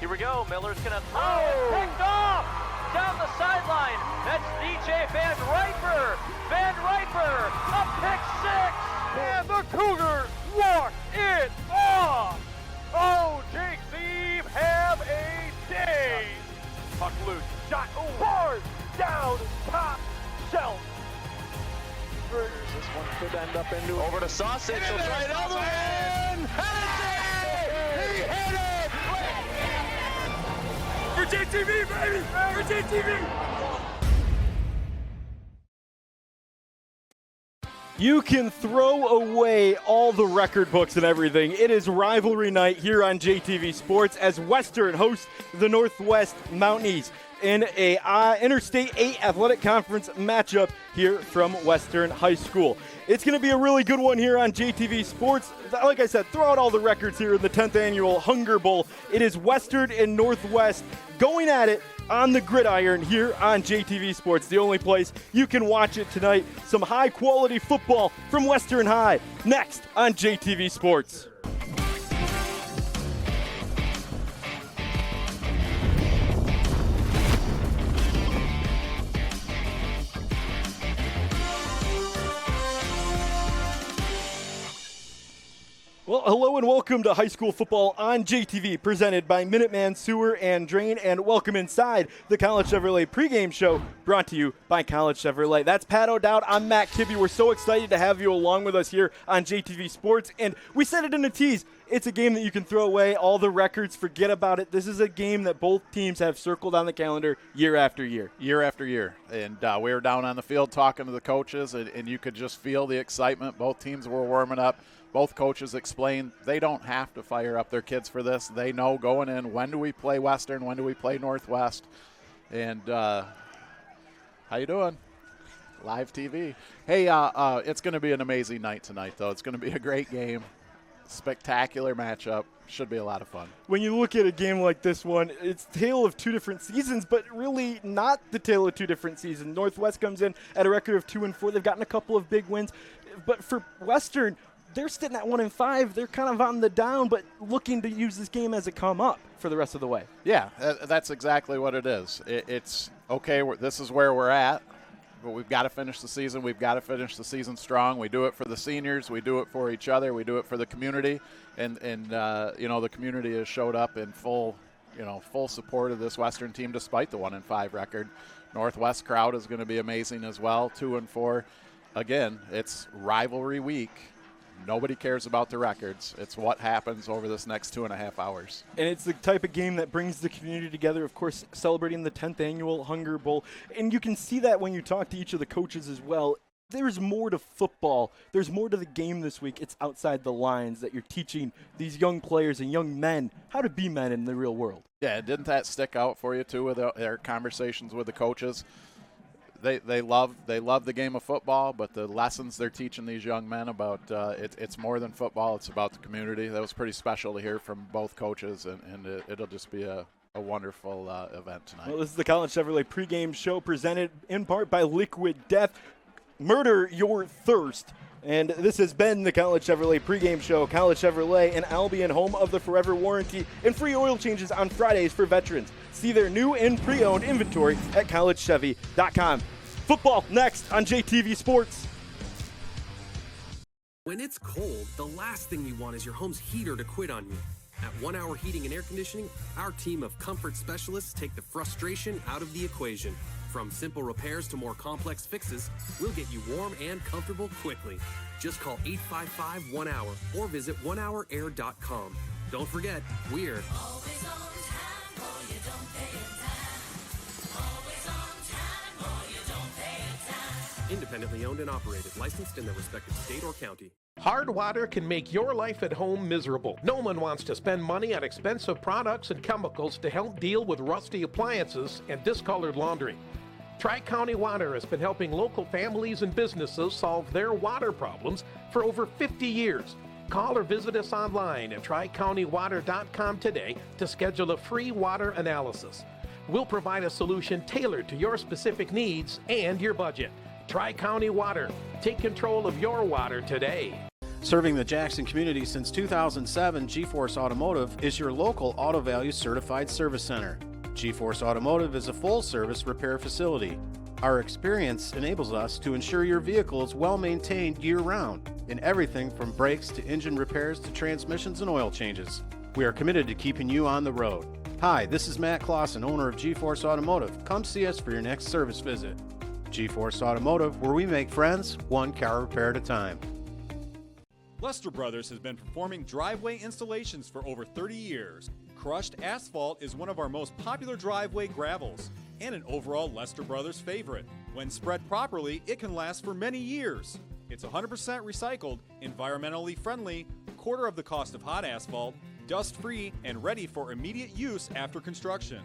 Here we go. Miller's going to throw it. Picked off down the sideline. That's DJ Van Riper. Van Riper, a pick six. And the Cougars walk it off. Oh, JTV have a day. Puck loose. Shot. Hard down top shelf. This one could end up into over to Sausage. He'll try it all the way in. He hit it. For JTV, baby! For JTV! You can throw away all the record books and everything. It is rivalry night here on JTV Sports as Western hosts the Northwest Mountaineers in a Interstate 8 Athletic Conference matchup here from Western High School. It's going to be a really good one here on JTV Sports. Like I said, throw out all the records here in the 10th annual Hunger Bowl. It is Western and Northwest going at it on the gridiron here on JTV Sports, the only place you can watch it tonight. Some high-quality football from Western High next on JTV Sports. Well, hello and welcome to high school football on JTV, presented by Minuteman Sewer and Drain, and welcome inside the College Chevrolet pregame show, brought to you by College Chevrolet. That's Pat O'Dowd. I'm Matt Kibbe. We're so excited to have you along with us here on JTV Sports, and we said it in a tease. It's a game that you can throw away all the records, forget about it. This is a game that both teams have circled on the calendar year after year. Year after year. And we were down on the field talking to the coaches, and you could just feel the excitement. Both teams were warming up. Both coaches explained they don't have to fire up their kids for this. They know going in, when do we play Western, when do we play Northwest. And how you doing? Live TV. Hey, it's going to be an amazing night tonight, though. It's going to be a great game. Spectacular matchup. Should be a lot of fun. When you look at a game like this one, it's a tale of two different seasons, but really not the tale of two different seasons. Northwest comes in at a record of 2-4. They've gotten a couple of big wins. But for Western, they're sitting at 1-5. They're kind of on the down, but looking to use this game as a come up for the rest of the way. Yeah, that's exactly what it is. It's okay. This is where we're at, but we've got to finish the season. We've got to finish the season strong. We do it for the seniors. We do it for each other. We do it for the community, and the community has showed up in full support of this Western team despite the 1-5 record. Northwest crowd is going to be amazing as well. 2-4. Again, it's rivalry week. Nobody cares about the records. It's what happens over this next 2.5 hours. And it's the type of game that brings the community together, of course, celebrating the 10th annual Hunger Bowl. And you can see that when you talk to each of the coaches as well. There's more to football. There's more to the game this week. It's outside the lines that you're teaching these young players and young men how to be men in the real world. Yeah, didn't that stick out for you, too, with their conversations with the coaches? They love the game of football, but the lessons they're teaching these young men about it's more than football. It's about the community. That was pretty special to hear from both coaches, and it'll just be a wonderful event tonight. Well, this is the College Chevrolet pregame show presented in part by Liquid Death. Murder your thirst. And this has been the College Chevrolet pregame show. College Chevrolet in Albion, home of the Forever Warranty and free oil changes on Fridays for veterans. See their new and pre-owned inventory at collegechevy.com. Football next on JTV Sports. When it's cold, the last thing you want is your home's heater to quit on you. At 1 Hour Heating and Air Conditioning, our team of comfort specialists take the frustration out of the equation. From simple repairs to more complex fixes, we'll get you warm and comfortable quickly. Just call 855-1HOUR or visit onehourair.com. Don't forget, we're always on time or you don't pay it time. Always on time or you don't pay it time. Independently owned and operated, licensed in the respective state or county. Hard water can make your life at home miserable. No one wants to spend money on expensive products and chemicals to help deal with rusty appliances and discolored laundry. Tri-County Water has been helping local families and businesses solve their water problems for over 50 years. Call or visit us online at tricountywater.com today to schedule a free water analysis. We'll provide a solution tailored to your specific needs and your budget. Tri-County Water. Take control of your water today. Serving the Jackson community since 2007, G-Force Automotive is your local Auto Value certified service center. G-Force Automotive is a full-service repair facility. Our experience enables us to ensure your vehicle is well maintained year-round in everything from brakes to engine repairs to transmissions and oil changes. We are committed to keeping you on the road. Hi, this is Matt Clausen, owner of G-Force Automotive. Come see us for your next service visit. G-Force Automotive, where we make friends, one car repair at a time. Lester Brothers has been performing driveway installations for over 30 years. Crushed asphalt is one of our most popular driveway gravels and an overall Lester Brothers favorite. When spread properly, it can last for many years. It's 100% recycled, environmentally friendly, quarter of the cost of hot asphalt, dust-free, and ready for immediate use after construction.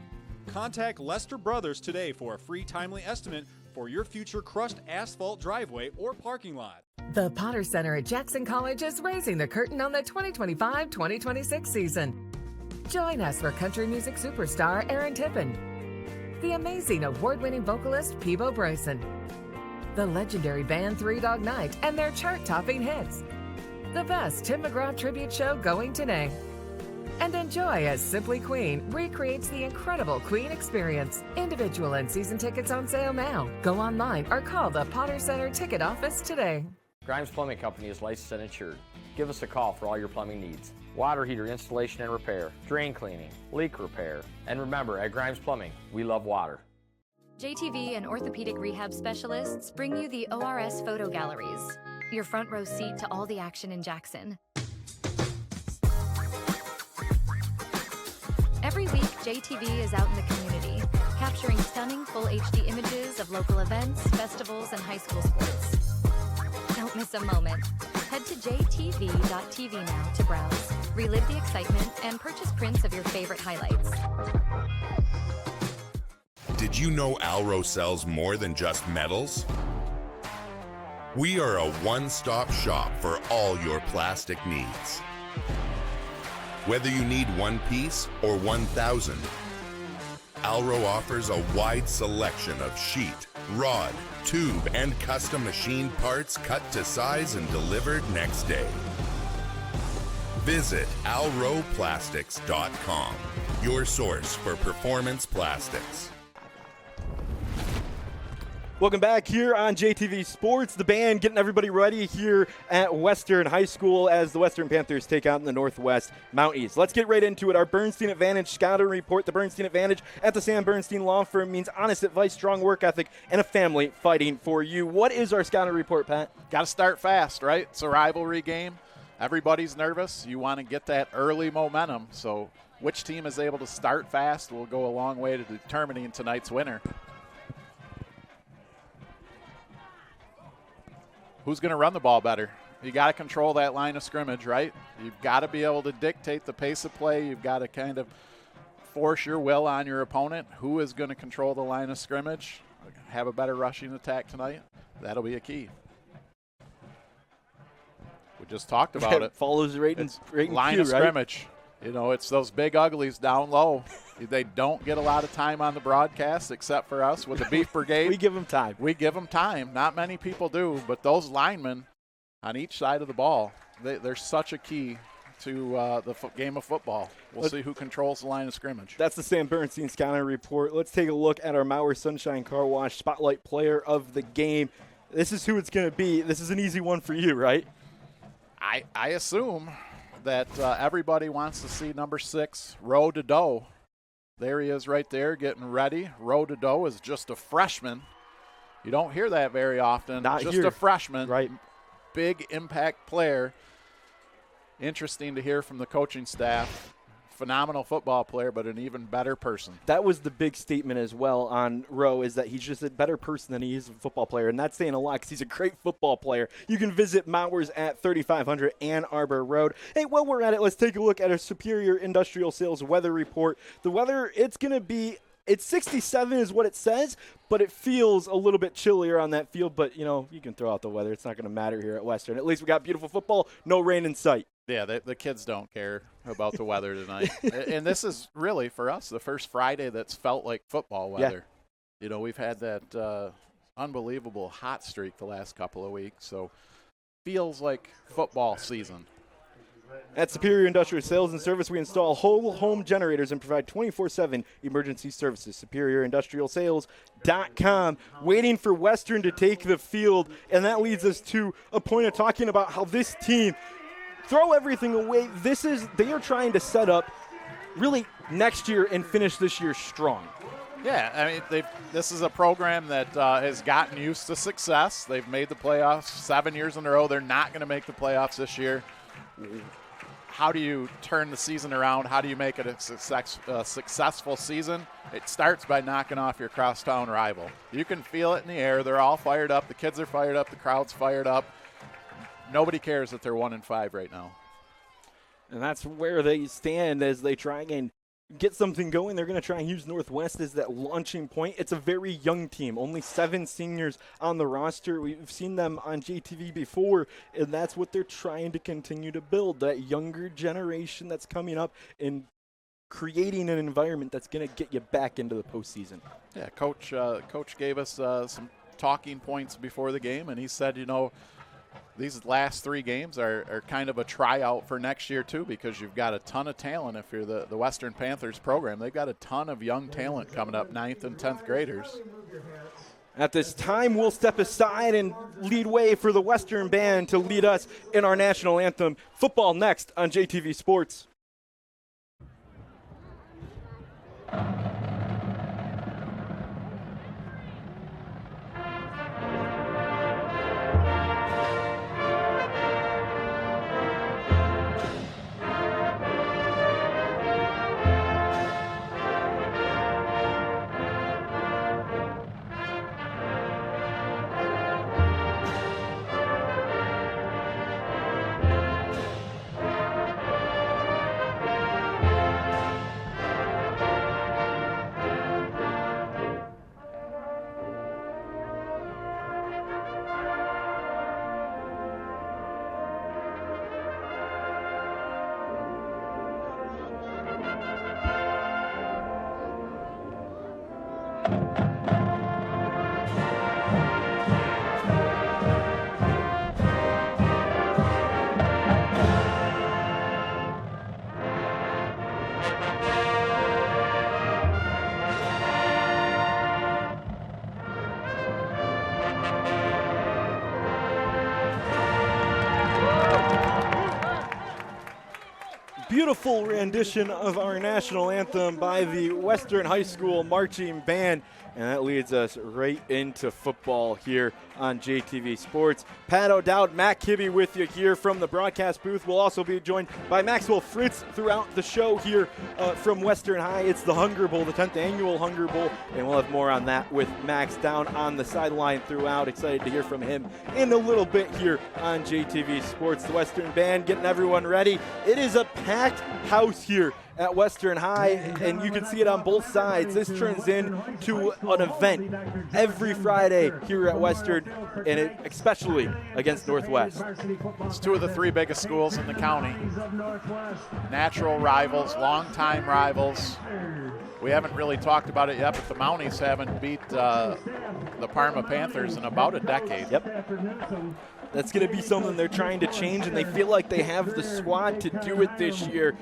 Contact Lester Brothers today for a free timely estimate for your future crushed asphalt driveway or parking lot. The Potter Center at Jackson College is raising the curtain on the 2025-2026 season. Join us for country music superstar Aaron Tippin, the amazing award-winning vocalist Peebo Bryson, the legendary band Three Dog Night and their chart-topping hits, the best Tim McGraw tribute show going today, and enjoy as Simply Queen recreates the incredible Queen experience. Individual and season tickets on sale now. Go online or call the Potter Center ticket office today. Grimes Plumbing Company is licensed and insured. Give us a call for all your plumbing needs. Water heater installation and repair, drain cleaning, leak repair. And remember, at Grimes Plumbing, we love water. JTV and orthopedic rehab specialists bring you the ORS photo galleries, your front row seat to all the action in Jackson. Every week, JTV is out in the community, capturing stunning full HD images of local events, festivals, and high school sports. Don't miss a moment. Head to jtv.tv now to browse, relive the excitement, and purchase prints of your favorite highlights. Did you know Alro sells more than just metals? We are a one-stop shop for all your plastic needs. Whether you need one piece or 1,000, Alro offers a wide selection of sheet, rod, tube, and custom machined parts cut to size and delivered next day. Visit alroplastics.com, your source for performance plastics. Welcome back here on JTV Sports. The band getting everybody ready here at Western High School as the Western Panthers take on the Northwest Mounties. Let's get right into it. Our Bernstein Advantage scouting report. The Bernstein Advantage at the Sam Bernstein Law Firm means honest advice, strong work ethic, and a family fighting for you. What is our scouting report, Pat? Got to start fast, right? It's a rivalry game. Everybody's nervous. You want to get that early momentum. So which team is able to start fast will go a long way to determining tonight's winner. Who's going to run the ball better? You got to control that line of scrimmage, right? You've got to be able to dictate the pace of play. You've got to kind of force your will on your opponent. Who is going to control the line of scrimmage? Have a better rushing attack tonight? That'll be a key. We just talked about it. Follows right in line of scrimmage. You know, it's those big uglies down low. They don't get a lot of time on the broadcast except for us with the Beef Brigade. We give them time. We give them time. Not many people do, but those linemen on each side of the ball, they're such a key to the game of football. We'll see who controls the line of scrimmage. That's the Sam Bernstein scouting report. Let's take a look at our Mauer Sunshine Car Wash Spotlight Player of the Game. This is who it's going to be. This is an easy one for you, right? I assume that everybody wants to see number 6, Roe Doe. There he is right there getting ready. Roe Doe is just a freshman. You don't hear that very often. Not just here. A freshman. Right. Big impact player. Interesting to hear from the coaching staff. Phenomenal football player, but an even better person. That was the big statement as well on Rowe, is that he's just a better person than he is a football player, and that's saying a lot because he's a great football player. You can visit Mauer's at 3500 Ann Arbor Road. Hey, while we're at it, let's take a look at our Superior Industrial Sales weather report. The weather, it's 67 is what it says, but it feels a little bit chillier on that field. But, you can throw out the weather. It's not going to matter here at Western. At least we got beautiful football, no rain in sight. Yeah, the kids don't care about the weather tonight. And this is really, for us, the first Friday that's felt like football weather. Yeah. We've had that unbelievable hot streak the last couple of weeks. So feels like football season. At Superior Industrial Sales and Service, we install whole home generators and provide 24/7 emergency services. SuperiorIndustrialSales.com. Waiting for Western to take the field, and that leads us to a point of talking about how this team throw everything away. They are trying to set up really next year and finish this year strong. Yeah, I mean, this is a program that has gotten used to success. They've made the playoffs 7 years in a row. They're not going to make the playoffs this year. How do you turn the season around? How do you make it a successful season? It starts by knocking off your crosstown rival. You can feel it in the air. They're all fired up. The kids are fired up. The crowd's fired up. Nobody cares that they're 1-5 right now. And that's where they stand as they try and get something going. They're going to try and use Northwest as that launching point. It's a very young team, only 7 seniors on the roster. We've seen them on JTV before, and that's what they're trying to continue to build, that younger generation that's coming up and creating an environment that's going to get you back into the postseason. Yeah, Coach gave us some talking points before the game, and he said, these last 3 games are kind of a tryout for next year, too, because you've got a ton of talent. If you're the Western Panthers program, they've got a ton of young talent coming up, 9th and 10th graders. At this time, we'll step aside and lead way for the Western Band to lead us in our national anthem. Football next on JTV Sports. Beautiful rendition of our national anthem by the Western High School Marching Band. And that leads us right into football here on JTV Sports. Pat O'Dowd, Matt Kibbe with you here from the broadcast booth. We'll also be joined by Maxwell Fritz throughout the show here from Western High. It's the Hunger Bowl, the 10th annual Hunger Bowl, and we'll have more on that with Max down on the sideline throughout. Excited to hear from him in a little bit here on JTV Sports. The Western Band getting everyone ready. It is a packed house here at Western High, and you can see it on both sides. This turns into an event every Friday here at Western, and especially against Northwest. It's 2 of the 3 biggest schools in the county. Natural rivals, longtime rivals. We haven't really talked about it yet, but the Mounties haven't beat the Parma Panthers in about a decade. Yep. That's going to be something they're trying to change, and they feel like they have the squad to do it this year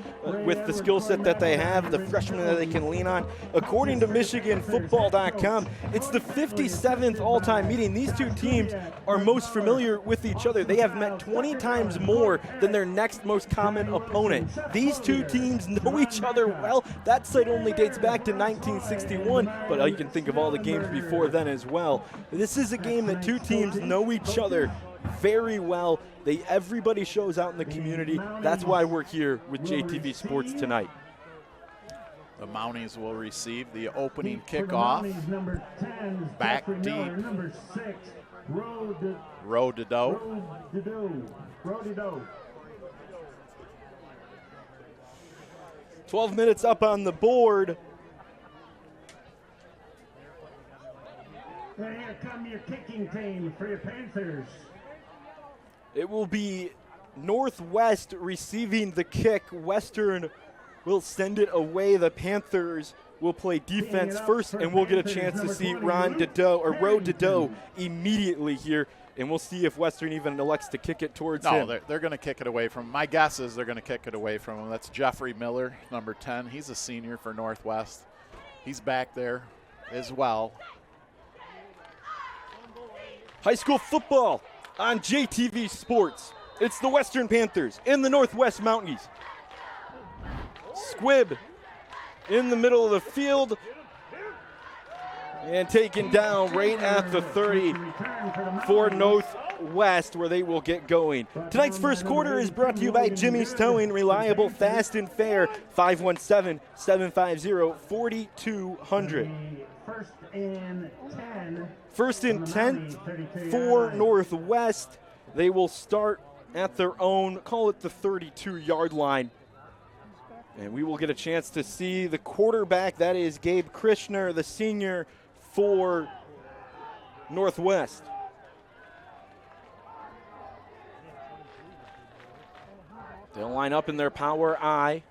with the skill set that they have, the freshmen that they can lean on. According to MichiganFootball.com, it's the 57th all-time meeting. These 2 teams are most familiar with each other. They have met 20 times more than their next most common opponent. These 2 teams know each other well. That site only dates back to 1961, but you can think of all the games before then as well. This is a game that 2 teams know each other very well. Everybody shows out in the community. That's why we're here with JTV Sports tonight. The Mounties will receive the opening kickoff. Back deep. Road to Doe. 12 minutes up on the board. And here come your kicking team for your Panthers. It will be Northwest receiving the kick. Western will send it away. The Panthers will play defense first, and we'll get a chance to see Ro Dedeaux immediately here. And we'll see if Western even elects to kick it towards him. No, they're going to kick it away from him. My guess is they're going to kick it away from him. That's Jeffrey Miller, number 10. He's a senior for Northwest. He's back there as well. High school football on JTV Sports. It's the Western Panthers and the Northwest Mounties. Squibb in the middle of the field and taken down right at the 30 for Northwest, where they will get going. Tonight's first quarter is brought to you by Jimmy's Towing, reliable, fast, and fair. 517-750-4200. First and 10 for Northwest. They will start at their own, call it the 32-yard line. And we will get a chance to see the quarterback. That is Gabe Krishner, the senior for Northwest. They'll line up in their power I.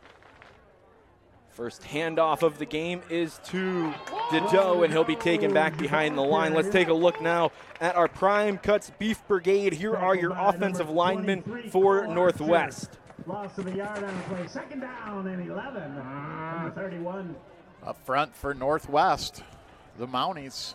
First handoff of the game is to Dedeaux, and he'll be taken back behind the line. Let's take a look now at our Prime Cuts Beef Brigade. Here are your offensive linemen for Northwest. Loss of a yard on the play. Second down and 11. Number 31. Up front for Northwest, the Mounties.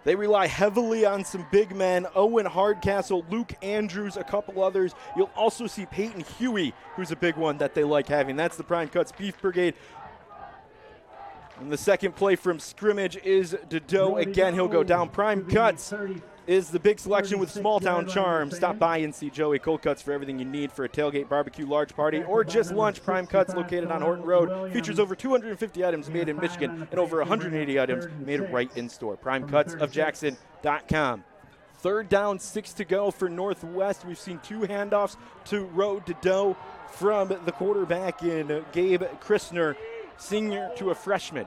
They rely heavily on some big men. Owen Hardcastle, Luke Andrews, a couple others. You'll also see Peyton Huey, who's a big one that they like having. That's the Prime Cuts Beef Brigade. And the second play from scrimmage is Dedeaux. Again, he'll go down. Prime Cuts is the big selection with small town charm. Stop by and see Joey Cold Cuts for everything you need for a tailgate, barbecue, large party, or just lunch. Prime Cuts, located on Horton Road, features over 250 items made in Michigan and over 180 items made right in store. PrimeCutsofJackson.com. Third down, 6 to go for Northwest. We've seen two handoffs to Ro Dedeaux from the quarterback in Gabe Krishner, senior to a freshman.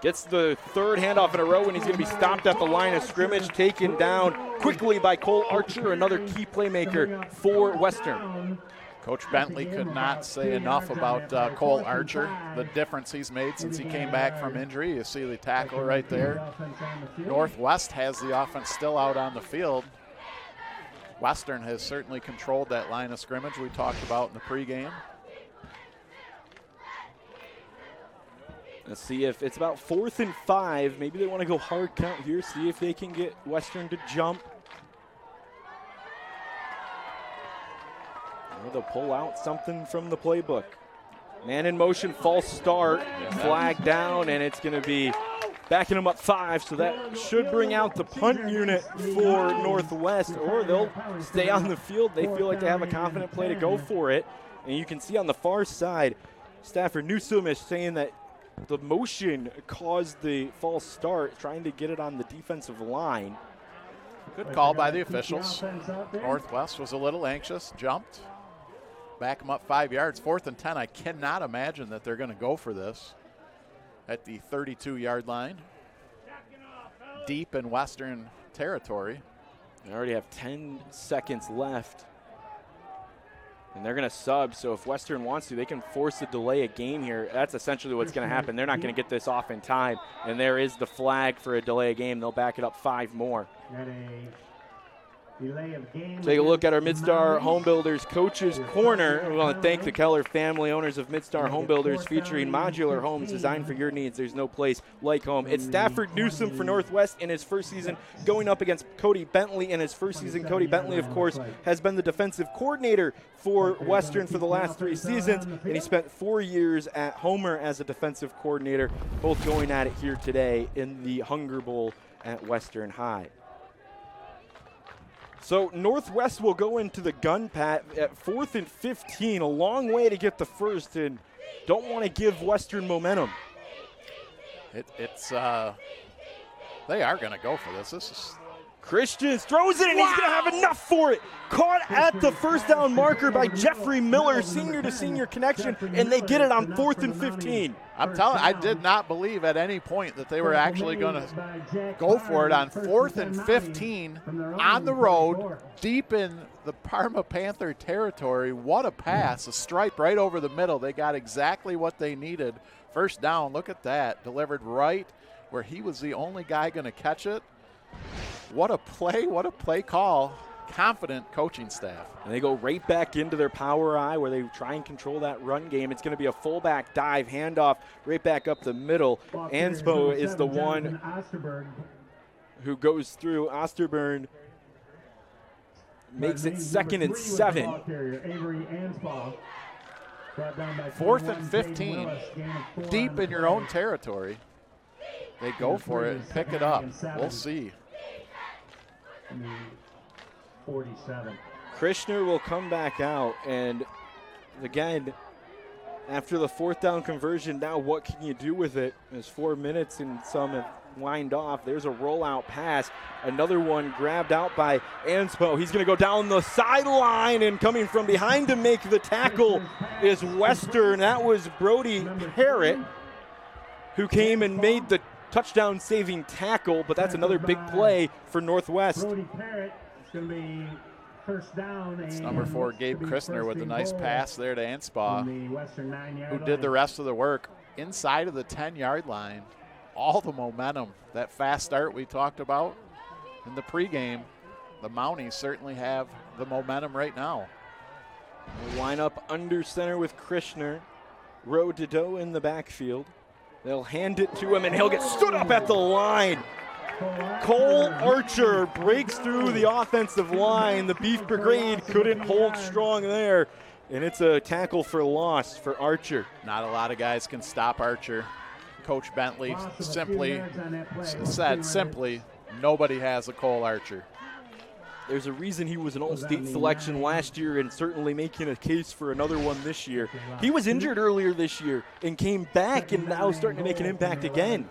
Gets the third handoff in a row, and he's going to be stopped at the line of scrimmage, taken down quickly by Cole Archer, another key playmaker for Western. Coach Bentley could not say enough about Cole Archer, the difference he's made since he came back from injury. You see the tackle right there. Northwest has the offense still out on the field. Western has certainly controlled that line of scrimmage we talked about in the pregame. Let's see if it's about 4th and 5. Maybe they want to go hard count here, see if they can get Western to jump. Or they'll pull out something from the playbook. Man in motion, false start, flag down, and it's going to be backing them up 5, so that should bring out the punt unit for Northwest, or they'll stay on the field. They feel like they have a confident play to go for it. And you can see on the far side, Stafford Newsome is saying that the motion caused the false start, trying to get it on the defensive line. Good call by the officials. Northwest was a little anxious, jumped. Back them up 5 yards. 4th and 10. I cannot imagine that they're going to go for this at the 32-yard line. Deep in Western territory. They already have 10 seconds left. And they're going to sub, so if Western wants to, they can force a delay a game here. That's essentially what's going to happen. They're not going to get this off in time, and there is the flag for a delay a game. They'll back it up 5 more. Take a look at our Midstar Home Builders Coaches Corner. We want to thank the Keller family, owners of Midstar Home Builders, featuring modular homes designed for your needs. There's no place like home. It's Stafford Newsome for Northwest in his first season, going up against Cody Bentley in his first season. Cody Bentley, of course, has been the defensive coordinator for Western for the last 3 seasons, and he spent 4 years at Homer as a defensive coordinator, both going at it here today in the Hunger Bowl at Western High. So Northwest will go into the gun pat at 4th and 15, a long way to get the first, and don't want to give Western momentum. They are going to go for this. This is Christian throws it, and he's going to have enough for it. Caught at the first down marker by Jeffrey Miller, senior-to-senior connection, and they get it on 4th and 15. I'm telling you, I did not believe at any point that they were actually going to go for it on 4th and 15 on the road, deep in the Parma Panther territory. What a pass, a stripe right over the middle. They got exactly what they needed. First down, look at that, delivered right where he was the only guy going to catch it. What a play call. Confident coaching staff. And they go right back into their power eye where they try and control that run game. It's going to be a fullback dive, handoff right back up the middle. Anspo is the one who goes through. Osterburn makes it 2nd and 7. 4th and 15, deep in your own territory. They go for it and pick it up. We'll see. 47. Krishner will come back out, and again, after the 4th down conversion, now what can you do with it? There's 4 minutes and some have lined off. There's a rollout pass. Another one grabbed out by Anspo. He's going to go down the sideline, and coming from behind to make the tackle is Western. That was Brody Parrott, who came and made the touchdown-saving tackle, but that's another big play for Northwest. Brody Parrott. Going to be first down. It's number 4, Gabe Christner, with a nice pass there to Anspaugh, who did the rest of the work inside of the 10-yard line. All the momentum, that fast start we talked about in the pregame, the Mounties certainly have the momentum right now. We'll line up under center with Krishner. Road to Doe in the backfield. They'll hand it to him, and he'll get stood up at the line. Cole Archer breaks through the offensive line. The Beef Brigade couldn't hold strong there, and it's a tackle for loss for Archer. Not a lot of guys can stop Archer. Coach Bentley simply said, nobody has a Cole Archer. There's a reason he was an All-State selection last year, and certainly making a case for another one this year. He was injured earlier this year and came back, and now starting to make an impact again.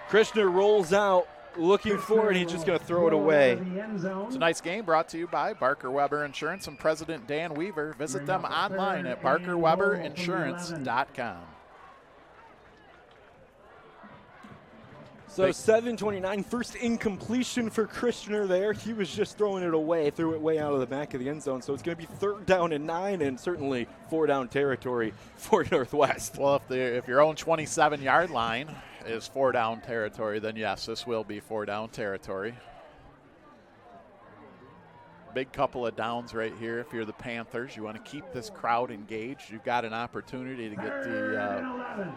Krishner rolls out, looking for it. He's just going to throw it away. Tonight's game brought to you by Barker Weber Insurance and President Dan Weaver. Visit them online at barkerweberinsurance.com. So 7:29, first incompletion for Krishner there. He was just throwing it away, threw it way out of the back of the end zone. So it's going to be 3rd down and 9, and certainly 4-down territory for Northwest. Well, if your own 27-yard line is 4-down territory, then yes, this will be 4-down territory. Big couple of downs right here. If you're the Panthers, you want to keep this crowd engaged. You've got an opportunity to get the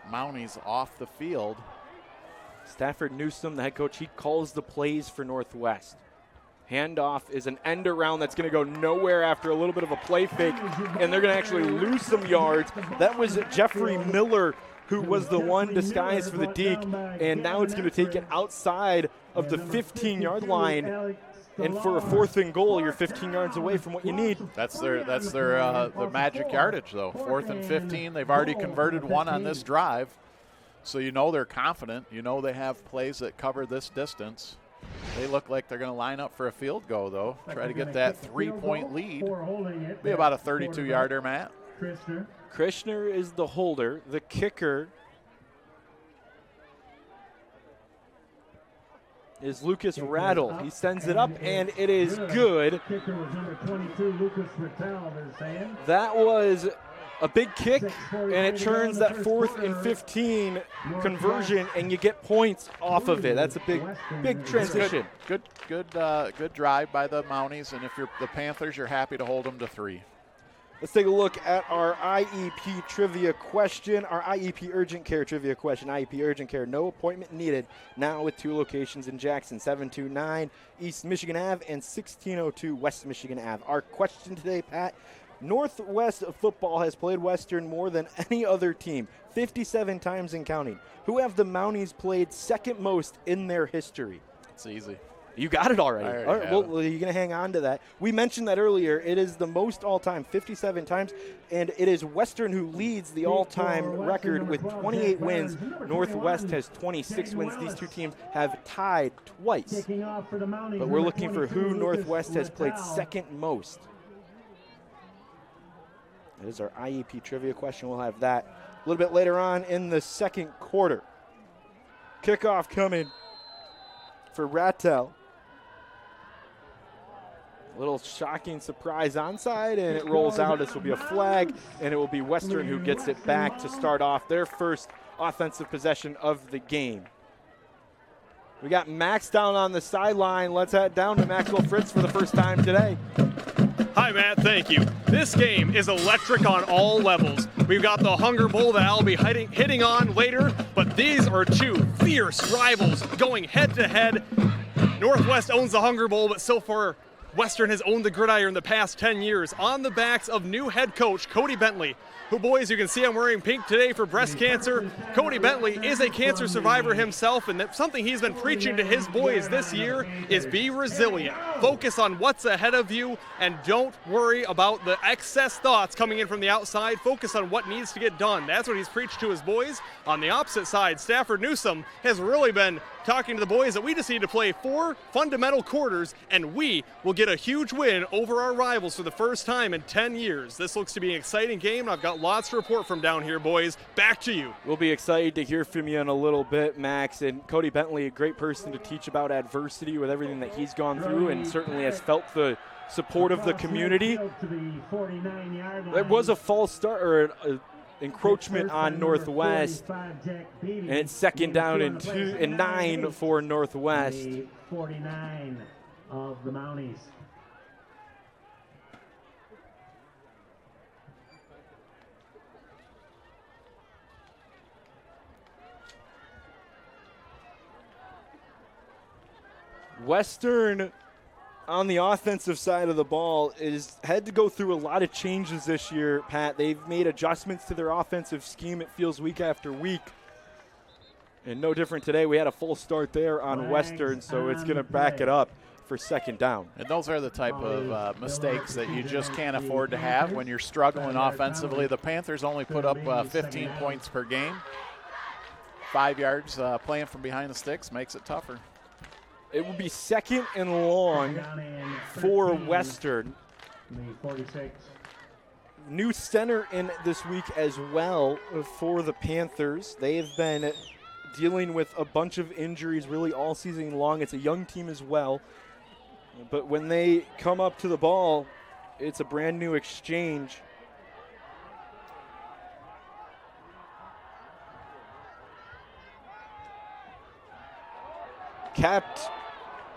Mounties off the field. Stafford Newsom, the head coach, he calls the plays for Northwest. Handoff is an end around that's going to go nowhere after a little bit of a play fake, and they're going to actually lose some yards. That was Jeffrey Miller, who was the one disguised for the deke, and now it's going to take it outside of the 15-yard line. And for a 4th and goal, you're 15 yards away from what you need. That's their the magic yardage, though. 4th and 15. They've already converted one on this drive. So you know they're confident. You know they have plays that cover this distance. They look like they're going to line up for a field goal, though. Try to get that 3-point lead. Be about a 32-yarder, Matt. Krishner is the holder. The kicker is Lucas Rattle. He sends it up, and it is good. That was a big kick, and it turns that 4th and 15 conversion, and you get points off of it. That's a big transition. Good drive by the Mounties, and if you're the Panthers, you're happy to hold them to 3. Let's take a look at our IEP trivia question, our IEP urgent care trivia question. IEP urgent care, no appointment needed. Now with 2 locations in Jackson, 729 East Michigan Ave and 1602 West Michigan Ave. Our question today, Pat: Northwest football has played Western more than any other team, 57 times and counting. Who have the Mounties played second most in their history? It's easy. You got it already. I All right, have well, you're going to hang on to that. We mentioned that earlier. It is the most all-time, 57 times, and it is Western who leads the all-time record with 28 wins. Northwest has 26 wins. These two teams have tied twice. But we're looking for who Northwest has played second most. That is our IEP trivia question. We'll have that a little bit later on in the second quarter. Kickoff coming for Rattel. Little shocking surprise onside, and it rolls out. This will be a flag, and it will be Western who gets it back to start off their first offensive possession of the game. We got Max down on the sideline. Let's head down to Maxwell Fritz for the first time today. Hi, Matt. Thank you. This game is electric on all levels. We've got the Hunger Bowl that I'll be hitting on later, but these are two fierce rivals going head-to-head. Northwest owns the Hunger Bowl, but so far, Western has owned the gridiron the past 10 years on the backs of new head coach Cody Bentley, who, boys, you can see I'm wearing pink today for breast cancer. Cody Bentley is a cancer survivor himself, and that's something he's been preaching to his boys this year is be resilient. Focus on what's ahead of you, and don't worry about the excess thoughts coming in from the outside. Focus on what needs to get done. That's what he's preached to his boys. On the opposite side, Stafford Newsom has really been talking to the boys that we just need to play 4 fundamental quarters, and we will get a huge win over our rivals for the first time in 10 years. This looks to be an exciting game. I've got lots to report from down here, boys. Back to you. We'll be excited to hear from you in a little bit, Max. And Cody Bentley, a great person to teach about adversity with everything that he's gone through, and certainly has felt the support of the community. There was a false start, or an encroachment on Northwest, and it's second down and 9 for Northwest. 49 of the Mounties. Western, on the offensive side of the ball, had to go through a lot of changes this year, Pat. They've made adjustments to their offensive scheme, it feels, week after week. And no different today. We had a full start there on Western, so it's going to back it up for second down. And those are the type of mistakes that you just can't afford to have when you're struggling offensively. The Panthers only put up 15 points per game. 5 yards playing from behind the sticks makes it tougher. It will be second and long for Western. 46. New center in this week as well for the Panthers. They have been dealing with a bunch of injuries really all season long. It's a young team as well. But when they come up to the ball, it's a brand new exchange. Capped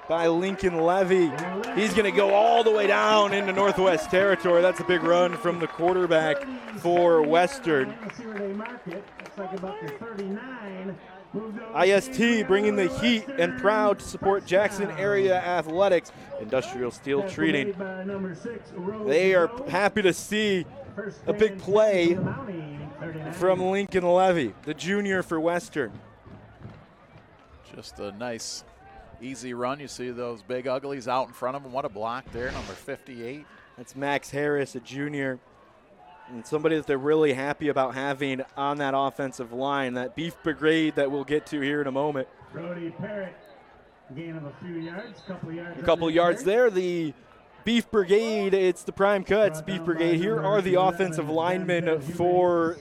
by Lincoln Levy. He's going to go all the way down into Northwest territory. That's a big run from the quarterback for Western. IST bringing the heat and proud to support Jackson area athletics. Industrial Steel Treating. They are happy to see a big play from Lincoln Levy, the junior for Western. Just a nice, easy run. You see those big uglies out in front of him. What a block there, number 58. That's Max Harris, a junior, and somebody that they're really happy about having on that offensive line, that Beef Brigade that we'll get to here in a moment. Brody Parrott, gain of a few yards, a couple yards there. The Beef Brigade, it's the Prime Cuts Beef Brigade. Here are the offensive linemen for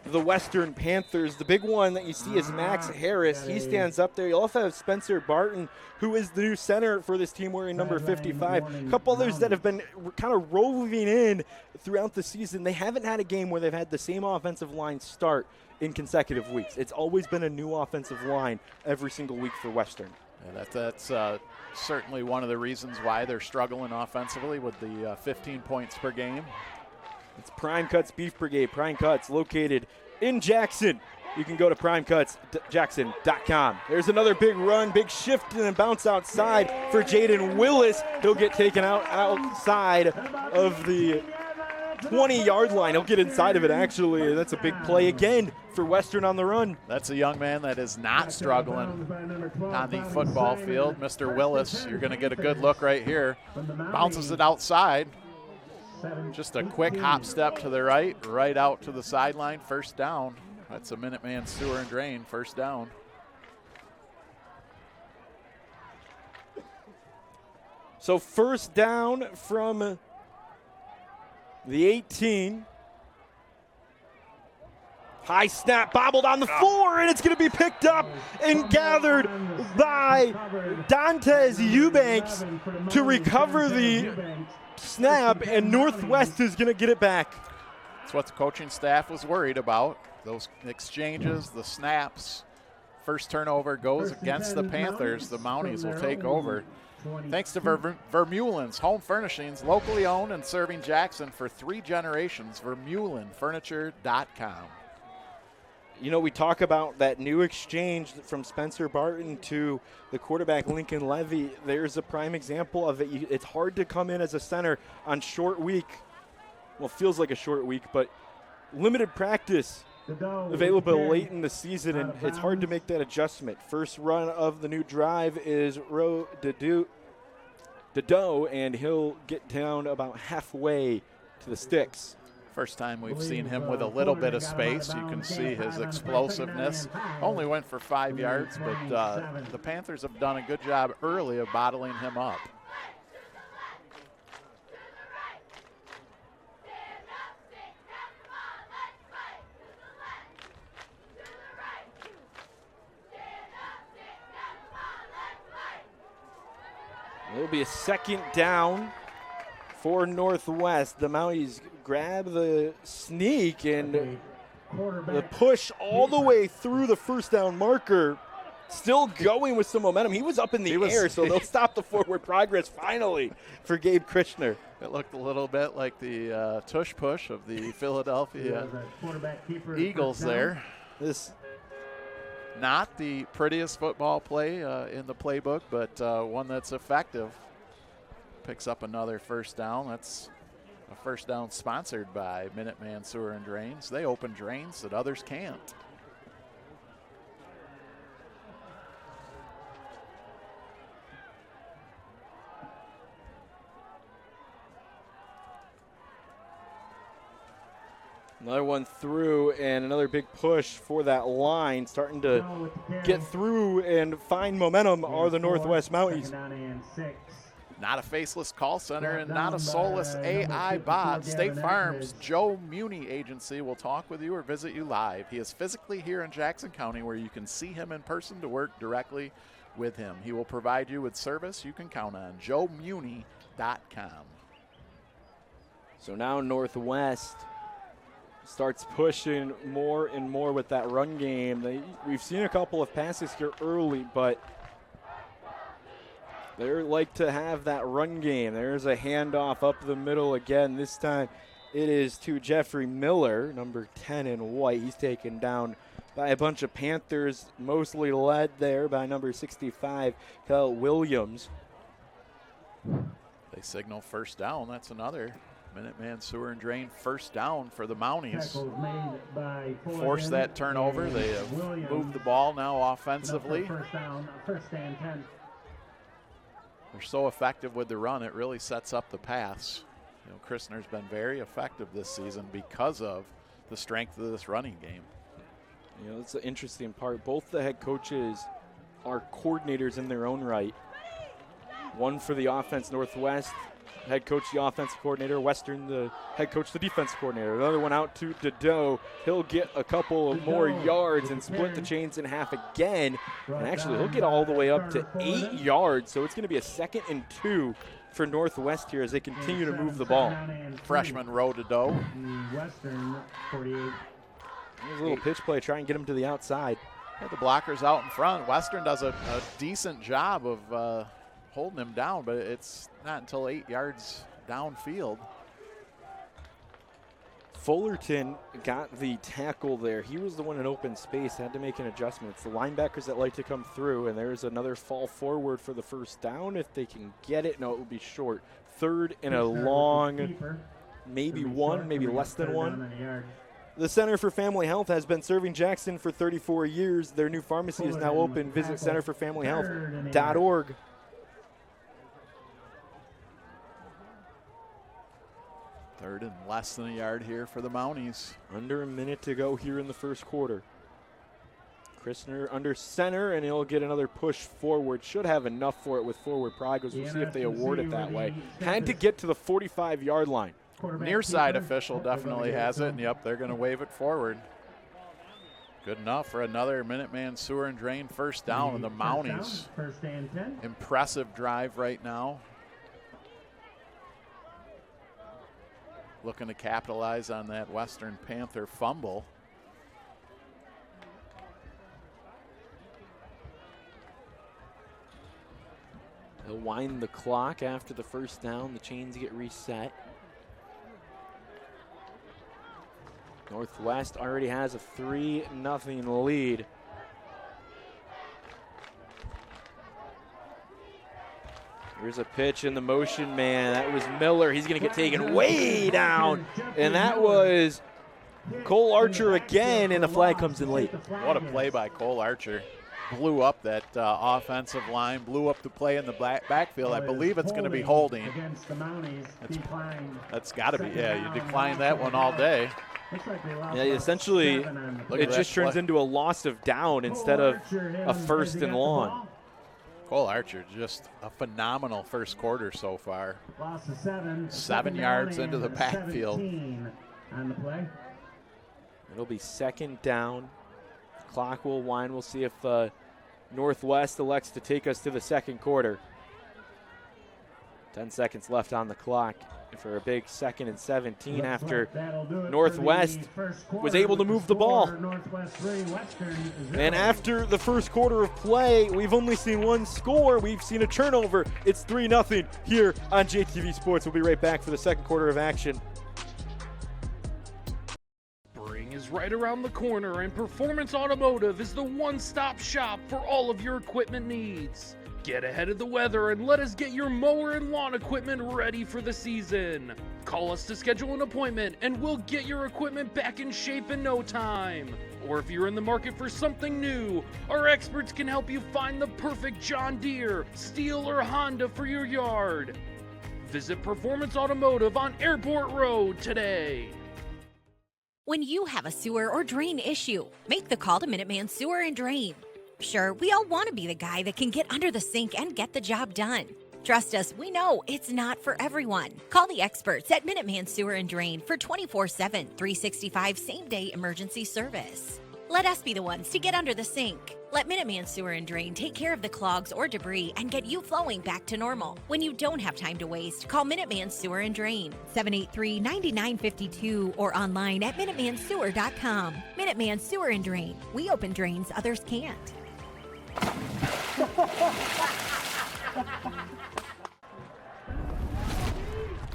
the Western Panthers. The big one that you see is Max Harris. He stands up there. You also have Spencer Barton, who is the new center for this team, wearing number 55. A couple others that have been kind of roving in throughout the season. They haven't had a game where they've had the same offensive line start in consecutive weeks. It's always been a new offensive line every single week for Western. Yeah, that's certainly one of the reasons why they're struggling offensively with the 15 points per game. It's Prime Cuts Beef Brigade. Prime Cuts located in Jackson. You can go to primecutsjackson.com. There's another big run, big shift and bounce outside for Jaden Willis. He'll get taken out outside of the 20-yard line. He'll get inside of it, actually. That's a big play again for Western on the run. That's a young man that is not struggling on the football field. Mr. Willis, you're going to get a good look right here. Bounces it outside. Just a quick hop step to the right out to the sideline, first down. That's a Minuteman Sewer and Drain, first down. So first down from the 18. High snap, bobbled on the floor, and it's going to be picked up and gathered by Dantes Eubanks to recover the snap, and Northwest is going to get it back. That's what the coaching staff was worried about. Those exchanges, the snaps. First turnover goes against the Panthers. The Mounties will take over. Thanks to Vermeulen's Home Furnishings, locally owned and serving Jackson for 3 generations. VermeulenFurniture.com. You know, we talk about that new exchange from Spencer Barton to the quarterback Lincoln Levy. There's a prime example of it. It's hard to come in as a center on short week. Well, feels like a short week, but limited practice available late in the season, and it's hard to make that adjustment. First run of the new drive is Ro Dedeau, and he'll get down about halfway to the sticks. First time we've seen him with a little bit of space. You can see his explosiveness. Only went for 5 yards, but the Panthers have done a good job early of bottling him up. It'll be a second down for Northwest. The Mounties grab the sneak and the push all the way through the first down marker. Still going with some momentum. He was up in the air, so they'll stop the forward progress finally for Gabe Krishner. It looked a little bit like the tush push of the Philadelphia Eagles there. This not the prettiest football play in the playbook, but one that's effective. Picks up another first down. That's a first down sponsored by Minuteman Sewer and Drains. They open drains that others can't. Another one through, and another big push for that line. Starting to get through and find momentum are the Northwest Mounties. Not a faceless call center and not a soulless AI bot. State Farm's Joe Muni Agency will talk with you or visit you live. He is physically here in Jackson County where you can see him in person to work directly with him. He will provide you with service you can count on. JoeMuni.com. So now Northwest starts pushing more and more with that run game. We've seen a couple of passes here early, but they like to have that run game. There's a handoff up the middle again. This time it is to Jeffrey Miller, number 10 in white. He's taken down by a bunch of Panthers, mostly led there by number 65, Kyle Williams. They signal first down. That's another Minuteman Sewer and Drain first down for the Mounties. Force that turnover. They have moved the ball now offensively. First and 10. They're so effective with the run, it really sets up the pass. You know, Christner's been very effective this season because of the strength of this running game. You know, that's the interesting part. Both the head coaches are coordinators in their own right. One for the offense, Northwest, head coach, the offensive coordinator. Western, the head coach, the defense coordinator. Another one out to Dedeau. He'll get a couple of more yards and split the chains in half again. And actually, he'll get all the way up to 8 yards. So it's going to be a 2nd and 2 for Northwest here as they continue to move the ball. Freshman Ro Dedeau. Western 48. There's a little pitch play, try and get him to the outside. Yeah, the blockers out in front. Western does a decent job of holding him down, but it's not until 8 yards downfield. Fullerton got the tackle there. He was the one in open space, had to make an adjustment. It's the linebackers that like to come through, and there's another fall forward for the first down if they can get it. No, it will be short. 3rd and a long maybe one, maybe less than one. The Center for Family Health has been serving Jackson for 34 years. Their new pharmacy is now open. Visit centerforfamilyhealth.org. Third and less than a yard here for the Mounties. Under a minute to go here in the first quarter. Christner under center, and he'll get another push forward. Should have enough for it with forward progress. We'll see if they award it that way. Had to get to the 45-yard line. Near side official definitely has it, and yep, they're going to wave it forward. Good enough for another Minuteman Sewer and Drain first down, and the Mounties. Impressive drive right now. Looking to capitalize on that Western Panther fumble. They'll wind the clock after the first down. The chains get reset. Northwest already has a 3-0 lead. Here's a pitch in the motion, man. That was Miller. He's going to get taken way down. And that was Cole Archer again, and the flag comes in late. What a play by Cole Archer. Blew up that offensive line, blew up the play in the backfield. I believe it's going to be holding. That's got to be, yeah, you decline that one all day. Yeah, essentially, it just turns into a loss of down instead of a first and long. Cole Archer, just a phenomenal first quarter so far. Loss of 7. 7 yards into the backfield. On the play. It'll be second down. Clock will wind. We'll see if Northwest elects to take us to the second quarter. 10 seconds left on the clock for a big 2nd and 17 after Northwest was able to move the ball. And after the first quarter of play, we've only seen one score. We've seen a turnover. It's 3-0 here on JTV Sports. We'll be right back for the second quarter of action. Spring is right around the corner, and Performance Automotive is the one-stop shop for all of your equipment needs. Get ahead of the weather and let us get your mower and lawn equipment ready for the season. Call us to schedule an appointment and we'll get your equipment back in shape in no time. Or if you're in the market for something new, our experts can help you find the perfect John Deere, Steel, or Honda for your yard. Visit Performance Automotive on Airport Road today. When you have a sewer or drain issue, make the call to Minuteman Sewer and Drain. Sure, we all want to be the guy that can get under the sink and get the job done. Trust us, we know it's not for everyone. Call the experts at Minuteman Sewer and Drain for 24/7, 365 same-day emergency service. Let us be the ones to get under the sink. Let Minuteman Sewer and Drain take care of the clogs or debris and get you flowing back to normal. When you don't have time to waste, call Minuteman Sewer and Drain, 783-9952, or online at MinutemanSewer.com. Minuteman Sewer and Drain. We open drains others can't.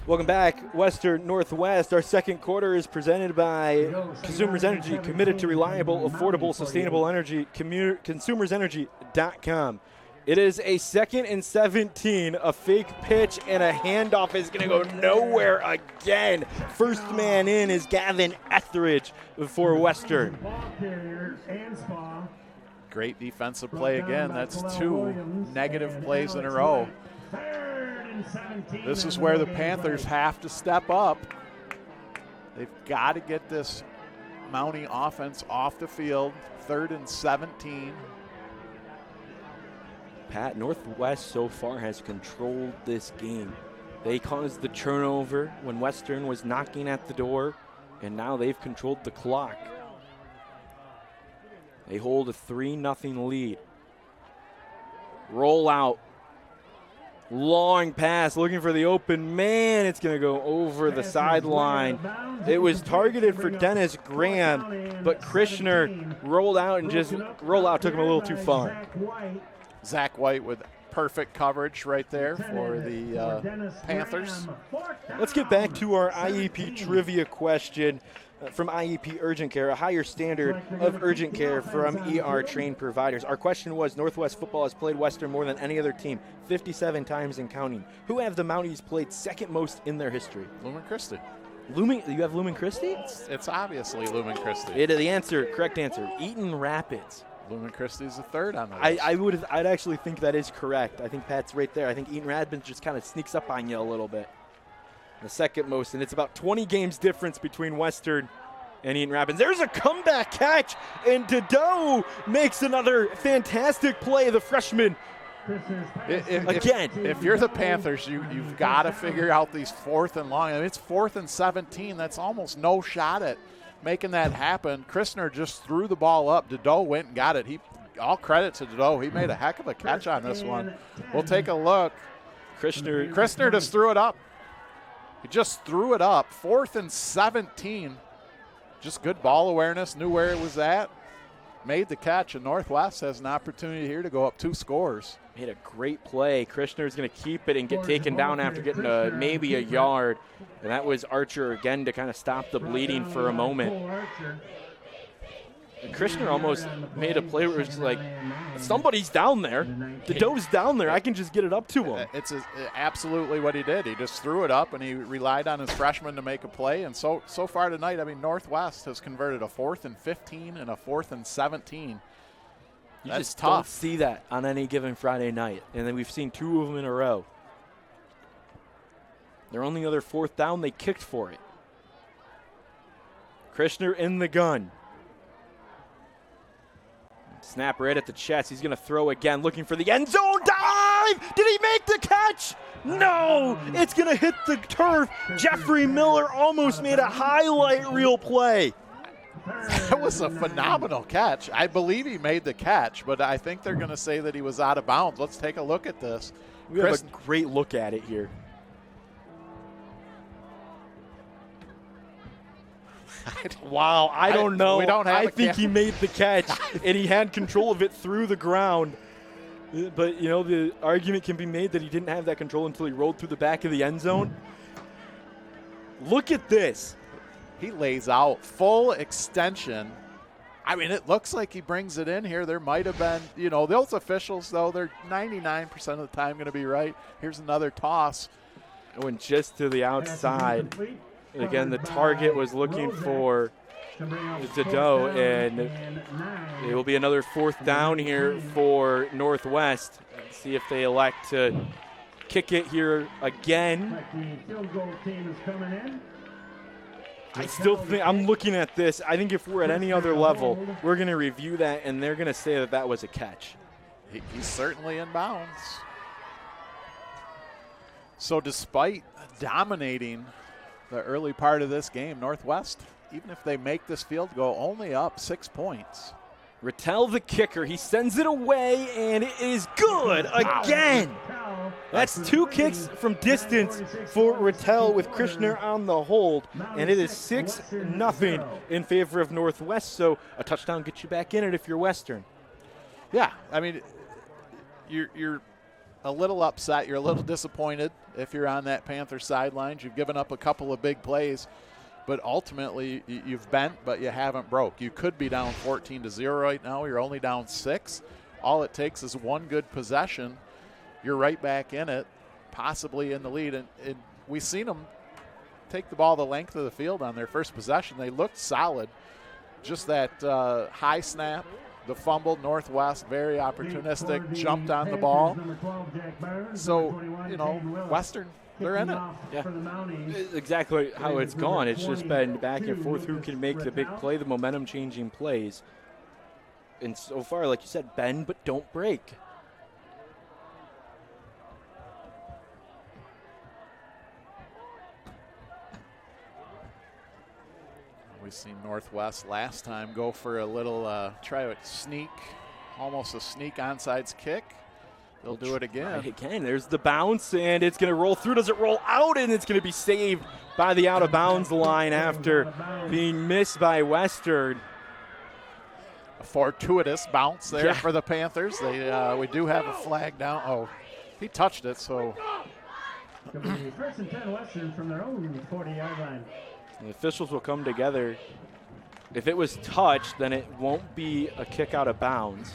Welcome back, Western Northwest. Our second quarter is presented by Consumers Energy, committed to reliable, affordable, sustainable energy. ConsumersEnergy.com. It is a 2nd and 17. A fake pitch and a handoff is going to go nowhere again. First man in is Gavin Etheridge for Western. Great defensive play again. That's 2 negative plays in a row. This is where the Panthers have to step up. They've got to get this Mountie offense off the field. 3rd and 17. Pat, Northwest so far has controlled this game. They caused the turnover when Western was knocking at the door, and now they've controlled the clock. They hold a 3-0 lead. Roll out. Long pass, looking for the open man. It's going to go over the sideline. It was targeted for Dennis Graham, but Krishner rolled out and just took him a little too far. Zach White with perfect coverage right there for the Panthers. Let's get back to our IEP trivia question. From IEP Urgent Care, a higher standard of urgent care from ER-trained providers. Our question was, Northwest football has played Western more than any other team, 57 times and counting. Who have the Mounties played second most in their history? Lumen Christi. You have Lumen Christi? It's obviously Lumen Christi. Correct answer, Eaton Rapids. Lumen Christi's the third on the list. I'd actually think that is correct. I think Pat's right there. I think Eaton Rapids just kind of sneaks up on you a little bit. The second most, and it's about 20 games difference between Western and Eaton Rapids. There's a comeback catch, and Dedeaux makes another fantastic play, the freshman. Again. If you're the Panthers, you've got to figure out these 4th and long. I mean, it's 4th and 17. That's almost no shot at making that happen. Christner just threw the ball up. Dedeaux went and got it. All credit to Dedeaux. He made a heck of a catch on this one. We'll take a look. Christner just threw it up. He just threw it up. 4th and 17. Just good ball awareness, knew where it was at. Made the catch, and Northwest has an opportunity here to go up 2 scores. Made a great play. Krishner's going to keep it and get taken down after getting maybe a yard. And that was Archer again to kind of stop the bleeding for a moment. And Krishner almost made a play where it was like, somebody's down there. Dedeaux's down there. I can just get it up to him. It's absolutely what he did. He just threw it up, and he relied on his freshman to make a play. And so far tonight, I mean, Northwest has converted a 4th and 15 and a 4th and 17. That's just don't tough. See that on any given Friday night. And then we've seen 2 of them in a row. Their only other 4th down, they kicked for it. Krishner in the gun. Snap right at the chest. He's going to throw again, looking for the end zone. Dive! Did he make the catch? No! It's going to hit the turf. Jeffrey Miller almost made a highlight reel play. That was a phenomenal catch. I believe he made the catch, but I think they're going to say that he was out of bounds. Let's take a look at this. We have a great look at it here. Wow, I don't know. We don't have I think he made the catch, and he had control of it through the ground. But, you know, the argument can be made that he didn't have that control until he rolled through the back of the end zone. Look at this. He lays out full extension. I mean, it looks like he brings it in here. There might have been, you know, those officials, though, they're 99% of the time going to be right. Here's another toss. Went just to the outside. Again, the target was looking for Dedeaux, and it will be another 4th down here for Northwest. Let's see if they elect to kick it here again. I still think, I'm looking at this, I think if we're at any other level, we're going to review that, and they're going to say that that was a catch. He's certainly in bounds. So despite dominating the early part of this game, Northwest, even if they make this field goal, only up 6 points. Rattel the kicker, he sends it away, and it is good again. That's 2 kicks from distance for Rattel with Krishner on the hold, and it is 6-0 in favor of Northwest, so a touchdown gets you back in it if you're Western. Yeah, I mean, you're a little upset, you're a little disappointed if you're on that Panther sidelines. You've given up a couple of big plays, but ultimately you've bent, but you haven't broke. You could be down 14-0 right now. You're only down 6. All it takes is one good possession. You're right back in it, possibly in the lead. And we've seen them take the ball the length of the field on their first possession. They looked solid. Just that high snap, the fumble, Northwest, very opportunistic, jumped on the ball. So, you know, Western, they're in it. Yeah, exactly how it's gone. It's just been back and forth who can make the big play, the momentum-changing plays. And so far, like you said, bend but don't break. We've seen Northwest last time go for a little try a sneak, almost a sneak onside kick. They'll do it again. Again, there's the bounce, and it's going to roll through. Does it roll out? And it's going to be saved by the out-of-bounds line after being missed by Western. A fortuitous bounce there for the Panthers. We do have a flag down. Oh, he touched it, so. First and 10 Western from their own 40-yard line. And the officials will come together. If it was touched, then it won't be a kick out of bounds.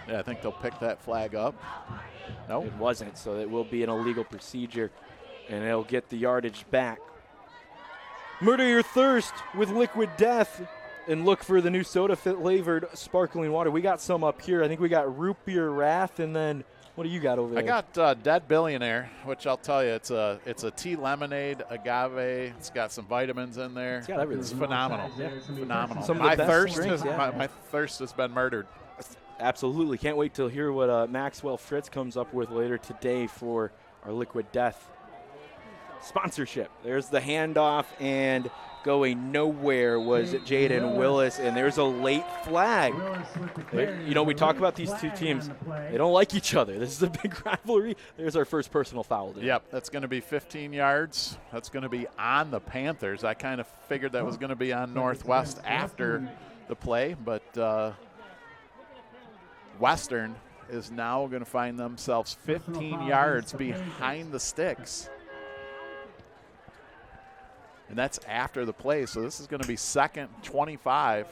Yeah, I think they'll pick that flag up. No, it wasn't, so it will be an illegal procedure, and they'll get the yardage back. Murder your thirst with Liquid Death and look for the new soda-flavored sparkling water. We got some up here. I think we got Root Beer Wrath, and then what do you got over there? I got Dead Billionaire, which I'll tell you, it's a tea lemonade, agave. It's got some vitamins in there. It's got everything. It's phenomenal. Phenomenal. Some of the My best thirst, drinks, my thirst has been murdered. Absolutely. Can't wait to hear what Maxwell Fritz comes up with later today for our Liquid Death sponsorship. There's the handoff, and going nowhere was Jaden Willis, and there's a late flag. We talk about these two teams. They don't like each other. This is a big rivalry. There's our first personal foul today. Yep, that's going to be 15 yards. That's going to be on the Panthers. I kind of figured that was going to be on Northwest after the play, but Western is now going to find themselves 15 yards behind the sticks. And that's after the play, so this is going to be 2nd 25.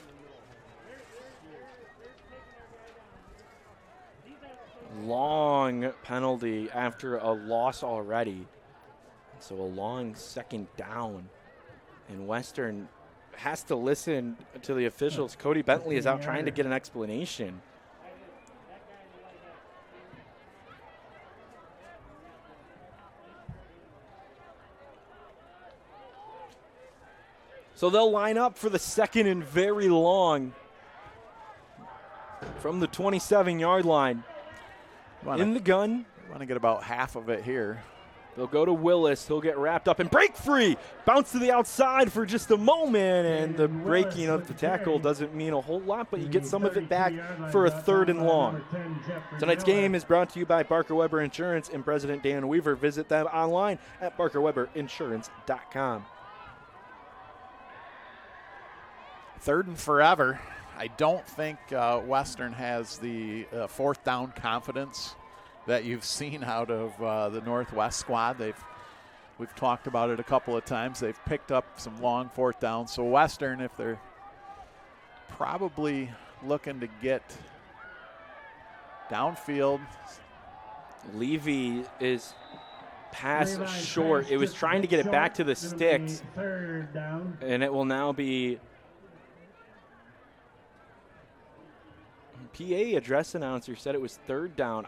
Long penalty after a loss already. So a long second down. And Western has to listen to the officials. Cody Bentley is out trying to get an explanation. So they'll line up for the second and very long from the 27-yard line. In the gun. Want to get about half of it here. They'll go to Willis. He'll get wrapped up and break free. Bounce to the outside for just a moment, and the breaking of the tackle doesn't mean a whole lot, but you get some of it back for a 3rd and long. Tonight's game is brought to you by Barker Weber Insurance and President Dan Weaver. Visit them online at barkerweberinsurance.com. 3rd and forever. I don't think Western has the 4th down confidence that you've seen out of the Northwest squad. We've talked about it a couple of times. They've picked up some long 4th downs. So Western, if they're probably looking to get downfield. Levy is pass short. It was trying to get it back to the sticks, and it will now be PA address announcer said it was 3rd down.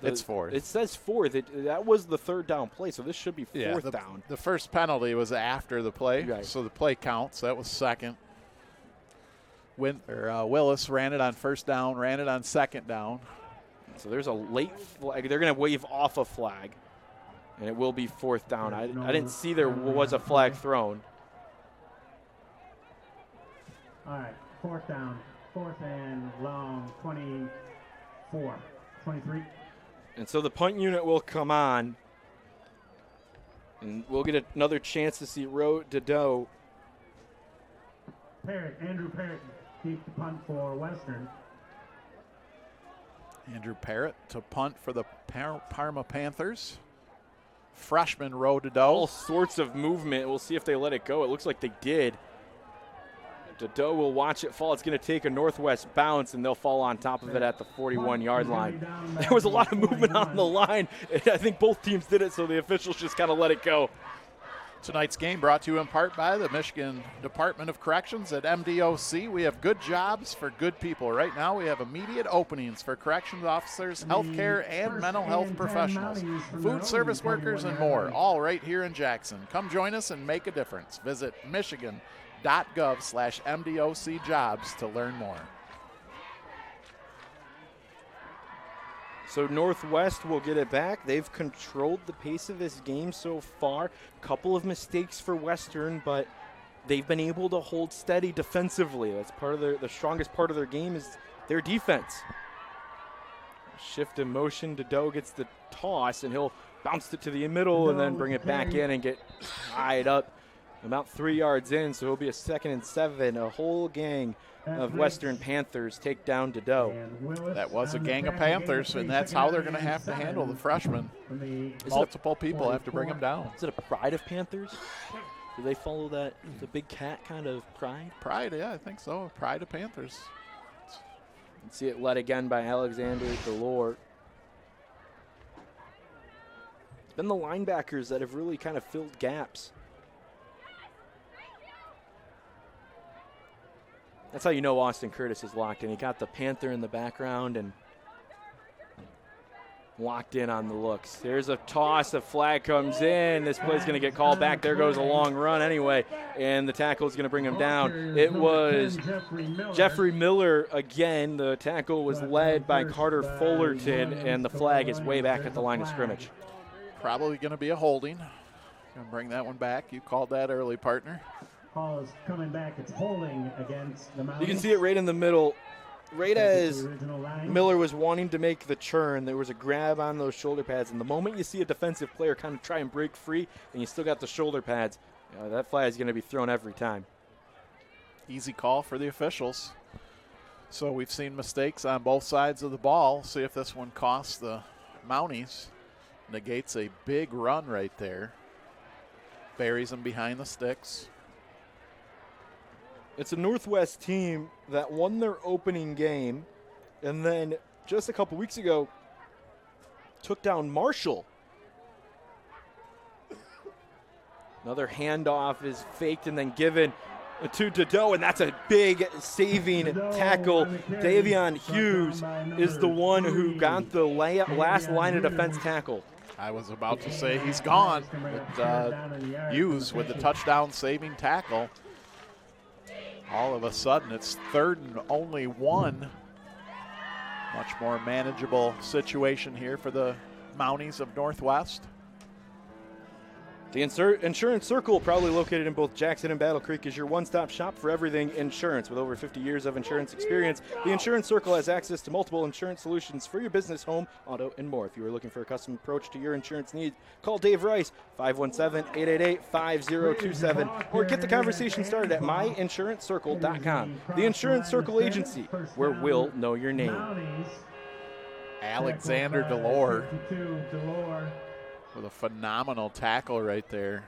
It's 4th. It says 4th. That was the 3rd down play, so this should be 4th down. The first penalty was after the play, so the play counts. That was 2nd. Willis ran it on 1st down, ran it on 2nd down. So there's a late flag. They're going to wave off a flag, and it will be 4th down. I didn't see there was a flag thrown. All right, 4th down. 4th and long, 24, 23. And so the punt unit will come on, and we'll get another chance to see Ro Dedeaux. Andrew Parrott keeps the punt for Western. Andrew Parrott to punt for the Parma Panthers. Freshman Ro Dedeaux. All sorts of movement. We'll see if they let it go. It looks like they did. Dedeaux will watch it fall. It's going to take a Northwest bounce, and they'll fall on top of it at the 41-yard line. There was a lot of movement on the line. I think both teams did it, so the officials just kind of let it go. Tonight's game brought to you in part by the Michigan Department of Corrections at MDOC. We have good jobs for good people. Right now we have immediate openings for corrections officers, healthcare, and mental health professionals, food service workers, and more, all right here in Jackson. Come join us and make a difference. Visit michigan.gov/MDOC jobs to learn more. So Northwest will get it back. They've controlled the pace of this game so far. Couple of mistakes for Western, but they've been able to hold steady defensively. That's part of the strongest part of their game is their defense. Shift in motion. Dedeaux gets the toss, and he'll bounce it to the middle and then bring it back in and get tied up about 3 yards in. So it'll be a 2nd and 7. A whole gang of Western Panthers take down Dedeaux. That was a gang of Panthers, and that's how they're going to have to handle the freshman. Multiple people have to bring him down. Is it a pride of Panthers? Do they follow that, the big cat kind of pride? Pride, yeah, I think so. Pride of Panthers. Let's see it led again by Alexander Delort. It's been the linebackers that have really kind of filled gaps. That's how you know Austin Curtis is locked in. He got the Panther in the background and locked in on the looks. There's a toss. The flag comes in. This play's going to get called back. There goes a long run anyway, and the tackle is going to bring him down. It was Jeffrey Miller again. The tackle was led by Carter Fullerton, and the flag is way back at the line of scrimmage. Probably going to be a holding. Going to bring that one back. You called that early, partner. Ball is coming back. It's holding against the Mounties. You can see it right in the middle. Right as Miller was wanting to make the churn, there was a grab on those shoulder pads. And the moment you see a defensive player kind of try and break free and you still got the shoulder pads, that flag is going to be thrown every time. Easy call for the officials. So we've seen mistakes on both sides of the ball. See if this one costs the Mounties. Negates a big run right there. Buries them behind the sticks. It's a Northwest team that won their opening game and then just a couple weeks ago took down Marshall. Another handoff is faked and then given to Doe, and that's a big saving tackle. Davion Hughes is the one who got the last line of defense tackle. I was about to say he's gone. Hughes with the touchdown saving tackle. All of a sudden, it's 3rd and only 1. Much more manageable situation here for the Mounties of Northwest. The Insurance Circle, probably located in both Jackson and Battle Creek, is your one-stop shop for everything insurance. With over 50 years of insurance experience, the Insurance Circle has access to multiple insurance solutions for your business, home, auto, and more. If you are looking for a custom approach to your insurance needs, call Dave Rice, 517-888-5027, or get the conversation started at myinsuranccircle.com. The Insurance Circle Agency, where we'll know your name. Alexander Delore with a phenomenal tackle right there.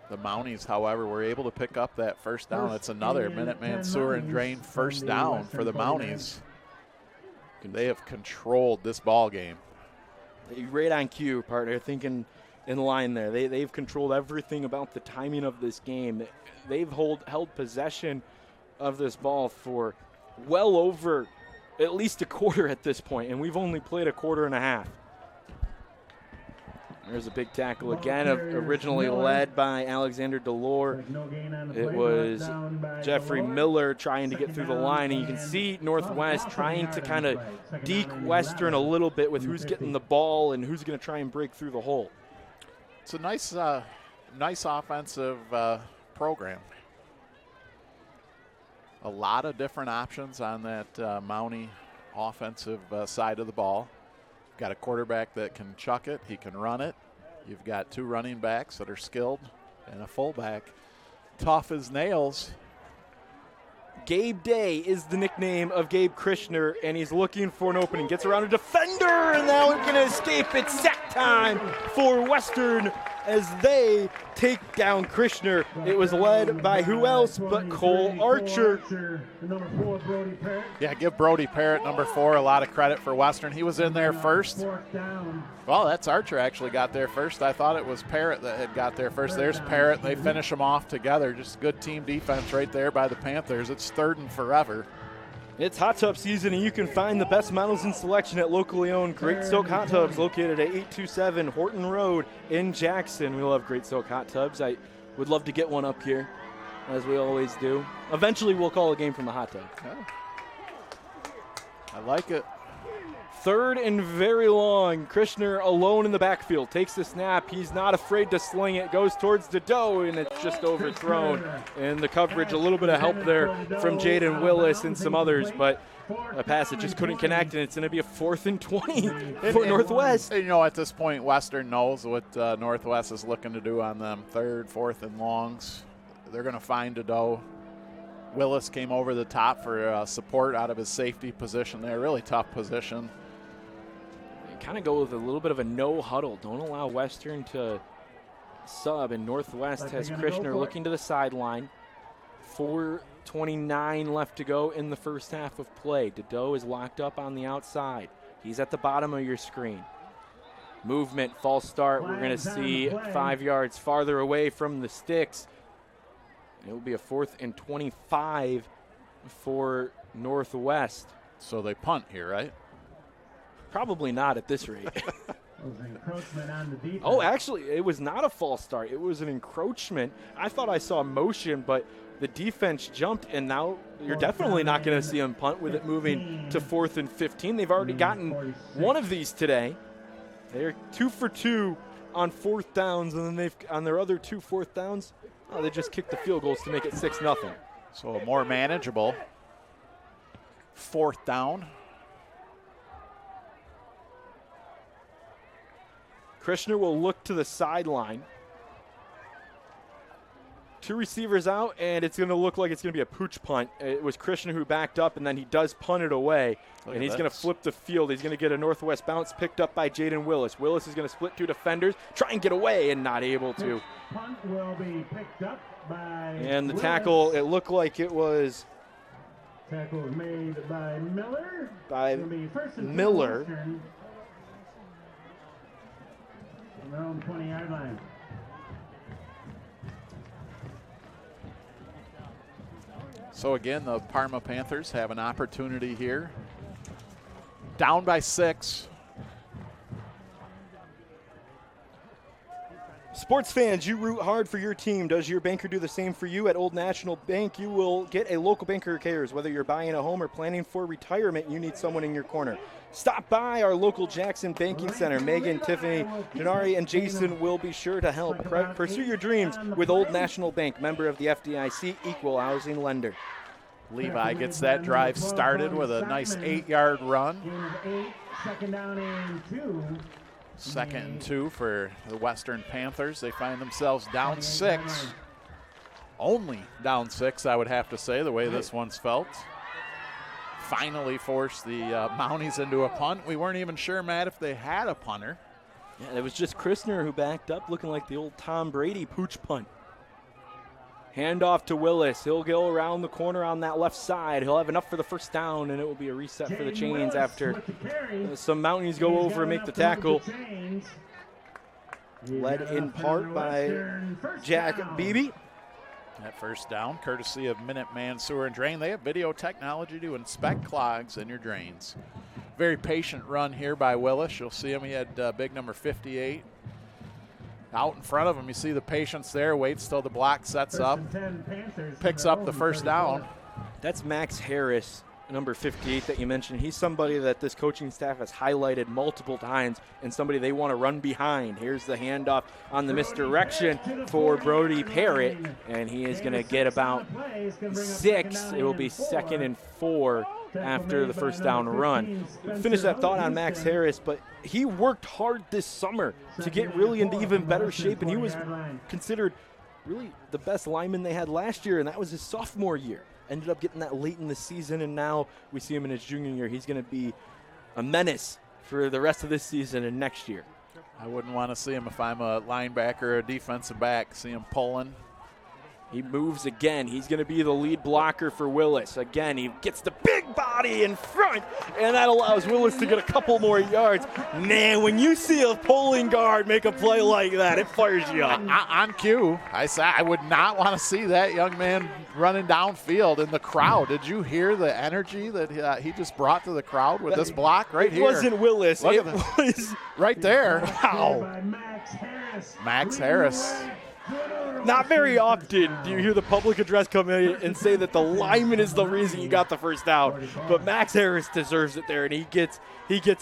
The Mounties, however, were able to pick up that first down. It's another Minuteman Sewer and Drain first down for the Mounties. They have controlled this ball game. Right on cue, partner, thinking in line there. They've controlled everything about the timing of this game. They've held possession of this ball for well over at least a quarter at this point, and we've only played a quarter and a half. There's a big tackle again, originally led by Alexander Delore. It was Jeffrey Miller trying to get through the line, and you can see Northwest trying to kind of deke Western a little bit with who's getting the ball and who's going to try and break through the hole. It's a nice offensive program. A lot of different options on that Mountie offensive side of the ball. Got a quarterback that can chuck it. He can run it. You've got 2 running backs that are skilled and a fullback tough as nails. Gabe Day is the nickname of Gabe Krishner, and he's looking for an opening. Gets around a defender, and now we're going to escape. It's sack time for Western as they take down Krishner. It was led by who else but Cole Archer. Yeah, give Brody Parrott, number 4, a lot of credit for Western. He was in there first. Well, that's Archer actually got there first. I thought it was Parrott that had got there first. There's Parrott. They finish them off together. Just good team defense right there by the Panthers. It's 3rd and forever. It's hot tub season, and you can find the best models and selection at locally owned Great Silk Hot Tubs, located at 827 Horton Road in Jackson. We love Great Silk Hot Tubs. I would love to get one up here, as we always do. Eventually, we'll call a game from the hot tub. Okay. I like it. 3rd and very long. Krishner alone in the backfield. Takes the snap. He's not afraid to sling it. Goes towards Doe, and it's just overthrown. And the coverage, a little bit of help there from Jaden Willis and some others, but a pass that just couldn't connect, and it's going to be a 4th and 20 for Northwest. And, you know, at this point, Western knows what Northwest is looking to do on them. 3rd, 4th, and longs. They're going to find Doe. Willis came over the top for support out of his safety position there. Really tough position. Kind of go with a little bit of a no huddle. Don't allow Western to sub, and Northwest has Krishner looking to the sideline. 4:29 left to go in the first half of play. Doe is locked up on the outside. He's at the bottom of your screen. Movement, false start. We're going to see 5 yards farther away from the sticks. It will be a 4th and 25 for Northwest. So they punt here, right? Probably not at this rate. Encroachment on the defense. Oh, actually, it was not a false start. It was an encroachment. I thought I saw motion, but the defense jumped, and now you're definitely not going to see them punt with it moving to 4th and 15. They've already gotten one of these today. They're 2 for 2 on 4th downs, and then they've on their other 2 4th downs, they just kicked the field goals to make it 6-0. So a more manageable 4th down. Krishner will look to the sideline. 2 receivers out, and it's going to look like it's going to be a pooch punt. It was Krishner who backed up, and then he does punt it away. And he's going to flip the field. He's going to get a Northwest bounce picked up by Jaden Willis. Willis is going to split 2 defenders, try and get away, and not able to. Punt will be picked up by And the Willis. tackle, it looked like it was Tackle was made by Miller. by It'll be first and 10 Miller. Western. On their own 20-yard line. So again, the Parma Panthers have an opportunity here. Down by 6. Sports fans, you root hard for your team. Does your banker do the same for you? At Old National Bank, you will get a local banker who cares. Whether you're buying a home or planning for retirement, you need someone in your corner. Stop by our local Jackson Banking Center. Megan, Tiffany, Janari, and Jason will be sure to help. Pursue your dreams with Old National Bank, member of the FDIC, equal housing lender. Levi gets that drive started with a nice 8-yard run. Gain of 8, second down and 2. 2nd and 2 for the Western Panthers. They find themselves down 6. Only down 6, I would have to say, the way this one's felt. Finally forced the Mounties into a punt. We weren't even sure, Matt, if they had a punter. Yeah, it was just Krishner who backed up, looking like the old Tom Brady pooch punt. Handoff to Willis. He'll go around the corner on that left side. He'll have enough for the first down, and it will be a reset for the Chains after some Mounties go over and make the tackle. Led in part by Jack Beebe. That first down, courtesy of Minuteman Sewer and Drain. They have video technology to inspect clogs in your drains. Very patient run here by Willis. You'll see him. He had big number 58. Out in front of him, you see the patience there. Waits till the block sets up. Picks up the first down. That's Max Harris, number 58 that you mentioned. He's somebody that this coaching staff has highlighted multiple times and somebody they want to run behind. Here's the handoff on the misdirection for Brody Parrott, and he is going to get about 6. It will be 2nd and 4 after the first down run. Finish that thought on Max Harris, but he worked hard this summer to get really into even better shape, and he was considered really the best lineman they had last year, and that was his sophomore year. Ended up getting that late in the season, and now we see him in his junior year. He's going to be a menace for the rest of this season and next year. I wouldn't want to see him if I'm a linebacker or a defensive back. See him pulling. He moves again. He's going to be the lead blocker for Willis. Again, he gets the big body in front, and that allows Willis to get a couple more yards. Man, when you see a pulling guard make a play like that, it fires you up. On cue, I would not want to see that young man running downfield in the crowd. Did you hear the energy that he just brought to the crowd with this block right here? It wasn't Willis. Look It at was right there. Wow. Max Harris. Not very often do you hear the public address come in and say that the lineman is the reason you got the first down. But Max Harris deserves it there, and he gets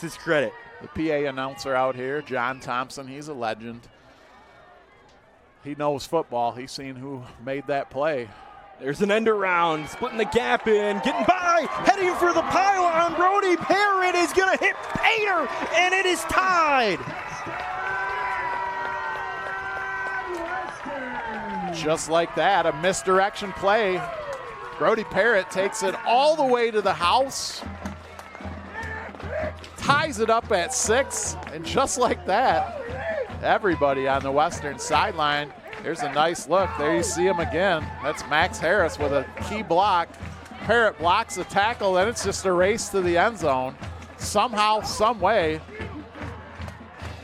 his credit. The PA announcer out here, John Thompson, he's a legend. He knows football. He's seen who made that play. There's an end around, splitting the gap in, getting by, heading for the pylon. Brody Parrott is going to hit Pater, and it is tied. Just like that, a misdirection play. Brody Parrott takes it all the way to the house, ties it up at 6, and just like that, everybody on the Western sideline, here's a nice look. There you see him again. That's Max Harris with a key block. Parrott blocks the tackle, then it's just a race to the end zone. Somehow, some way,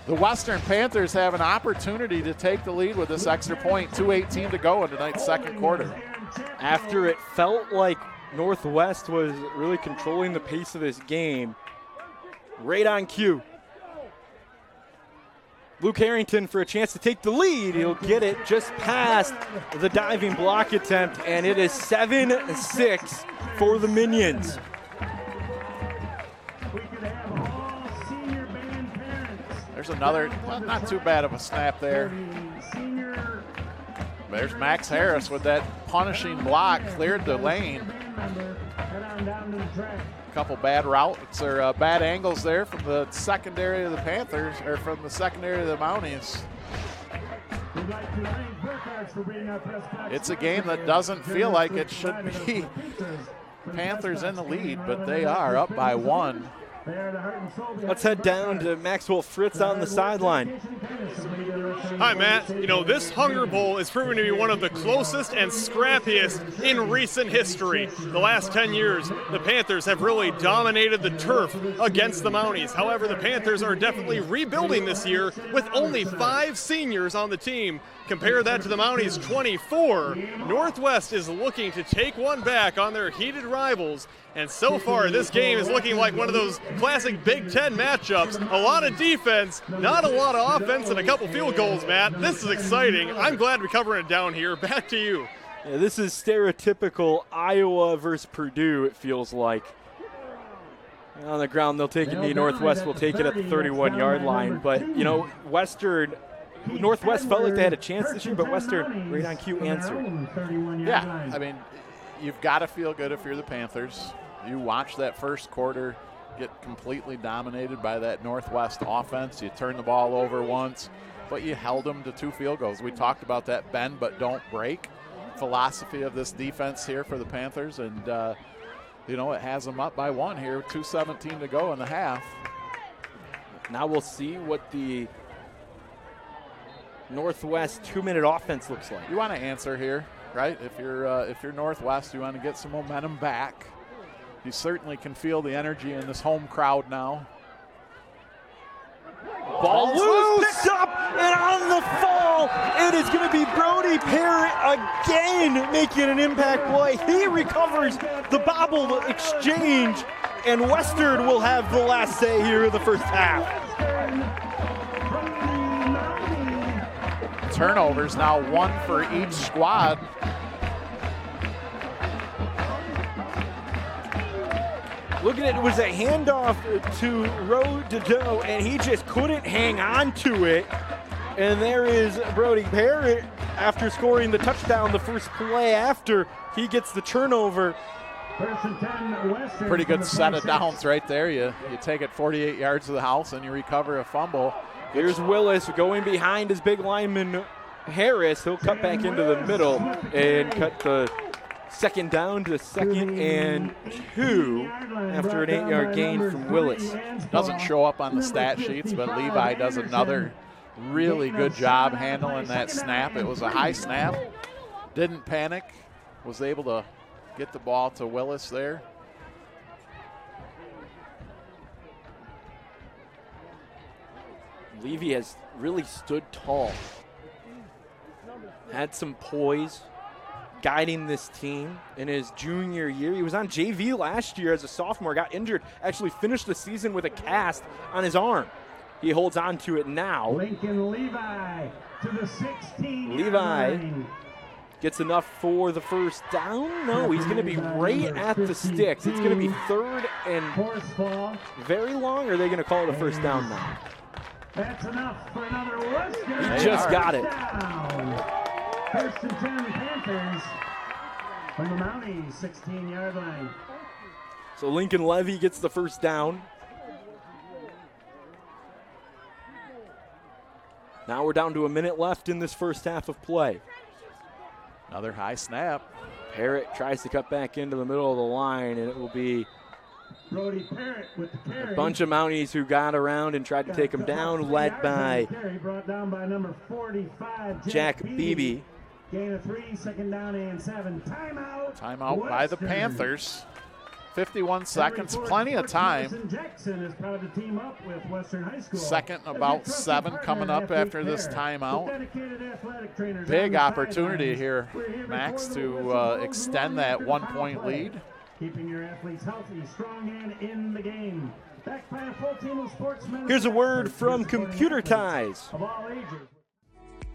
the Western Panthers have an opportunity to take the lead with this extra point. 2:18 to go in tonight's second quarter. After it felt like Northwest was really controlling the pace of this game. Right on cue. Luke Harrington for a chance to take the lead. He'll get it just past the diving block attempt, and it is 7-6 for the Minions. There's another, well, not too bad of a snap there. There's Max Harris with that punishing block, cleared the lane. A couple bad routes or bad angles there from the secondary of the Panthers, or from the secondary of the Mounties. It's a game that doesn't feel like it should be Panthers in the lead, but they are up by 1. Let's head down to Maxwell Fritz on the sideline. Hi, Matt. You know, this Hunger Bowl is proving to be one of the closest and scrappiest in recent history. The last 10 years, the Panthers have really dominated the turf against the Mounties. However, the Panthers are definitely rebuilding this year with only 5 seniors on the team. Compare that to the Mounties' 24. Northwest is looking to take one back on their heated rivals. And so far, this game is looking like one of those classic Big Ten matchups. A lot of defense, not a lot of offense, and a couple field goals, Matt. This is exciting. I'm glad we're covering it down here. Back to you. Yeah, this is stereotypical Iowa versus Purdue, it feels like. And on the ground, they'll take it. Northwest will take it at the 31-yard line. But, you know, Northwest felt like they had a chance this year, but Western, right on cue, answered. Yeah, I mean, you've got to feel good if you're the Panthers. You watch that first quarter get completely dominated by that Northwest offense. You turned the ball over once, but you held them to 2 field goals. We talked about that bend but don't break philosophy of this defense here for the Panthers, and you know, it has them up by 1 here, 2:17 to go in the half. Now we'll see what the Northwest 2-minute offense looks like. You want to answer here, right? If you're Northwest, you want to get some momentum back. You certainly can feel the energy in this home crowd now. Ball loose, picked up, and on the fall, it is going to be Brody Parrott again making an impact play. He recovers the bobble exchange, and Western will have the last say here in the first half. Turnovers now 1 for each squad. Look at it, it was a handoff to Rodedeau, and he just couldn't hang on to it. And there is Brody Parrott after scoring the touchdown the first play after he gets the turnover. Pretty good set of downs right there. You take it 48 yards to the house and you recover a fumble. Here's Willis going behind his big lineman Harris. He'll cut back into the middle and cut the second down to 2nd and 2 after an 8-yard gain from Willis. Doesn't show up on the stat sheets, but Levi does another really good job handling that snap. It was a high snap. Didn't panic. Was able to get the ball to Willis there. Levy has really stood tall. Had some poise guiding this team in his junior year. He was on JV last year as a sophomore, got injured, actually finished the season with a cast on his arm. He holds on to it now. Lincoln Levi to the 16. Levi gets enough for the first down. No, he's going to be right at the sticks. It's going to be 3rd and very long, or are they going to call it a first down now? That's enough for another Western. He just got it. First and 10 Panthers from the Mounties 16-yard line. So Lincoln Levy gets the first down. Now we're down to a minute left in this first half of play. Another high snap. Parrott tries to cut back into the middle of the line, and it will be Brody Parrott with the carry. A bunch of Mounties who got around and tried to take him down, led by brought down by number 45, Jack Beebe. Gain of 3, 2nd down and 7. Timeout. Timeout by the Panthers. 51 seconds, plenty of time. Jackson is proud to team up with Western High School. Second, about 7 coming up after this timeout. Big opportunity here, Max, to extend that 1-point lead. Keeping your athletes healthy, strong, and in the game. Backed by a full team of sportsmen. Here's a word from Computer Ties. Of all ages.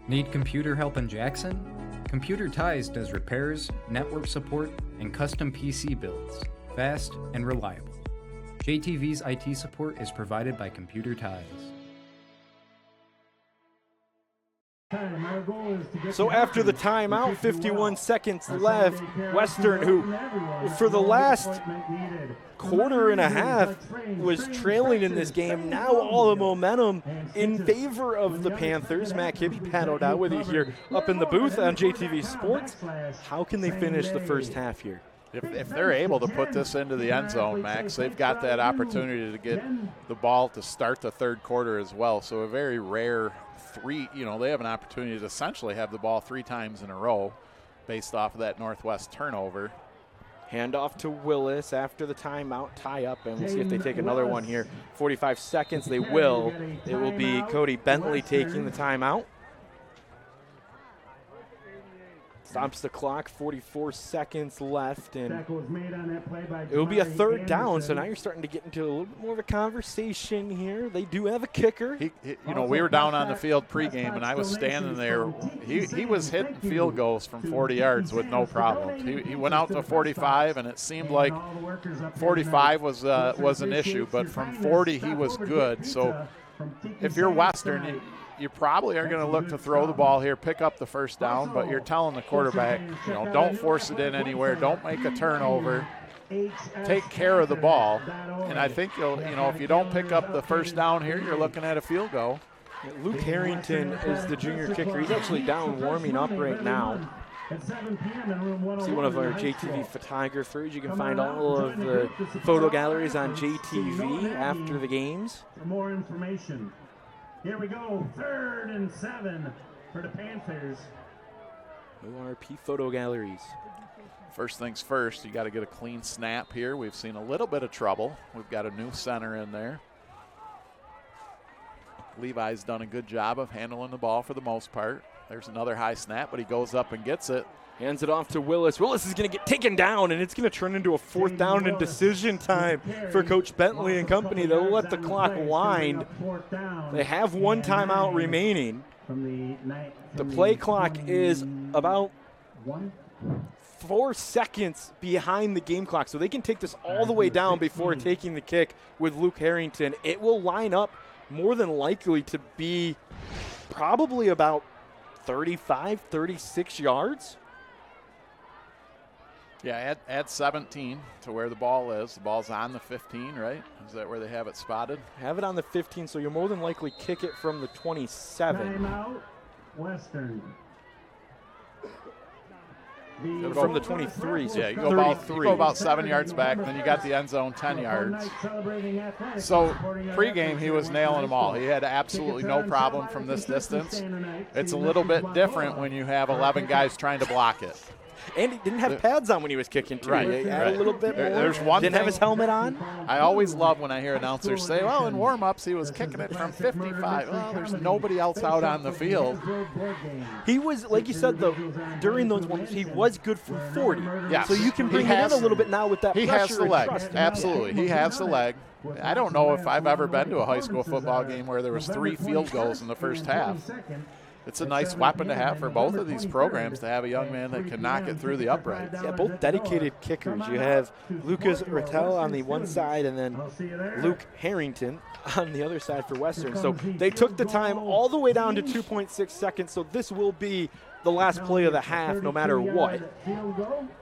Need computer help in Jackson? Computer Ties does repairs, network support, and custom PC builds, fast and reliable. JTV's IT support is provided by Computer Ties. So after the timeout, 51 seconds left, Western, who for the last quarter and a half was trailing in this game, now all the momentum in favor of the Panthers. Matt Kibbe, Pat O'Dowd with you here up in the booth on JTV Sports. How can they finish the first half here? If they're able to put this into the end zone, Max, they've got that opportunity to get the ball to start the third quarter as well. So a very rare they have an opportunity to essentially have the ball 3 times in a row based off of that Northwest turnover. Handoff to Willis after the timeout, tie up, and we'll see if they take another one here. 45 seconds, they will. It will be Cody Bentley taking the timeout. Stops the clock, 44 seconds left, and it will be a third down, so now you're starting to get into a little bit more of a conversation here. They do have a kicker. We were down on the field pregame, and I was standing there. He was hitting field goals from 40 yards with no problem. He went out to 45, and it seemed like 45 was an issue, but from 40 he was good. So if you're Western, you probably are going to look to throw the ball here, pick up the first down, but you're telling the quarterback, don't force it in anywhere, don't make a turnover, take care of the ball. And I think if you don't pick up the first down here, you're looking at a field goal. Luke Harrington is the junior kicker. He's actually down warming up right now. See one of our JTV photographers. You can find all of the photo galleries on JTV after the games. For more information. Here we go, 3rd and 7 for the Panthers. ORP photo galleries. First things first, you got to get a clean snap here. We've seen a little bit of trouble. We've got a new center in there. Levi's done a good job of handling the ball for the most part. There's another high snap, but he goes up and gets it. Hands it off to Willis. Willis is going to get taken down, and it's going to turn into a 4th down and decision time for Coach Bentley and company. They'll let the clock wind. They have 1 timeout remaining. The play clock is about 4 seconds behind the game clock, so they can take this all the way down before taking the kick with Luke Harrington. It will line up more than likely to be probably about 35, 36 yards. Yeah, add 17 to where the ball is. The ball's on the 15, right? Is that where they have it spotted? Have it on the 15, so you'll more than likely kick it from the 27. Timeout, Western. From the 23, so yeah, you go about 7 yards back, then you got the end zone 10 yards. So pregame, he was nailing them all. He had absolutely no problem from this distance. It's a little bit different when you have 11 guys trying to block it. And he didn't have pads on when he was kicking, too. Right. A little bit more. There's one didn't have his helmet on. I always love when I hear announcers say, well, in warm-ups, he was kicking it from 55. Well, there's nobody else out on the field. He was, like you said, though, during those warm-ups, he was good from 40. Yes. So you can bring him in a little bit now with that pressure. He has the leg. Trust. Absolutely. He has the leg. I don't know if I've ever been to a high school football game where there was 3 field goals in the first half. It's a nice weapon to have for both of these programs to have a young man that can knock it through the uprights. Yeah, both dedicated kickers. You have Lucas Rattel on the one side and then Luke Harrington on the other side for Western. So they took the time all the way down to 2.6 seconds, so this will be the last play of the half no matter what.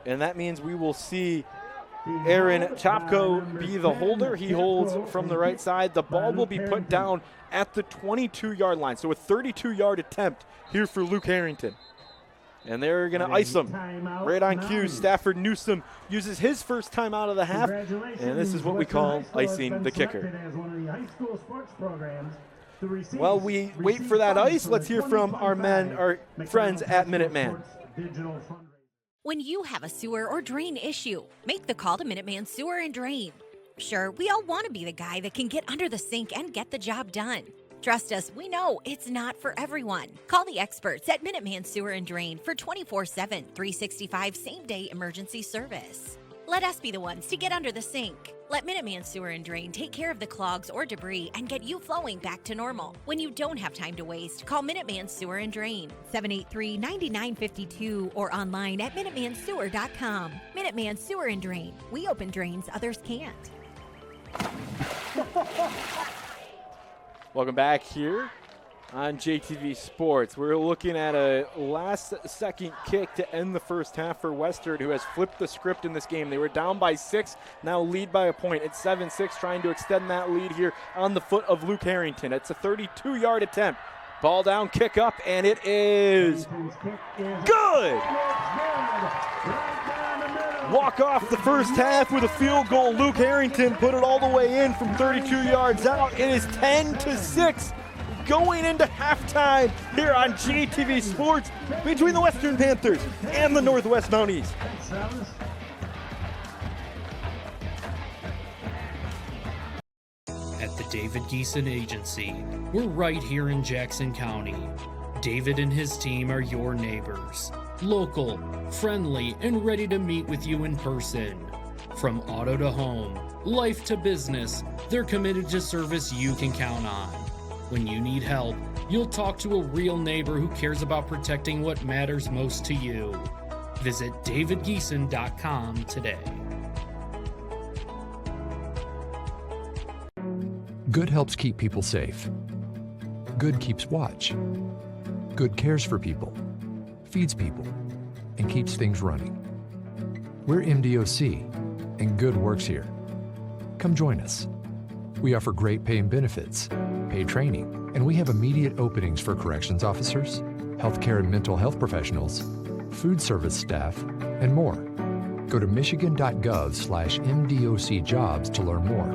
And that means we will see Aaron Chopko be the holder. He holds from the right side. The ball will be put down at the 22-yard line. So a 32-yard attempt here for Luke Harrington. And they're going to ice him. Right on cue, Stafford Newsom uses his first time out of the half. And this is what we call icing the kicker. While we wait for that ice, let's hear from our friends at Minuteman. When you have a sewer or drain issue, make the call to Minuteman Sewer and Drain. Sure, we all want to be the guy that can get under the sink and get the job done. Trust us, we know it's not for everyone. Call the experts at Minuteman Sewer and Drain for 24/7, 365 same-day emergency service. Let us be the ones to get under the sink. Let Minuteman Sewer and Drain take care of the clogs or debris and get you flowing back to normal. When you don't have time to waste, call Minuteman Sewer and Drain, 783-9952, or online at MinutemanSewer.com. Minuteman Sewer and Drain. We open drains others can't. Welcome back here on JTV Sports. We're looking at a last-second kick to end the first half for Western, who has flipped the script in this game. They were down by 6, now lead by a point. It's 7-6, trying to extend that lead here on the foot of Luke Harrington. It's a 32-yard attempt. Ball down, kick up, and it is good! Walk off the first half with a field goal. Luke Harrington put it all the way in from 32 yards out. It is 10-6 going into halftime here on JTV Sports between the Western Panthers and the Northwest Mounties. At the David Geeson Agency, we're right here in Jackson County. David and his team are your neighbors. Local, friendly, and ready to meet with you in person. From auto to home, life to business, they're committed to service you can count on. When you need help, you'll talk to a real neighbor who cares about protecting what matters most to you. Visit davidgeeson.com today. Good helps keep people safe. Good keeps watch. Good cares for people, feeds people, and keeps things running. We're MDOC, and Good works here. Come join us. We offer great pay and benefits, paid training, and we have immediate openings for corrections officers, healthcare and mental health professionals, food service staff, and more. Go to michigan.gov/MDOC jobs to learn more.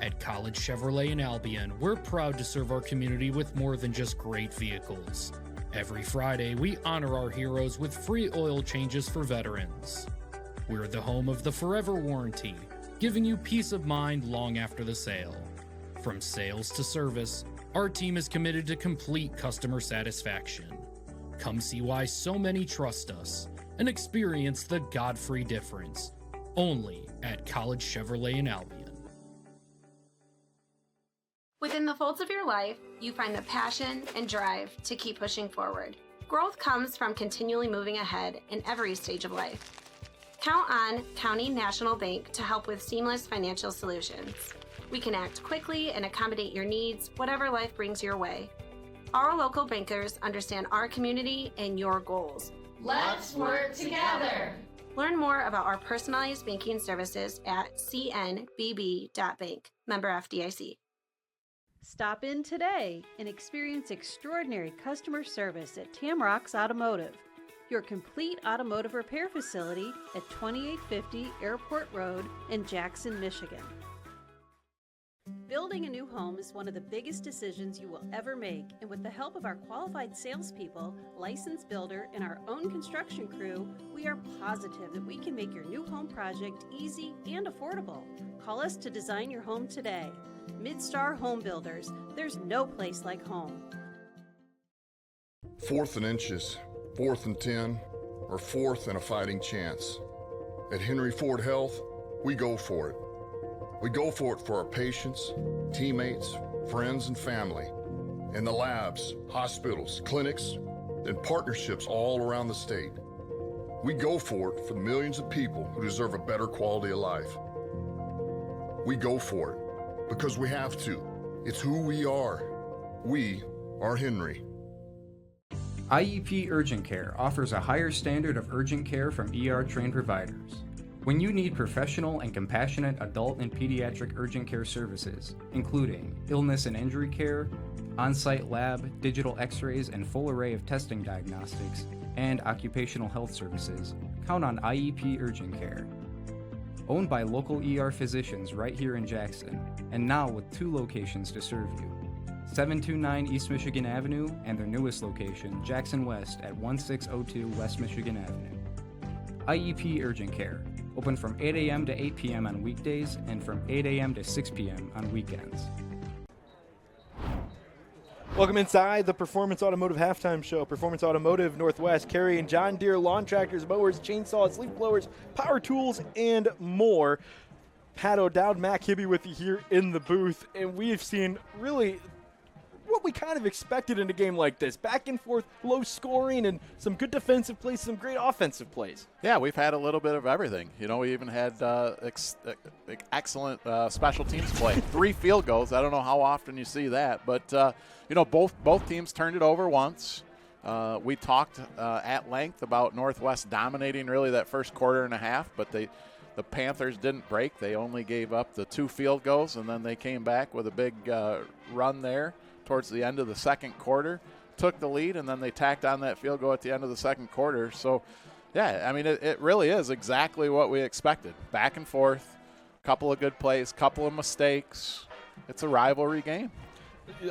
At College Chevrolet in Albion, we're proud to serve our community with more than just great vehicles. Every Friday, we honor our heroes with free oil changes for veterans. We're the home of the Forever Warranty, giving you peace of mind long after the sale. From sales to service, our team is committed to complete customer satisfaction. Come see why so many trust us and experience the Godfrey difference, only at College Chevrolet in Albion. Within the folds of your life, you find the passion and drive to keep pushing forward. Growth comes from continually moving ahead in every stage of life. Count on County National Bank to help with seamless financial solutions. We can act quickly and accommodate your needs, whatever life brings your way. Our local bankers understand our community and your goals. Let's work together. Learn more about our personalized banking services at cnbb.bank. Member FDIC. Stop in today and experience extraordinary customer service at Tamrock's Automotive, your complete automotive repair facility at 2850 Airport Road in Jackson, Michigan. Building a new home is one of the biggest decisions you will ever make, and with the help of our qualified salespeople, licensed builder, and our own construction crew, we are positive that we can make your new home project easy and affordable. Call us to design your home today. Midstar Home Builders, there's no place like home. 4th and inches, 4th and 10, or 4th and a fighting chance. At Henry Ford Health, we go for it. We go for it for our patients, teammates, friends, and family, in the labs, hospitals, clinics, and partnerships all around the state. We go for it for the millions of people who deserve a better quality of life. We go for it because we have to. It's who we are. We are Henry. IEP Urgent Care offers a higher standard of urgent care from ER-trained providers. When you need professional and compassionate adult and pediatric urgent care services, including illness and injury care, on-site lab, digital x-rays, and full array of testing diagnostics, and occupational health services, count on IEP Urgent Care. Owned by local ER physicians right here in Jackson, and now with 2 locations to serve you. 729 East Michigan Avenue and their newest location, Jackson West at 1602 West Michigan Avenue. IEP Urgent Care, open from 8 a.m. to 8 p.m. on weekdays and from 8 a.m. to 6 p.m. on weekends. Welcome inside the Performance Automotive Halftime Show. Performance Automotive Northwest carrying John Deere lawn tractors, mowers, chainsaws, leaf blowers, power tools, and more. Pat O'Dowd, Matt Hibby with you here in the booth, and we've seen really what we kind of expected in a game like this. Back and forth, low scoring, and some good defensive plays, some great offensive plays. Yeah, we've had a little bit of everything. We even had excellent special teams play. 3 field goals. I don't know how often you see that, but both teams turned it over once. We talked at length about Northwest dominating really that first quarter and a half, but the Panthers didn't break. They only gave up the 2 field goals, and then they came back with a big run there towards the end of the second quarter, took the lead, and then they tacked on that field goal at the end of the second quarter. So, yeah, I mean, it really is exactly what we expected. Back and forth, couple of good plays, couple of mistakes. It's a rivalry game.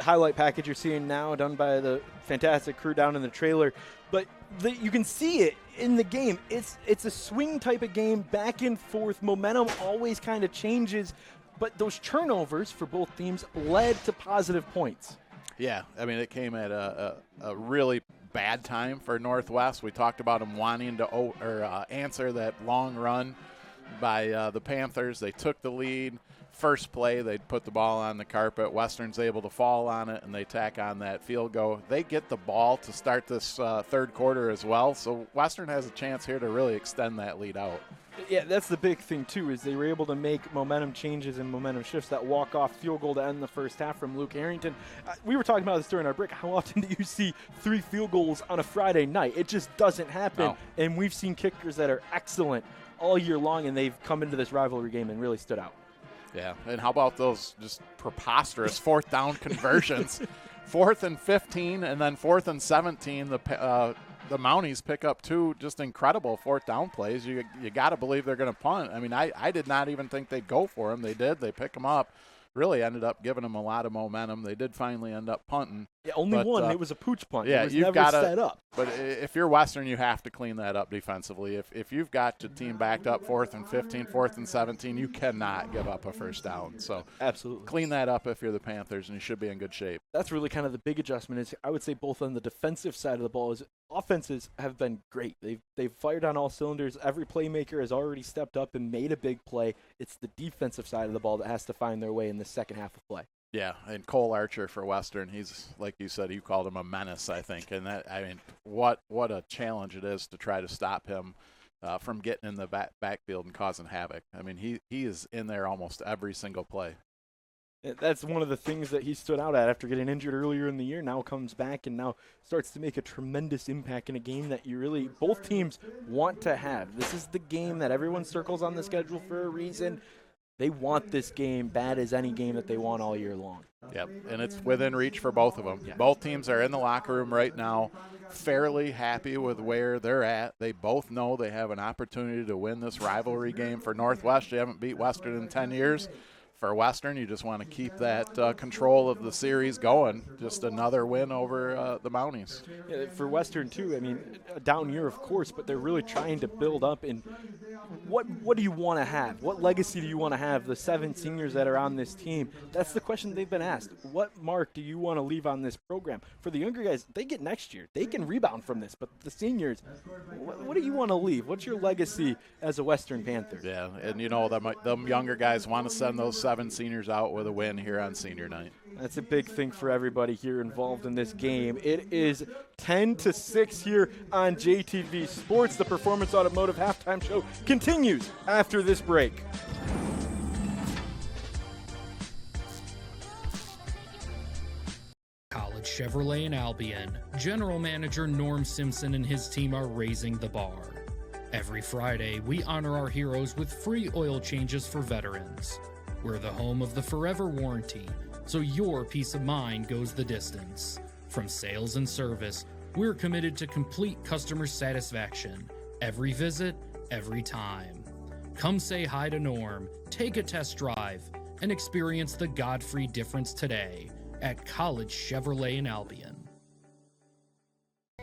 Highlight package you're seeing now done by the fantastic crew down in the trailer, but you can see it in the game. It's a swing type of game, back and forth. Momentum always kind of changes, but those turnovers for both teams led to positive points. Yeah, I mean, it came at a really bad time for Northwest. We talked about them wanting to answer that long run by the Panthers. They took the lead. First play, they'd put the ball on the carpet. Western's able to fall on it, and they tack on that field goal. They get the ball to start this third quarter as well, so Western has a chance here to really extend that lead out. Yeah, that's the big thing, too, is they were able to make momentum changes and momentum shifts. That walk-off field goal to end the first half from Luke Harrington. We were talking about this during our break. How often do you see 3 field goals on a Friday night? It just doesn't happen, No. And we've seen kickers that are excellent all year long, and they've come into this rivalry game and really stood out. Yeah, and how about those just preposterous 4th down conversions? 4th and 15, and then 4th and 17, the Mounties pick up 2 just incredible 4th down plays. You got to believe they're going to punt. I mean, I did not even think they'd go for them. They did. They pick them up. Really ended up giving them a lot of momentum. They did finally end up punting. Yeah, only one. It was a pooch punt. Yeah, it was you've never got set up. But if you're Western, you have to clean that up defensively. If you've got your team backed up 4th and 15, 4th and 17, you cannot give up a first down. So absolutely clean that up if you're the Panthers, and you should be in good shape. That's really kind of the big adjustment. Is I would say both on the defensive side of the ball is offenses have been great. They've fired on all cylinders. Every playmaker has already stepped up and made a big play. It's the defensive side of the ball that has to find their way in the second half of play. Yeah, and Cole Archer for Western, he's, like you said, you called him a menace, I think. And that, I mean, what a challenge it is to try to stop him from getting in the backfield and causing havoc. I mean, he is in there almost every single play. That's one of the things that he stood out at after getting injured earlier in the year. Now comes back and now starts to make a tremendous impact in a game that you really, both teams want to have. This is the game that everyone circles on the schedule for a reason. They want this game bad as any game that they want all year long. Yep, and it's within reach for both of them. Yeah. Both teams are in the locker room right now, fairly happy with where they're at. They both know they have an opportunity to win this rivalry game. For Northwest, you haven't beat Western in 10 years. For Western, you just want to keep that control of the series going. Just another win over the Mounties. Yeah, for Western, too, I mean, a down year, of course, but they're really trying to build up. And what do you want to have? What legacy do you want to have? The 7 seniors that are on this team, that's the question they've been asked. What mark do you want to leave on this program? For the younger guys, they get next year. They can rebound from this. But the seniors, what do you want to leave? What's your legacy as a Western Panther? Yeah, and them younger guys want to send those 7 seniors out with a win here on senior night. That's a big thing for everybody here involved in this game. It is 10-6 here on JTV Sports. The Performance Automotive Halftime Show continues after this break. College Chevrolet in Albion. General Manager Norm Simpson and his team are raising the bar. Every Friday, we honor our heroes with free oil changes for veterans. We're the home of the Forever Warranty, so your peace of mind goes the distance. From sales and service, we're committed to complete customer satisfaction. Every visit, every time. Come say hi to Norm, take a test drive, and experience the Godfrey difference today at College Chevrolet in Albion.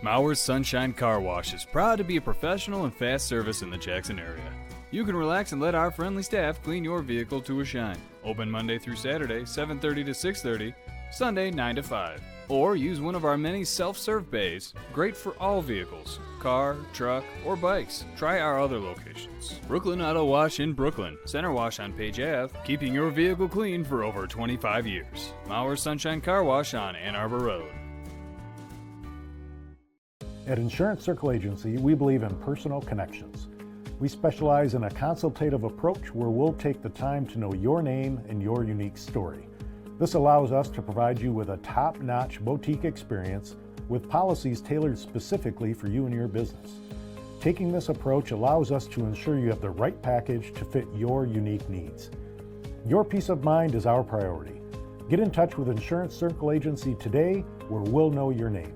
Mauer's Sunshine Car Wash is proud to be a professional and fast service in the Jackson area. You can relax and let our friendly staff clean your vehicle to a shine. Open Monday through Saturday, 7:30 to 6:30, Sunday 9 to 5. Or use one of our many self-serve bays, great for all vehicles, car, truck, or bikes. Try our other locations. Brooklyn Auto Wash in Brooklyn, Center Wash on Page Ave, keeping your vehicle clean for over 25 years. Mauer Sunshine Car Wash on Ann Arbor Road. At Insurance Circle Agency, we believe in personal connections. We specialize in a consultative approach where we'll take the time to know your name and your unique story. This allows us to provide you with a top-notch boutique experience with policies tailored specifically for you and your business. Taking this approach allows us to ensure you have the right package to fit your unique needs. Your peace of mind is our priority. Get in touch with Insurance Circle Agency today, where we'll know your name.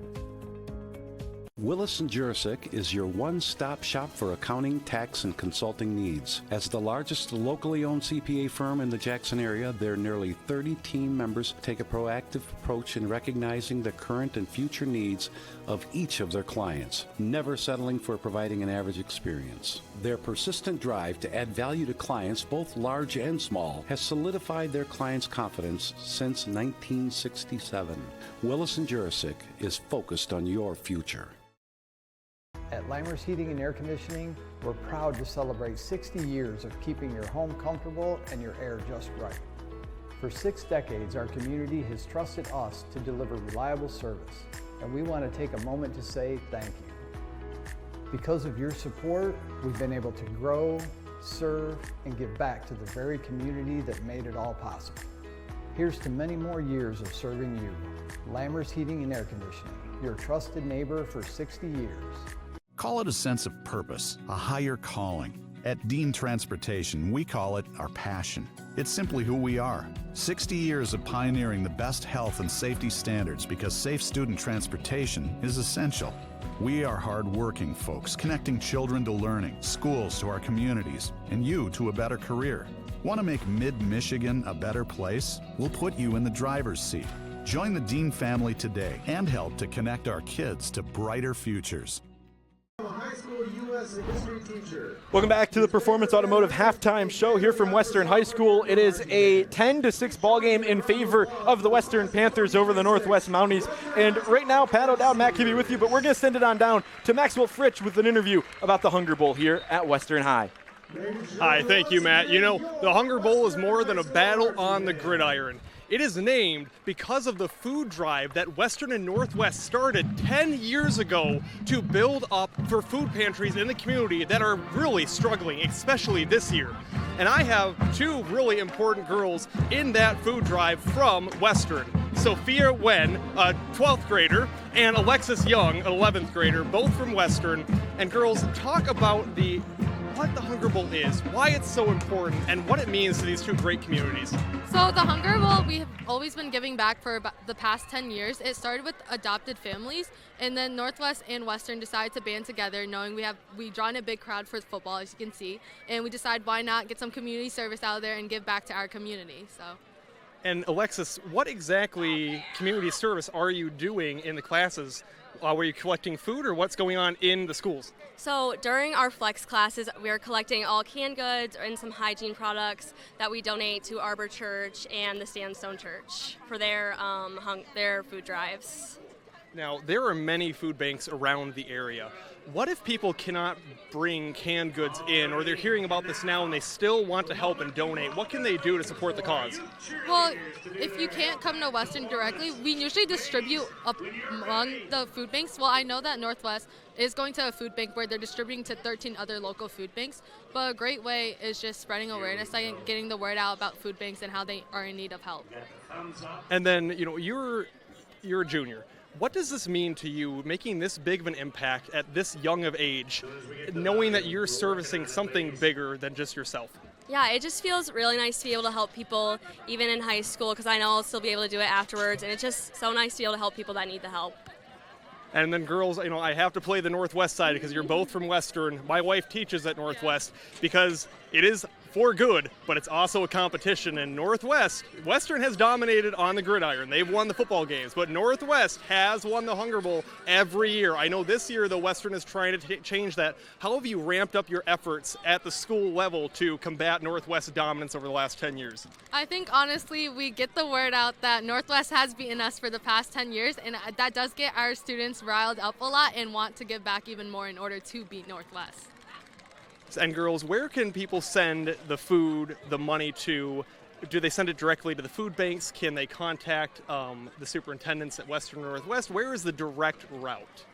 Willis & Jurisic is your one-stop shop for accounting, tax, and consulting needs. As the largest locally owned CPA firm in the Jackson area, their nearly 30 team members take a proactive approach in recognizing the current and future needs of each of their clients, never settling for providing an average experience. Their persistent drive to add value to clients, both large and small, has solidified their clients' confidence since 1967. Willis & Jurisic is focused on your future. At Lamers Heating and Air Conditioning, we're proud to celebrate 60 years of keeping your home comfortable and your air just right. For 6 decades, our community has trusted us to deliver reliable service, and we want to take a moment to say thank you. Because of your support, we've been able to grow, serve, and give back to the very community that made it all possible. Here's to many more years of serving you. Lamers Heating and Air Conditioning, your trusted neighbor for 60 years. Call it a sense of purpose, a higher calling. At Dean Transportation, we call it our passion. It's simply who we are. 60 years of pioneering the best health and safety standards because safe student transportation is essential. We are hard-working folks, connecting children to learning, schools to our communities, and you to a better career. Want to make Mid-Michigan a better place? We'll put you in the driver's seat. Join the Dean family today and help to connect our kids to brighter futures. High School U.S. history teacher. Welcome back to the Performance Automotive halftime show here from Western High School. It is a 10-6 ball game in favor of the Western Panthers over the Northwest Mounties. And right now, Pat O'Dowd, Matt Kibbe with you, but we're going to send it on down to Maxwell Fritsch with an interview about the Hunger Bowl here at Western High. Hi, thank you, Matt. You know, the Hunger Bowl is more than a battle on the gridiron. It is named because of the food drive that Western and Northwest started 10 years ago to build up for food pantries in the community that are really struggling, especially this year. And I have 2 really important girls in that food drive from Western. Sophia Wen, a 12th grader, and Alexis Young, an 11th grader, both from Western. And girls, talk about what the Hunger Bowl is, why it's so important, and what it means to these 2 great communities. So the Hunger Bowl, we have always been giving back for the past 10 years. It started with adopted families, and then Northwest and Western decided to band together, knowing we draw in a big crowd for football, as you can see, and we decided why not get some community service out there and give back to our community. And Alexis, what exactly community service are you doing in the classes? Were you collecting food, or what's going on in the schools? So during our flex classes, we are collecting all canned goods and some hygiene products that we donate to Arbor Church and the Sandstone Church for their food drives. Now, there are many food banks around the area. What if people cannot bring canned goods in, or they're hearing about this now and they still want to help and donate? What can they do to support the cause? Well, if you can't come to Western directly, we usually distribute among the food banks. Well, I know that Northwest is going to a food bank where they're distributing to 13 other local food banks, but a great way is just spreading awareness and getting the word out about food banks and how they are in need of help. And then, you're a junior. What does this mean to you, making this big of an impact at this young of age, knowing that you're servicing something bigger than just yourself? Yeah, it just feels really nice to be able to help people even in high school, because I know I'll still be able to do it afterwards, and it's just so nice to be able to help people that need the help. And then girls, I have to play the Northwest side because you're both from Western. My wife teaches at Northwest because it is for good, but it's also a competition. And Western has dominated on the gridiron. They've won the football games, but Northwest has won the Hunger Bowl every year. I know this year, the Western is trying to change that. How have you ramped up your efforts at the school level to combat Northwest's dominance over the last 10 years? I think, honestly, we get the word out that Northwest has beaten us for the past 10 years, and that does get our students riled up a lot and want to give back even more in order to beat Northwest. And girls, where can people send the food, the money to? Do they send it directly to the food banks? Can they contact the superintendents at Western or Northwest? Where is the direct route?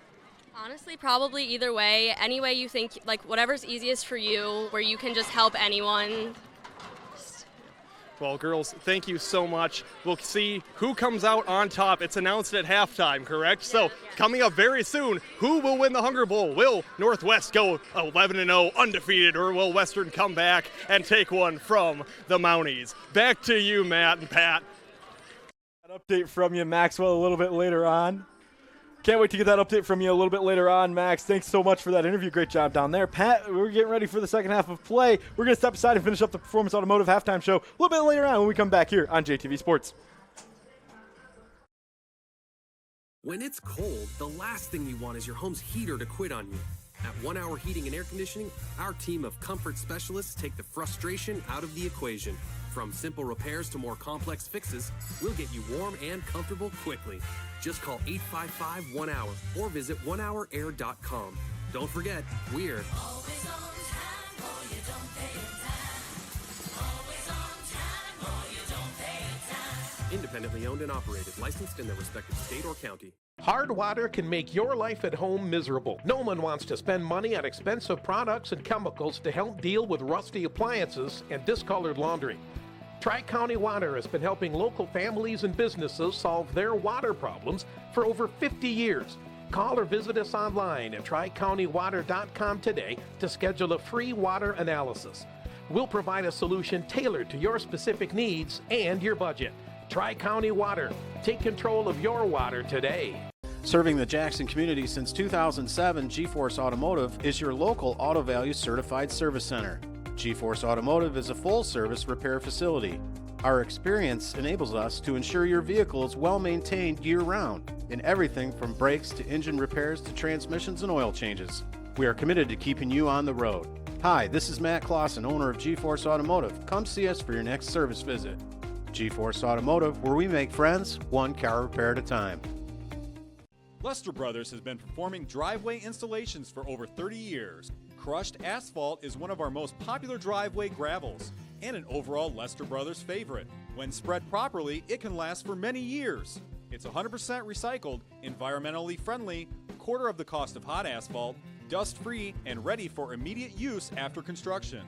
Honestly, probably either way. Any way you think, like whatever's easiest for you, where you can just help anyone. Well, girls, thank you so much. We'll see who comes out on top. It's announced at halftime, correct? Yeah. So coming up very soon, who will win the Hunger Bowl? Will Northwest go 11-0 undefeated, or will Western come back and take one from the Mounties? Back to you, Matt and Pat. An update from you, Maxwell, a little bit later on. Can't wait to get that update from you a little bit later on, Max. Thanks so much for that interview. Great job down there. Pat, we're getting ready for the second half of play. We're going to step aside and finish up the Performance Automotive halftime show a little bit later on when we come back here on JTV Sports. When it's cold, the last thing you want is your home's heater to quit on you. At 1 Hour Heating and Air Conditioning, our team of comfort specialists take the frustration out of the equation. From simple repairs to more complex fixes, we'll get you warm and comfortable quickly. Just call 855-1HOUR or visit onehourair.com. Don't forget, we're always on time or you don't pay it time. Always on time or you don't pay it time. Independently owned and operated, licensed in their respective state or county. Hard water can make your life at home miserable. No one wants to spend money on expensive products and chemicals to help deal with rusty appliances and discolored laundry. Tri-County Water has been helping local families and businesses solve their water problems for over 50 years. Call or visit us online at tricountywater.com today to schedule a free water analysis. We'll provide a solution tailored to your specific needs and your budget. Tri-County Water. Take control of your water today. Serving the Jackson community since 2007, G-Force Automotive is your local Auto Value Certified Service Center. G-Force Automotive is a full-service repair facility. Our experience enables us to ensure your vehicle is well-maintained year-round in everything from brakes to engine repairs to transmissions and oil changes. We are committed to keeping you on the road. Hi, this is Matt Clausen, owner of G-Force Automotive. Come see us for your next service visit. G-Force Automotive, where we make friends, one car repair at a time. Lester Brothers has been performing driveway installations for over 30 years. Crushed asphalt is one of our most popular driveway gravels and an overall Lester Brothers favorite. When spread properly, it can last for many years. It's 100% recycled, environmentally friendly, quarter of the cost of hot asphalt, dust-free, and ready for immediate use after construction.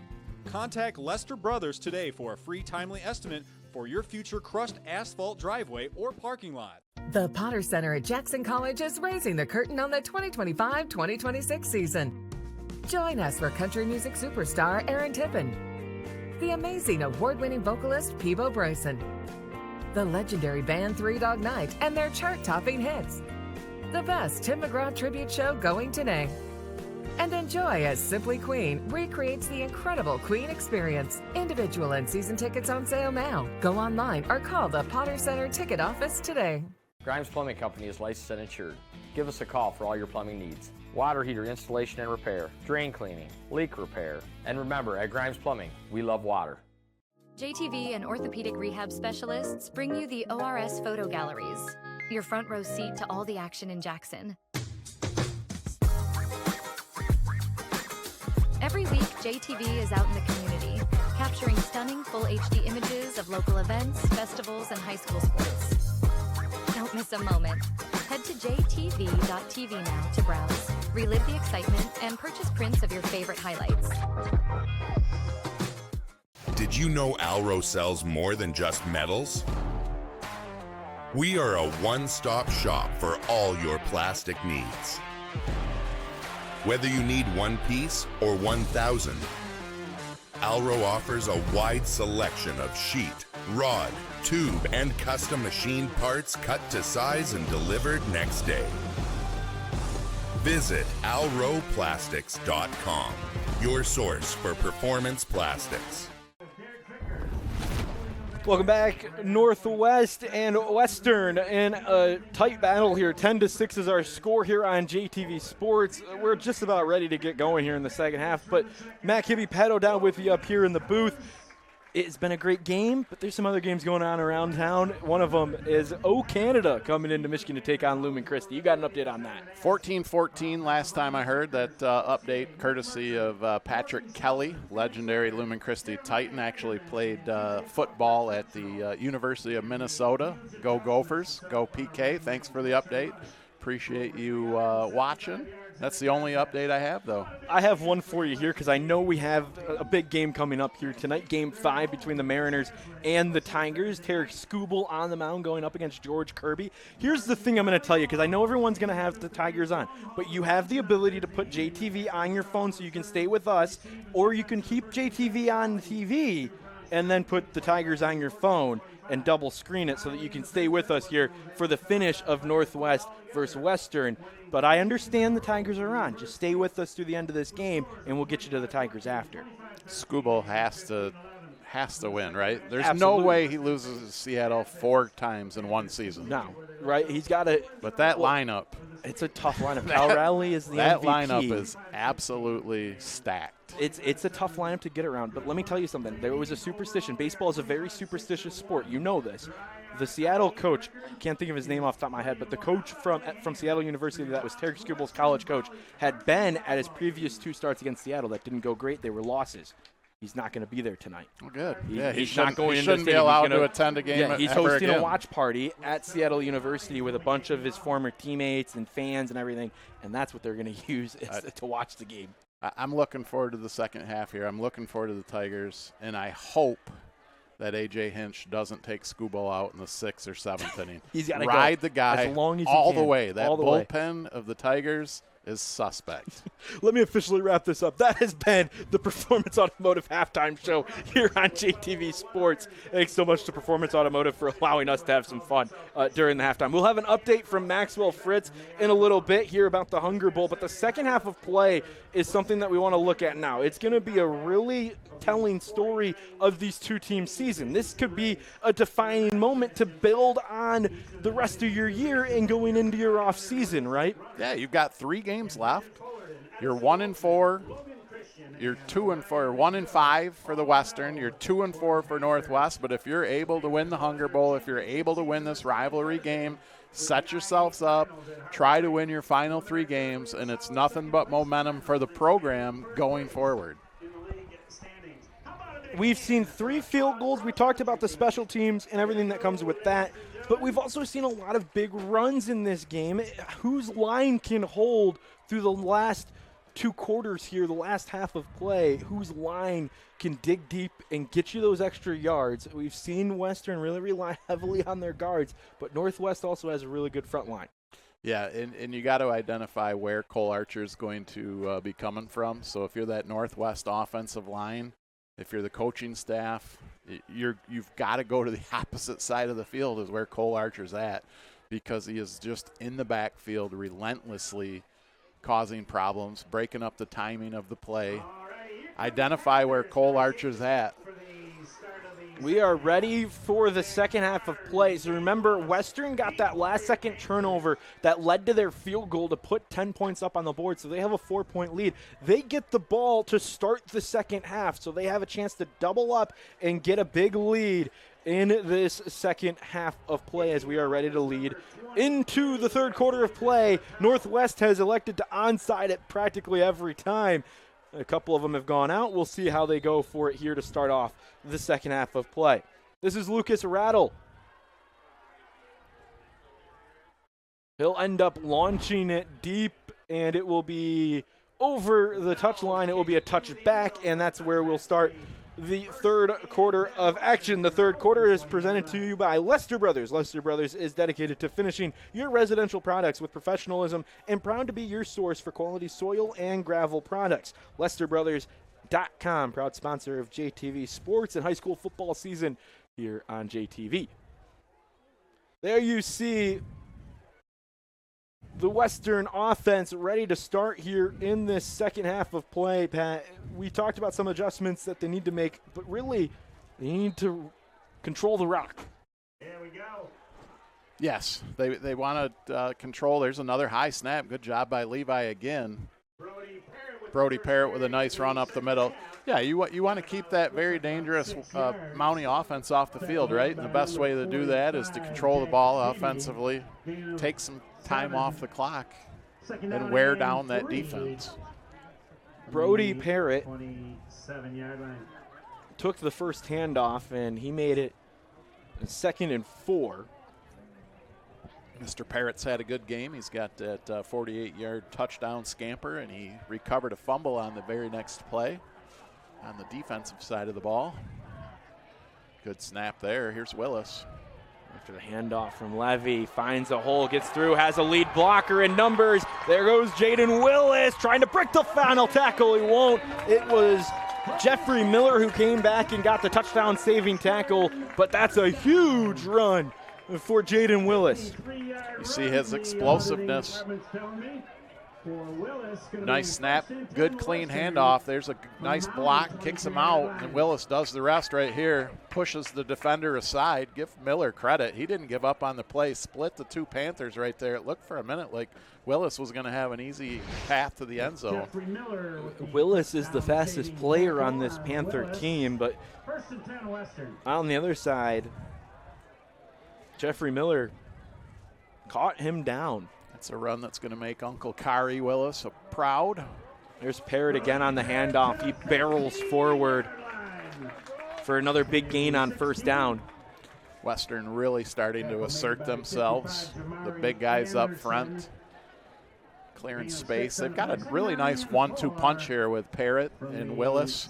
Contact Lester Brothers today for a free timely estimate for your future crushed asphalt driveway or parking lot. The Potter Center at Jackson College is raising the curtain on the 2025-2026 season. Join us for country music superstar Aaron Tippin, the amazing award-winning vocalist Peebo Bryson, the legendary band Three Dog Night and their chart-topping hits, the best Tim McGraw tribute show going today, and enjoy as Simply Queen recreates the incredible Queen experience. Individual and season tickets on sale now. Go online or call the Potter Center ticket office today. Grimes Plumbing Company is licensed and insured. Give us a call for all your plumbing needs. Water heater installation and repair, drain cleaning, leak repair. And remember, at Grimes Plumbing, we love water. JTV and orthopedic rehab specialists bring you the ORS photo galleries, your front row seat to all the action in Jackson. Every week, JTV is out in the community, capturing stunning full HD images of local events, festivals, and high school sports. Don't miss a moment. Head to jtv.tv now to browse, relive the excitement, and purchase prints of your favorite highlights. Did you know Alro sells more than just metals? We are a one-stop shop for all your plastic needs. Whether you need one piece or 1,000, Alro offers a wide selection of sheet, rod, tube, and custom machined parts cut to size and delivered next day. Visit alroplastics.com, your source for performance plastics. Welcome back. Northwest and Western in a tight battle here. 10-6 is our score here on JTV Sports. We're just about ready to get going here in the second half, but Matt Kibby-Petto down with you up here in the booth. It's been a great game, but there's some other games going on around town. One of them is Canada coming into Michigan to take on Lumen Christi. You got an update on that? 14-14 last time I heard. That update courtesy of Patrick Kelly, legendary Lumen Christi Titan, actually played football at the University of Minnesota. Go Gophers, go PK. Thanks for the update. Appreciate you watching. That's the only update I have, though. I have one for you here because I know we have a big game coming up here tonight. Game 5 between the Mariners and the Tigers. Tarek Skubal on the mound going up against George Kirby. Here's the thing I'm going to tell you because I know everyone's going to have the Tigers on, but you have the ability to put JTV on your phone so you can stay with us, or you can keep JTV on TV and then put the Tigers on your phone and double screen it so that you can stay with us here for the finish of Northwest versus Western. But I understand the Tigers are on. Just stay with us through the end of this game, and we'll get you to the Tigers after. Skubal has to win, right? There's Absolutely. no way he loses to Seattle 4 times in one season. No, right? He's got to. But that lineup. It's a tough lineup. Cal Rowley is the that MVP. lineup is absolutely stacked. It's a tough lineup to get around. But let me tell you something. There was a superstition. Baseball is a very superstitious sport. You know this. The Seattle coach, I can't think of his name off the top of my head, but the coach from Seattle University that was Tarek Skubal's college coach had been at his previous 2 starts against Seattle that didn't go great. They were losses. He's not going to be there tonight. Oh, good. He's not going he into shouldn't the be stadium. allowed to attend a game. Yeah, he's ever hosting again. a watch party at Seattle University with a bunch of his former teammates and fans and everything, and that's what they're going to use to watch the game. I'm looking forward to the second half here. I'm looking forward to the Tigers, and I hope that A.J. Hinch doesn't take Skubal out in the 6th or 7th inning. He's got to ride the guy as long as he all can. the way. That all the way. bullpen of the Tigers is suspect. Let me officially wrap this up. That has been the Performance Automotive Halftime Show here on JTV Sports. Thanks so much to Performance Automotive for allowing us to have some fun during the halftime. We'll have an update from Maxwell Fritz in a little bit here about the Hunger Bowl, but the second half of play is something that we want to look at now. It's going to be a really telling story of these two teams' season. This could be a defining moment to build on the rest of your year and going into your off season, right? Yeah, you've got 3 games left. You're 1-4. You're 2-4, 1-5 for the Western. You're 2-4 for Northwest. But if you're able to win the Hunger Bowl, if you're able to win this rivalry game, set yourselves up, try to win your final 3 games, and it's nothing but momentum for the program going forward. We've seen 3 field goals. We talked about the special teams and everything that comes with that. But we've also seen a lot of big runs in this game. Whose line can hold through the last 2 quarters here, the last half of play? Whose line can dig deep and get you those extra yards? We've seen Western really rely heavily on their guards, but Northwest also has a really good front line. Yeah, and you got to identify where Cole Archer is going to be coming from. So if you're that Northwest offensive line, if you're the coaching staff, you've got to go to the opposite side of the field is where Cole Archer's at, because he is just in the backfield relentlessly causing problems, breaking up the timing of the play. Identify where Cole Archer's at. We are ready for the second half of play. So remember, Western got that last-second turnover that led to their field goal to put 10 points up on the board, so they have a 4-point lead. They get the ball to start the second half, so they have a chance to double up and get a big lead in this second half of play as we are ready to lead into the third quarter of play. Northwest has elected to onside it practically every time. A couple of them have gone out. We'll see how they go for it here to start off the second half of play. This is Lucas Rattle. He'll end up launching it deep, and it will be over the touchline. It will be a touchback, and that's where we'll start the third quarter of action. The third quarter is presented to you by Lester Brothers. Lester Brothers is dedicated to finishing your residential products with professionalism and proud to be your source for quality soil and gravel products. LesterBrothers.com, proud sponsor of JTV Sports and high school football season here on JTV. There you see the Western offense ready to start here in this second half of play, Pat. We talked about some adjustments that they need to make, but really they need to control the rock. Yes, they want to control. There's another high snap. Good job by Levi again. Brody Parrott with a nice run up the middle. Yeah, you want to keep that very dangerous Mountie offense off the field, right? And the best way to do that is to control the ball offensively, take some time off the clock, and wear down that defense. Brody Parrott took the first handoff, and he made it 2nd and 4. Mr. Parrott's had a good game. He's got that 48-yard touchdown scamper, and he recovered a fumble on the very next play on the defensive side of the ball. Good snap there. Here's Willis. After the handoff from Levy, finds a hole, gets through, has a lead blocker in numbers. There goes Jaden Willis trying to break the final tackle. He won't. It was Jeffrey Miller who came back and got the touchdown saving tackle, but that's a huge run for Jaden Willis. You see his explosiveness. Nice snap, good clean handoff. There's a nice block, kicks him out, and Willis does the rest right here. Pushes the defender aside. Give Miller credit. He didn't give up on the play. Split the two Panthers right there. It looked for a minute like Willis was going to have an easy path to the end zone. Willis is the fastest player on this Panther team, but on the other side, Jeffrey Miller caught him down. That's a run that's going to make Uncle Kari Willis proud. There's Parrott again on the handoff. He barrels forward for another big gain on first down. Western really starting to assert themselves. The big guys up front, clearing space. They've got a really nice 1-2 punch here with Parrott and Willis.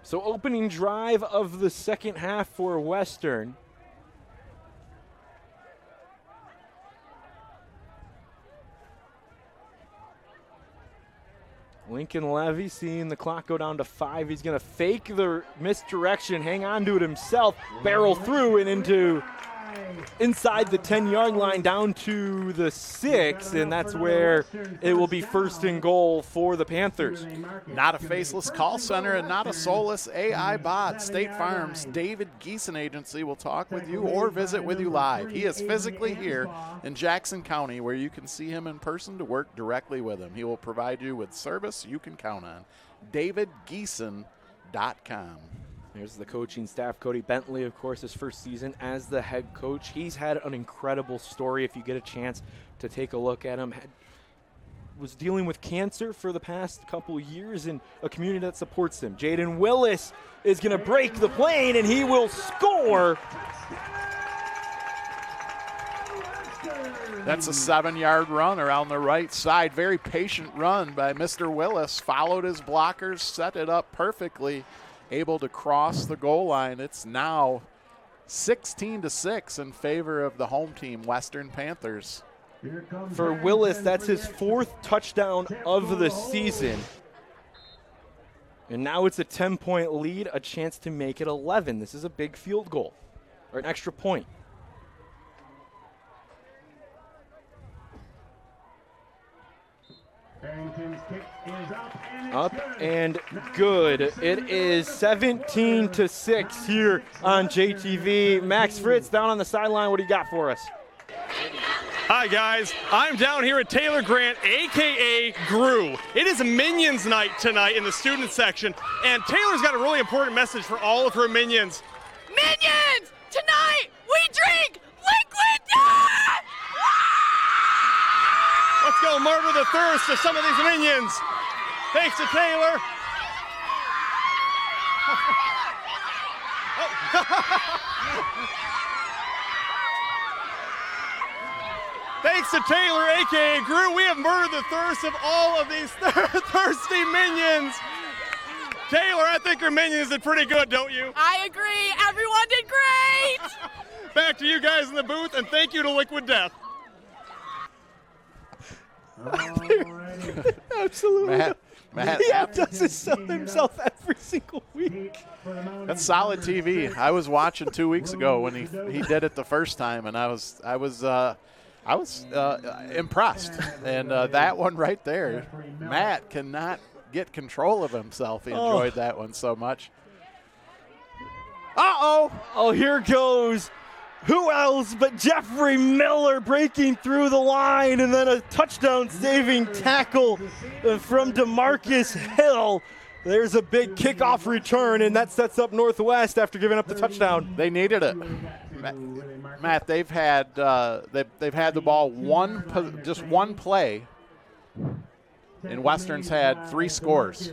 So opening drive of the second half for Western. Lincoln Levy seeing the clock go down to 5. He's going to fake the misdirection, hang on to it himself, barrel through and into inside the 10-yard line down to the 6, and that's where it will be 1st and goal for the Panthers. Not a faceless call center and not a soulless AI bot. State Farm's David Geeson Agency will talk with you or visit with you live. He is physically here in Jackson County where you can see him in person to work directly with him. He will provide you with service you can count on. DavidGeeson.com. There's the coaching staff. Cody Bentley, of course, his first season as the head coach. He's had an incredible story if you get a chance to take a look at him. Was dealing with cancer for the past couple of years in a community that supports him. Jaden Willis is going to break the plane, and he will score. That's a 7-yard run around the right side. Very patient run by Mr. Willis. Followed his blockers, set it up perfectly. Able to cross the goal line. It's now 16-6 in favor of the home team, Western Panthers. For Willis, that's his 4th touchdown of the season. And now it's a 10-point lead, a chance to make it 11. This is a big field goal, or an extra point. Up and good. It is 17-6 here on JTV. Max Fritz down on the sideline. What do you got for us? Hi guys, I'm down here at Taylor Grant, aka GRU. It is Minions night tonight in the student section, and Taylor's got a really important message for all of her minions. Minions! Tonight we drink liquid death! Let's go murder the thirst of some of these minions. Thanks to Taylor. Thanks to Taylor, aka GRU, we have murdered the thirst of all of these thirsty minions. Taylor, I think your minions did pretty good, don't you? I agree. Everyone did great. Back to you guys in the booth, and thank you to Liquid Death. Absolutely. Matt he does this himself every single week. That's solid TV. I was watching 2 weeks ago when he did it the first time, and I was I was impressed. And that one right there, Matt cannot get control of himself. He enjoyed that one so much. Oh, here goes. Who else but Jeffrey Miller breaking through the line, and then a touchdown-saving tackle from DeMarcus Hill. There's a big kickoff return, and that sets up Northwest after giving up the touchdown. They needed it. Matt, they've had the ball just one play, and Western's had 3 scores.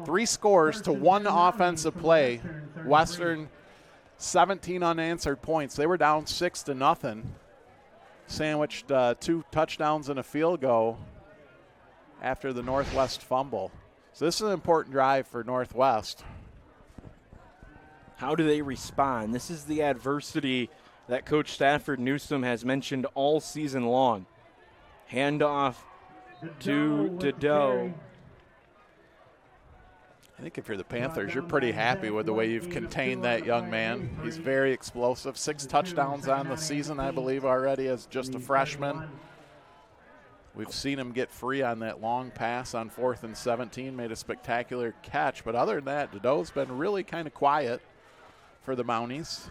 3 scores to 1 offensive play. Western 17 unanswered points. They were down 6-0. Sandwiched 2 touchdowns and a field goal after the Northwest fumble. So this is an important drive for Northwest. How do they respond? This is the adversity that Coach Stafford Newsom has mentioned all season long. Handoff to Doe. I think if you're the Panthers, you're pretty happy with the way you've contained that young man. He's very explosive. 6 touchdowns on the season, I believe, already as just a freshman. We've seen him get free on that long pass on 4th and 17, made a spectacular catch. But other than that, Doe's been really kind of quiet for the Mounties.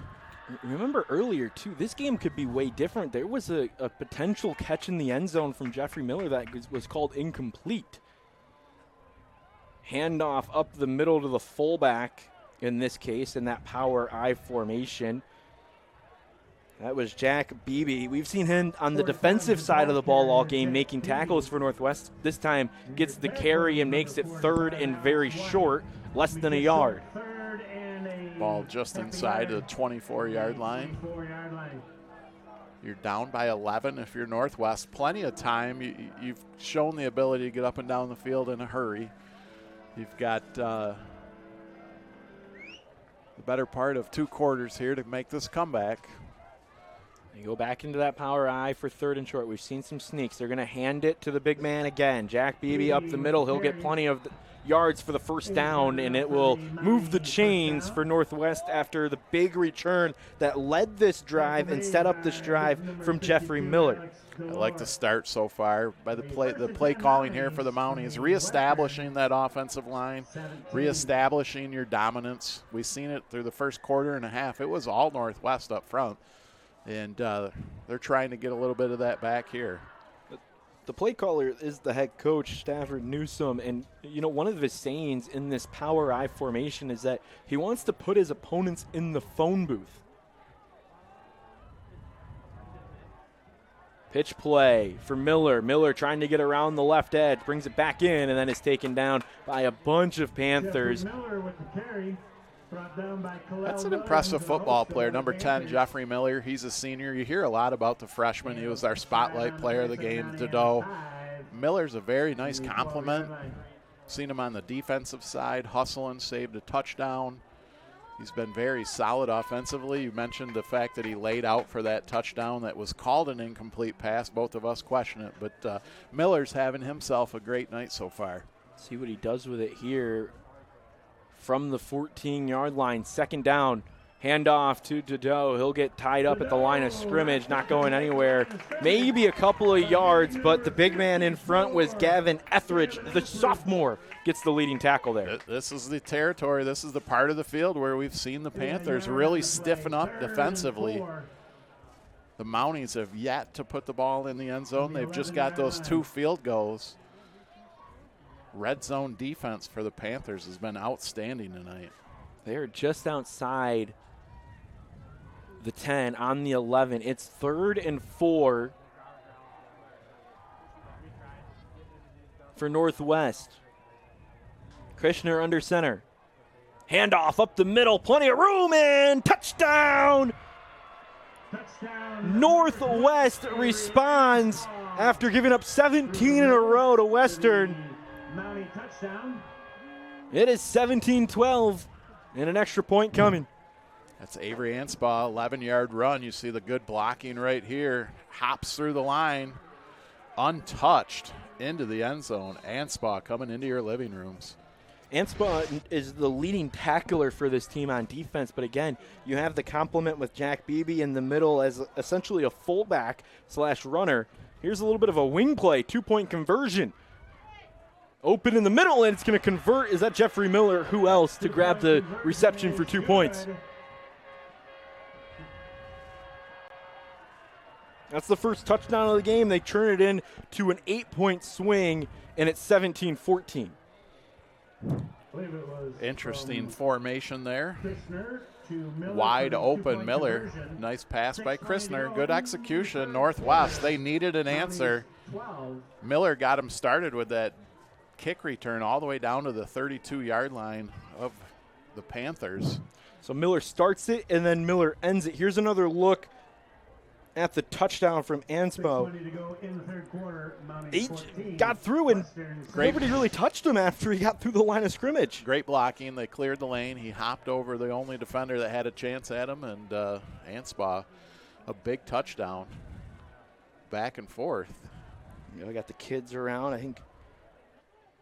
Remember earlier, too, this game could be way different. There was a potential catch in the end zone from Jeffrey Miller that was called incomplete. Handoff up the middle to the fullback in this case in that power I formation. That was Jack Beebe. We've seen him on the defensive side of the ball all game making tackles for Northwest. This time gets the carry and makes it 3rd and very short, less than a yard. Ball just inside the 24-yard line. You're down by 11 if you're Northwest. Plenty of time. You've shown the ability to get up and down the field in a hurry. You've got the better part of 2 quarters here to make this comeback. They go back into that power I for 3rd and short. We've seen some sneaks. They're going to hand it to the big man again. Jack Beebe up the middle. He'll get plenty of yards for the first down, and it will move the chains for Northwest after the big return that led this drive and set up this drive from Jeffrey Miller. I like the start so far by the play calling here for the Mounties, reestablishing that offensive line, reestablishing your dominance. We've seen it through the first quarter and a half. It was all Northwest up front, and they're trying to get a little bit of that back here. The play caller is the head coach, Stafford Newsom, and one of his sayings in this power I formation is that he wants to put his opponents in the phone booth. Pitch play for Miller. Miller trying to get around the left edge, brings it back in, and then is taken down by a bunch of Panthers. That's an impressive football player. Number 10, Jeffrey Miller. He's a senior. You hear a lot about the freshman. He was our spotlight player of the game, Doe. Miller's a very nice compliment. Seen him on the defensive side, hustling, saved a touchdown. He's been very solid offensively. You mentioned the fact that he laid out for that touchdown that was called an incomplete pass. Both of us question it, but Miller's having himself a great night so far. See what he does with it here from the 14-yard line. 2nd down, handoff to Doe. He'll get tied up at the line of scrimmage, not going anywhere. Maybe a couple of yards, but the big man in front was Gavin Etheridge, the sophomore, gets the leading tackle there. This is the territory. This is the part of the field where we've seen the Panthers really stiffen up defensively. The Mounties have yet to put the ball in the end zone. They've just got those 2 field goals. Red zone defense for the Panthers has been outstanding tonight. They're just outside the 10 on the 11. It's 3rd and 4 for Northwest. Krishner under center. Handoff up the middle, plenty of room, and touchdown! Northwest responds after giving up 17 in a row to Western. It is 17-12 and an extra point coming. That's Avery Anspaugh, 11-yard run. You see the good blocking right here. Hops through the line, untouched into the end zone. Anspaugh coming into your living rooms. Anspa is the leading tackler for this team on defense, but again, you have the complement with Jack Beebe in the middle as essentially a fullback / runner. Here's a little bit of a wing play, 2-point conversion. Open in the middle, and it's going to convert. Is that Jeffrey Miller? Who else to grab the reception for 2 points? That's the first touchdown of the game. They turn it in to an 8-point swing, and it's 17-14. Interesting formation there. Wide open Miller. Nice pass by Christner. Good execution. Northwest, they needed an answer. Miller got him started with that kick return all the way down to the 32-yard line of the Panthers. So Miller starts it, and then Miller ends it. Here's another look at the touchdown from Anspo. He got through, and nobody really touched him after he got through the line of scrimmage. Great blocking. They cleared the lane. He hopped over the only defender that had a chance at him, and Anspa, a big touchdown. Back and forth. You know, I got the kids around. I think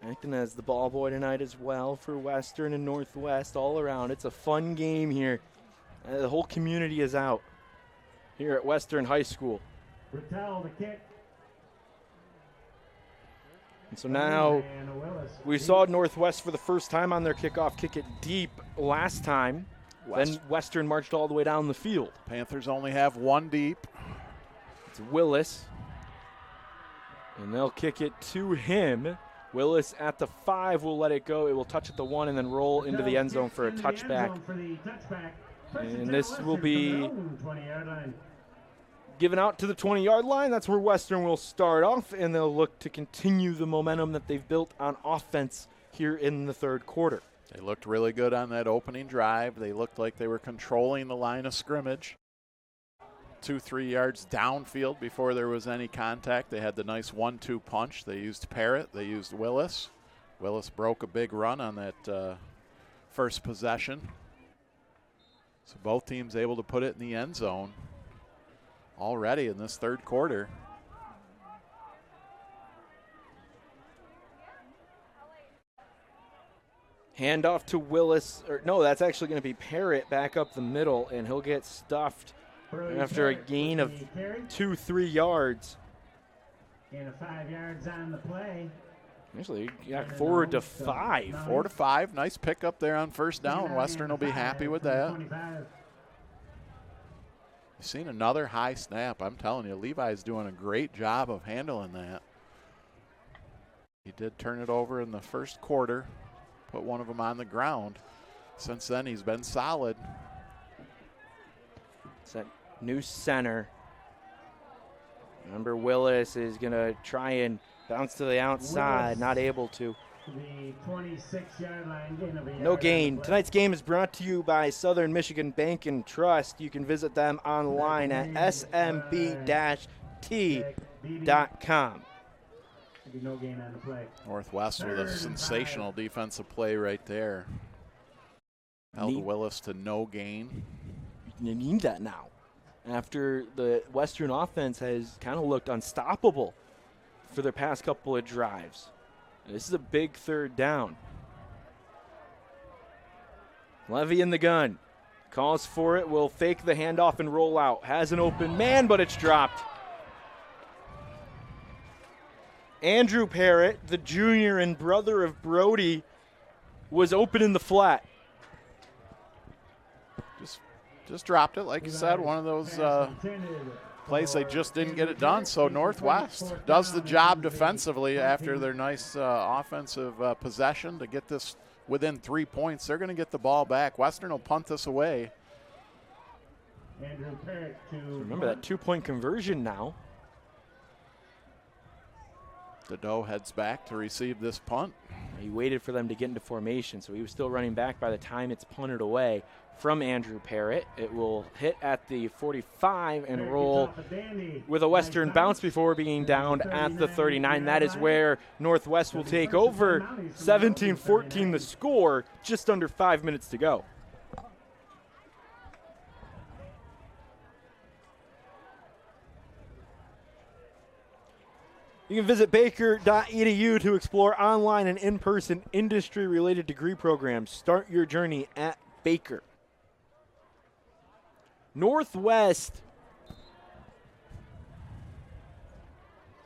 acting as the ball boy tonight as well for Western and Northwest all around. It's a fun game here. The whole community is out here at Western High School. Rattel, the kick. And so now we saw Northwest for the first time on their kickoff kick it deep last time. Then Western marched all the way down the field. Panthers only have one deep. It's Willis. And they'll kick it to him. Willis at the 5 will let it go. It will touch at the 1 and then roll into the end zone for a touchback. And this will be given out to the 20-yard line. That's where Western will start off, and they'll look to continue the momentum that they've built on offense here in the third quarter. They looked really good on that opening drive. They looked like they were controlling the line of scrimmage. 2-3 yards downfield before there was any contact. They had the nice 1-2 punch. They used Parrott. They used Willis. Willis broke a big run on that first possession. So both teams able to put it in the end zone already in this third quarter. Handoff to Willis. No, that's actually going to be Parrott back up the middle, and he'll get stuffed after a gain of 2-3 yards. And a 5 yards on the play. Actually, he got forward to 5. 4 to 5. Nice pickup there on first down. Western will be happy with that. You've seen another high snap. I'm telling you, Levi's doing a great job of handling that. He did turn it over in the first quarter, put one of them on the ground. Since then, he's been solid. It's that new center. Remember, Willis is going to try and bounce to the outside, not able to. The 26-yard line gain of a yard. No gain. Tonight's game is brought to you by Southern Michigan Bank and Trust. You can visit them online at smb-t.com. No gain on the play. Northwest with a sensational defensive play right there. Held Willis to no gain. You need that now. After the Western offense has kind of looked unstoppable for their past couple of drives. This is a big third down. Levy in the gun. Calls for it, will fake the handoff and roll out. Has an open man, but it's dropped. Andrew Parrott, the junior and brother of Brody, was open in the flat. Just dropped it. Like you said, one of those plays they just didn't get it done. So Northwest does the job defensively after their nice offensive possession to get this within 3 points. They're going to get the ball back. Western will punt this away. Remember that 2-point conversion now. Dedeaux heads back to receive this punt. He waited for them to get into formation, so he was still running back by the time it's punted away from Andrew Parrott. It will hit at the 45 and roll with a Western bounce before being downed at the 39. That is where Northwest will take over. 17-14 the score, just under 5 minutes to go. You can visit baker.edu to explore online and in-person industry-related degree programs. Start your journey at Baker. Northwest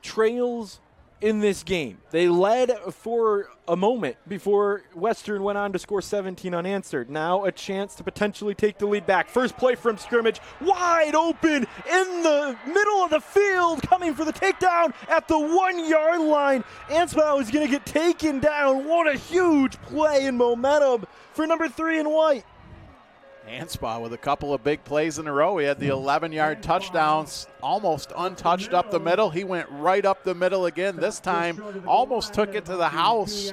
trails in this game. They led for a moment before Western went on to score 17 unanswered. Now a chance to potentially take the lead back. First play from scrimmage, wide open in the middle of the field, coming for the takedown at the 1 yard line. Ansbach is going to get taken down. What a huge play and momentum for number 3 in white. Ansbach with a couple of big plays in a row. He had the 11-yard touchdowns, almost untouched up the middle. He went right up the middle again. This time, almost took it to the house.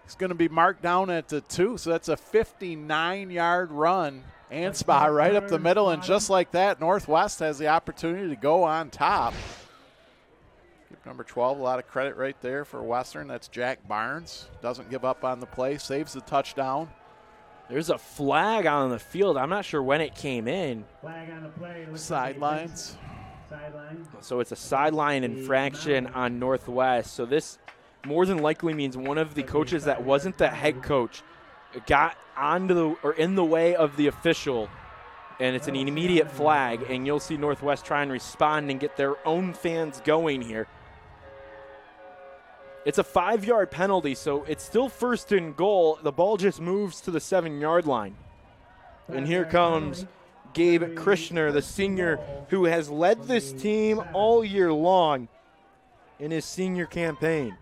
It's going to be marked down at the 2, so that's a 59-yard run. Ansbach right up the middle, and just like that, Northwest has the opportunity to go on top. Give number 12 a lot of credit right there for Western. That's Jack Barnes. Doesn't give up on the play, saves the touchdown. There's a flag on the field. I'm not sure when it came in. Flag on the play. Sidelines. So it's a sideline infraction on Northwest. So this more than likely means one of the coaches that wasn't the head coach got in the way of the official, and it's an immediate flag, and you'll see Northwest try and respond and get their own fans going here. It's a 5-yard penalty, so it's still first and goal. The ball just moves to the 7-yard line. And here comes Gabe Krishner, the senior who has led this team all year long in his senior campaign.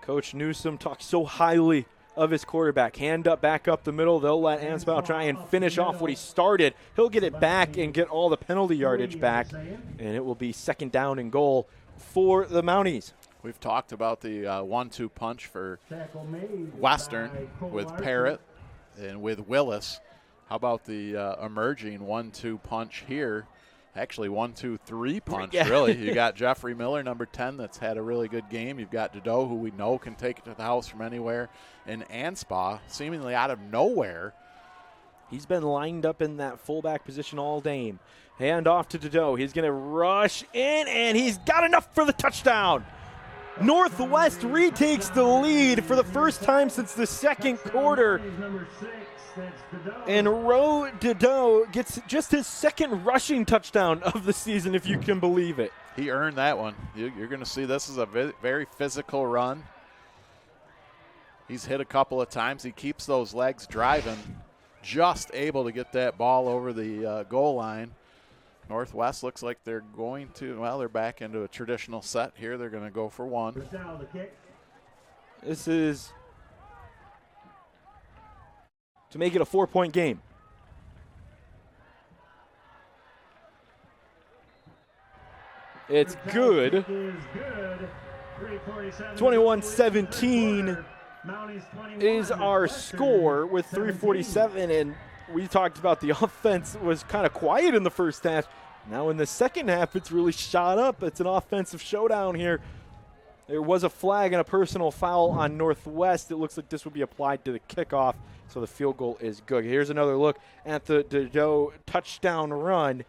Coach Newsom talks so highly of his quarterback. Hand up, back up the middle. They'll let Ansbach try and finish off what he started. He'll get it back and get all the penalty yardage back, and it will be 2nd down and goal for the Mounties. We've talked about the 1-2 punch for Western with Parrott and with Willis. How about the emerging 1-2 punch here? Actually, 1-2-3 punch, really. You got Jeffrey Miller, number 10, that's had a really good game. You've got Dedeaux, who we know can take it to the house from anywhere. And Ansbach, seemingly out of nowhere. He's been lined up in that fullback position all game. Hand off to Dedeaux. He's going to rush in, and he's got enough for the touchdown. Northwest retakes the lead for the first time since the second quarter. And Ro Dedeaux gets just his 2nd rushing touchdown of the season, if you can believe it. He earned that one. You're going to see this is a very physical run. He's hit a couple of times. He keeps those legs driving, just able to get that ball over the goal line. Northwest looks like they're going to, well, they're back into a traditional set here. They're going to go for 1. This is to make it a 4-point game. It's good. 21-17 is our score with 3:47, and we talked about the offense was kind of quiet in the first half. Now in the second half, it's really shot up. It's an offensive showdown here. There was a flag and a personal foul on Northwest. It looks like this would be applied to the kickoff, so the field goal is good. Here's another look at the Dedeaux touchdown run.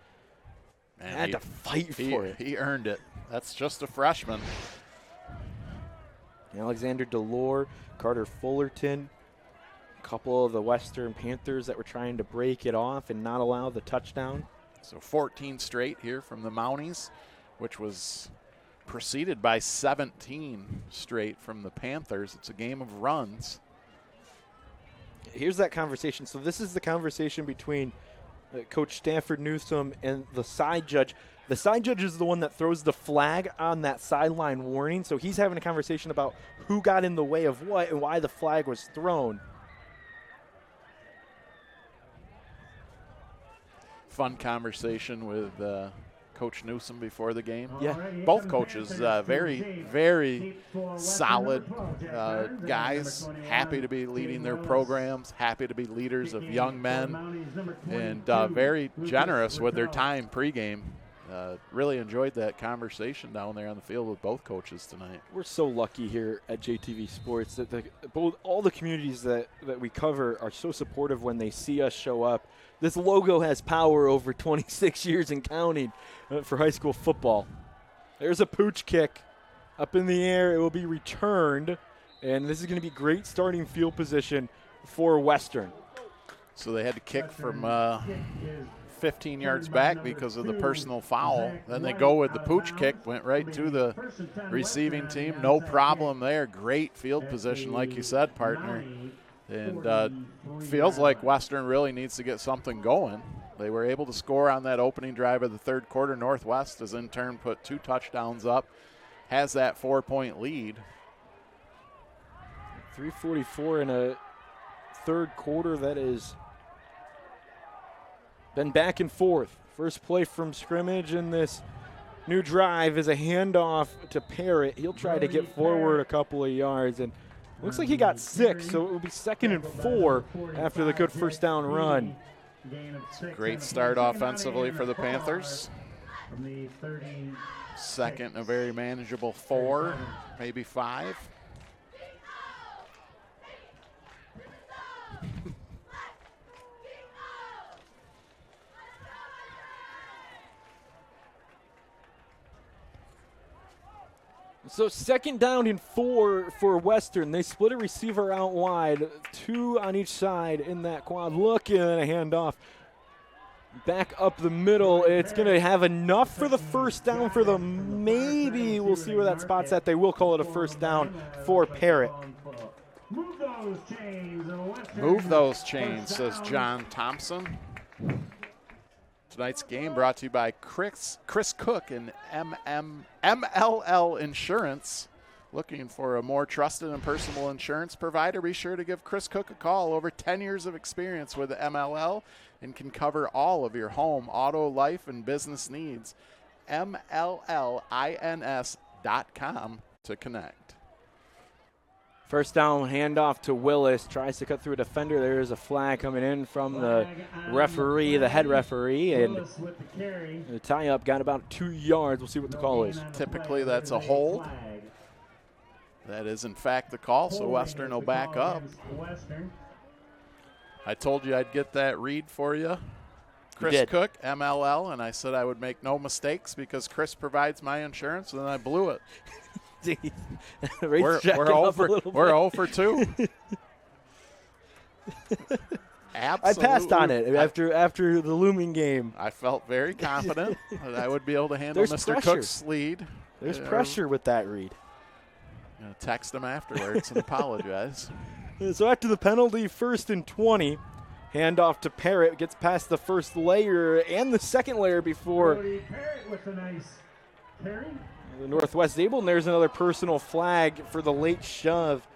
Man, had to fight for it. He earned it. That's just a freshman. Alexander Delore, Carter Fullerton, a couple of the Western Panthers that were trying to break it off and not allow the touchdown. So 14 straight here from the Mounties, which was preceded by 17 straight from the Panthers. It's a game of runs. Here's that conversation. So this is the conversation between Coach Stafford Newsom and the side judge. The side judge is the one that throws the flag on that sideline warning. So he's having a conversation about who got in the way of what and why the flag was thrown. Fun conversation with Coach Newsom before the game. Yeah. Both coaches, very, very solid guys, happy to be leading their programs, happy to be leaders of young men, and very generous with their time pregame. really enjoyed that conversation down there on the field with both coaches tonight. We're so lucky here at JTV Sports that all the communities that we cover are so supportive when they see us show up. This logo has power over 26 years and counting for high school football. There's a pooch kick up in the air. It will be returned, and this is going to be great starting field position for Western. So they had to kick from 15 yards back because of the personal foul. Then they go with the pooch kick, went right to the receiving team. No problem there. Great field position, like you said, partner. And feels like Western really needs to get something going. They were able to score on that opening drive of the third quarter. Northwest has in turn put 2 touchdowns up, has that 4-point lead. 3:44 in a third quarter that is been back and forth. First play from scrimmage in this new drive is a handoff to Parrott. He'll try to get forward a couple of yards, and looks like he got 6, so it will be 2nd and 4 after the good first down run. Great start offensively for the Panthers. Second, a very manageable 4, maybe 5. So 2nd down and 4 for Western. They split a receiver out wide, 2 on each side in that quad. Look, and a handoff back up the middle. It's going to have enough for the first down for them. Maybe we'll see where that spot's at. They will call it a first down for Parrott. Move those chains, says John Thompson. Tonight's game brought to you by Chris Cook and MLL Insurance. Looking for a more trusted and personal insurance provider? Be sure to give Chris Cook a call. Over 10 years of experience with the MLL and can cover all of your home, auto, life, and business needs. MLLINS.com to connect. First down handoff to Willis. Tries to cut through a defender. There is a flag coming in from the referee, the head referee. And the tie-up got about 2 yards. We'll see what the call is. Typically that's a hold. That is, in fact, the call, so Western will back up. I told you I'd get that read for you. Chris Cook, MLL, and I said I would make no mistakes because Chris provides my insurance, and then I blew it. We're 0 for 2. Absolutely. I passed on it after the looming game. I felt very confident that I would be able to handle Mr. Cook's lead. There's pressure with that read. I'm going to text him afterwards and apologize. So after the penalty, 1st and 20. Handoff to Parrott. Gets past the first layer and the second layer before Parrott with a nice carry. The Northwest is able, and there's another personal flag for the late shove.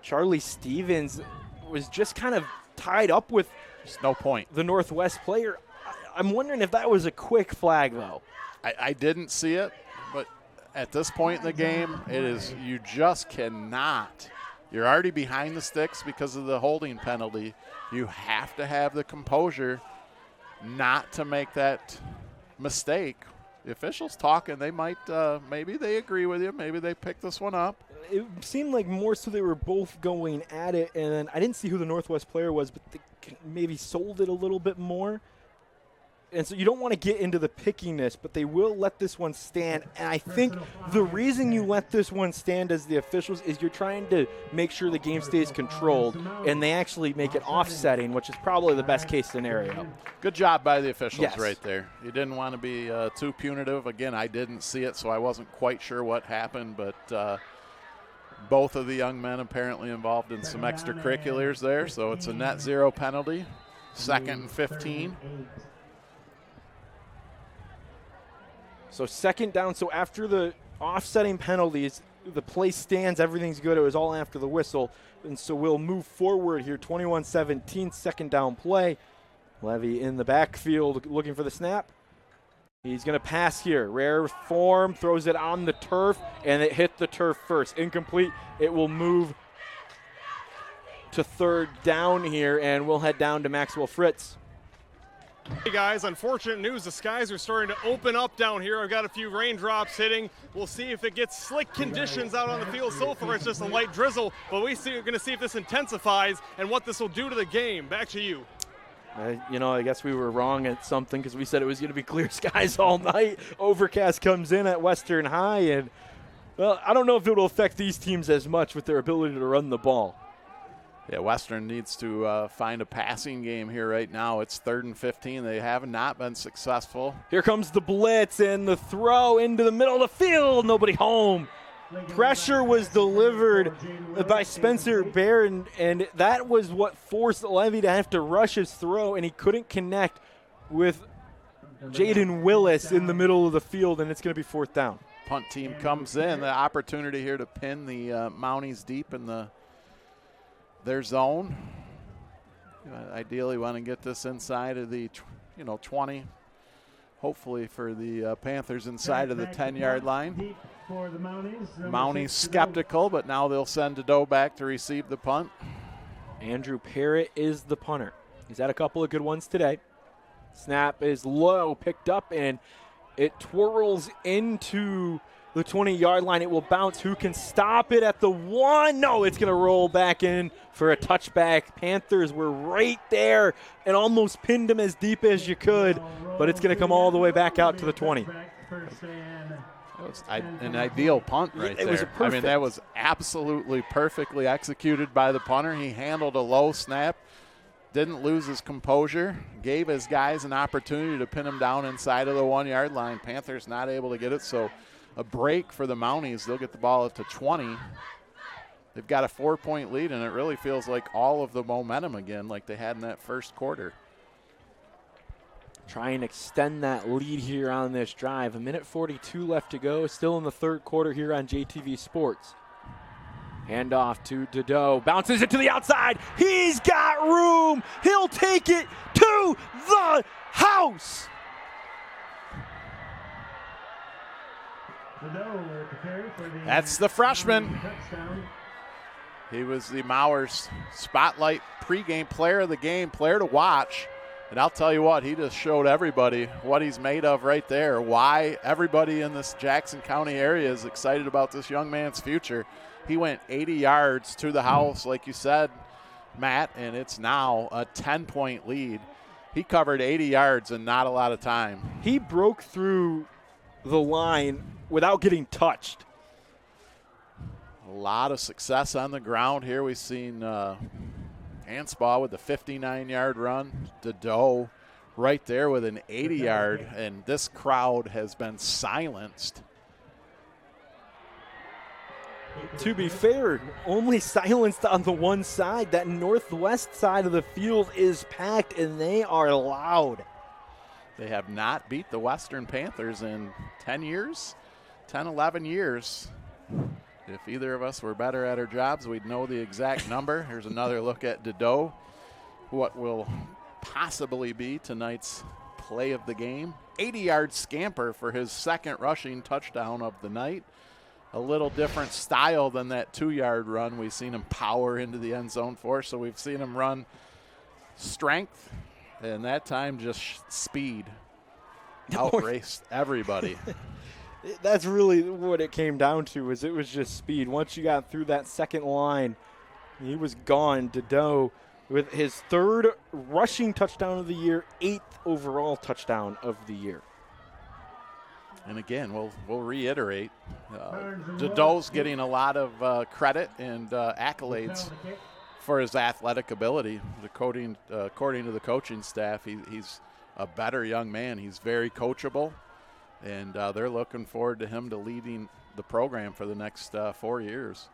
Charlie Stevens was just kind of tied up with no point. The Northwest player. I'm wondering if that was a quick flag, though. I didn't see it, but at this point in the game, it is, you just cannot. You're already behind the sticks because of the holding penalty. You have to have the composure not to make that mistake. The officials talking, they might, maybe they agree with you. Maybe they pick this one up. It seemed like more so they were both going at it, and I didn't see who the Northwest player was, but they maybe sold it a little bit more. And so you don't want to get into the pickiness, but they will let this one stand. And I think the reason you let this one stand as the officials is you're trying to make sure the game stays controlled, and they actually make it offsetting, which is probably the best case scenario. Good job by the officials right there. You didn't want to be too punitive. Again, I didn't see it, so I wasn't quite sure what happened, but both of the young men apparently involved in some extracurriculars there, so it's a net 0 penalty. 2nd and 15. So 2nd down. So after the offsetting penalties, the play stands. Everything's good. It was all after the whistle. And so we'll move forward here. 21-17, 2nd down play. Levy in the backfield looking for the snap. He's going to pass here. Rare form, throws it on the turf, and it hit the turf first. Incomplete. It will move to 3rd down here, and we'll head down to Maxwell Fritz. Hey guys, unfortunate news. The skies are starting to open up down here. I've got a few raindrops hitting. We'll see if it gets slick conditions out on the field. So far, it's just a light drizzle, but we're going to see if this intensifies and what this will do to the game. Back to you. I guess we were wrong at something because we said it was going to be clear skies all night. Overcast comes in at Western High, and, well, I don't know if it will affect these teams as much with their ability to run the ball. Yeah, Western needs to find a passing game here right now. It's 3rd and 15. They have not been successful. Here comes the blitz and the throw into the middle of the field. Nobody home. Pressure was delivered by Spencer Bear, and that was what forced Levy to have to rush his throw, and he couldn't connect with Jaden Willis in the middle of the field, and it's going to be 4th down. Punt team comes in. The opportunity here to pin the Mounties deep in their zone. Ideally want to get this inside of the 20. Hopefully for the Panthers inside of the 10-yard line. Mounties skeptical, but now they'll send Dedeaux back to receive the punt. Andrew Parrott is the punter. He's had a couple of good ones today. Snap is low, picked up, and it twirls into the 20-yard line. It will bounce. Who can stop it at the 1? No, it's going to roll back in for a touchback. Panthers were right there and almost pinned him as deep as you could, but it's going to come all the way back out to the 20. That was an ideal punt right there. It was a perfect. I mean, that was absolutely perfectly executed by the punter. He handled a low snap, didn't lose his composure, gave his guys an opportunity to pin him down inside of the 1-yard line. Panthers not able to get it, so a break for the Mounties. They'll get the ball up to 20. They've got a 4-point lead, and it really feels like all of the momentum again like they had in that first quarter. Try and extend that lead here on this drive. 1:42 left to go. Still in the 3rd quarter here on JTV Sports. Handoff to Dedeaux. Bounces it to the outside. He's got room. He'll take it to the house. That's the freshman. He was the Mowers Spotlight pregame player of the game, player to watch. And I'll tell you what, he just showed everybody what he's made of right there, why everybody in this Jackson County area is excited about this young man's future. He went 80 yards to the house, like you said, Matt, and it's now a 10-point lead. He covered 80 yards in not a lot of time. He broke through the line without getting touched. A lot of success on the ground here. We've seen Hansbaugh with a 59-yard run. Dedeaux right there with an 80-yard, and this crowd has been silenced. To be fair, only silenced on the one side. That northwest side of the field is packed, and they are loud. They have not beat the Western Panthers in 10 years, 10, 11 years. If either of us were better at our jobs, we'd know the exact number. Here's another look at Dedeaux, what will possibly be tonight's play of the game. 80-yard scamper for his 2nd rushing touchdown of the night. A little different style than that 2-yard run we've seen him power into the end zone for. So we've seen him run strength, and that time just speed. Outraced everybody. That's really what it came down to, is it was just speed. Once you got through that second line, he was gone. Dedeaux with his 3rd rushing touchdown of the year, 8th overall touchdown of the year. And again, we'll reiterate, Dedeaux's getting a lot of credit and accolades for his athletic ability. According to the coaching staff, he's a better young man. He's very coachable, and they're looking forward to him to leading the program for the next 4 years.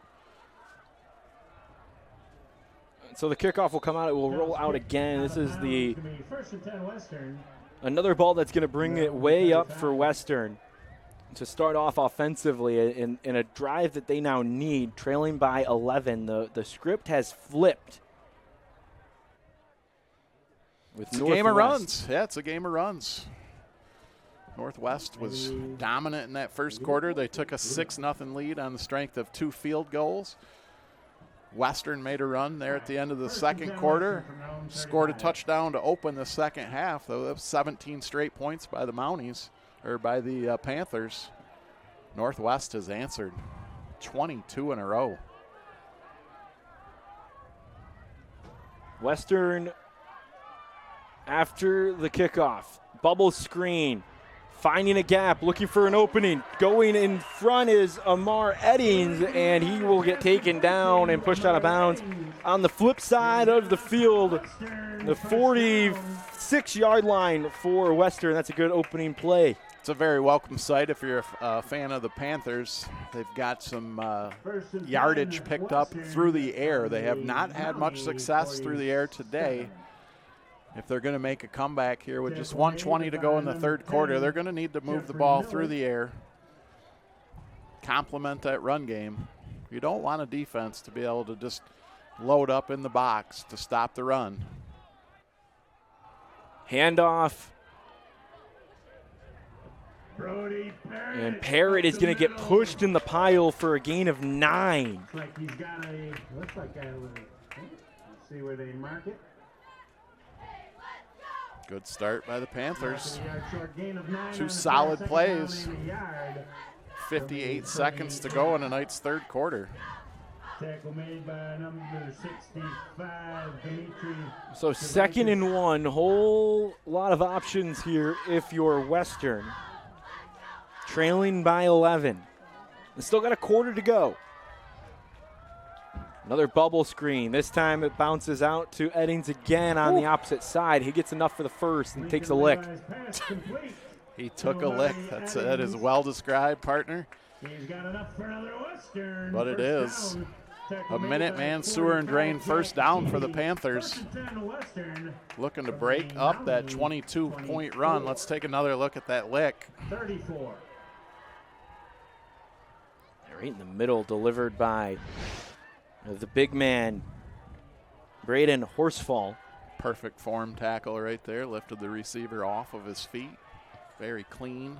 So the kickoff will come out. It will roll out again. This is another ball that's going to bring it way up for Western to start off offensively in a drive that they now need, trailing by 11. The script has flipped. It's a game of runs. Yeah, it's a game of runs. Northwest was dominant in that first quarter. They took a 6-0 lead on the strength of 2 field goals. Western made a run there at the end of the second quarter, scored a touchdown to open the second half, though. That was 17 straight points by the Mounties, or by the Panthers. Northwest has answered 22 in a row. Western, after the kickoff, bubble screen, finding a gap, looking for an opening. Going in front is Amar Eddings, and he will get taken down and pushed out of bounds. On the flip side of the field, the 46-yard line for Western. That's a good opening play. It's a very welcome sight if you're a fan of the Panthers. They've got some yardage picked up through the air. They have not had much success through the air today. If they're going to make a comeback here with just 1:20 to go in the third quarter, they're going to need to move the ball through the air, complement that run game. You don't want a defense to be able to just load up in the box to stop the run. Handoff. And Parrott is going to get pushed in the pile for a gain of 9. Looks like he's got looks like let's see where they mark it. Good start by the Panthers. 2 solid plays. 58 seconds to go in tonight's third quarter. Tackle made by number 65, Dimitri. So 2nd and 1, whole lot of options here if you're Western. Trailing by 11. They still got a quarter to go. Another bubble screen. This time it bounces out to Eddings again on the opposite side. He gets enough for the first and takes a lick. He took a lick. That is well described, partner. He's got enough for another Western. But it is a Minuteman sewer and drain first down for the Panthers. Looking to break up that 22-point run. Let's take another look at that lick. 34. Right in the middle, delivered by the big man, Braden Horsfall. Perfect form tackle right there. Lifted the receiver off of his feet. Very clean.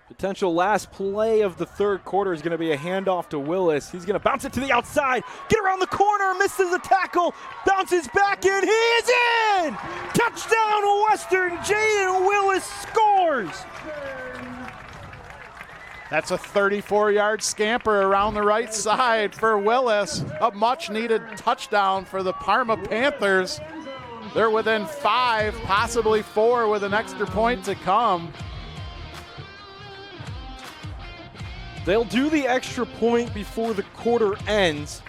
Potential last play of the third quarter is going to be a handoff to Willis. He's going to bounce it to the outside, get around the corner, misses a tackle, bounces back in, he is in! Touchdown Western, Jaden Willis scores! That's a 34-yard scamper around the right side for Willis. A much-needed touchdown for the Parma Panthers. They're within 5, possibly 4 with an extra point to come. They'll do the extra point before the quarter ends.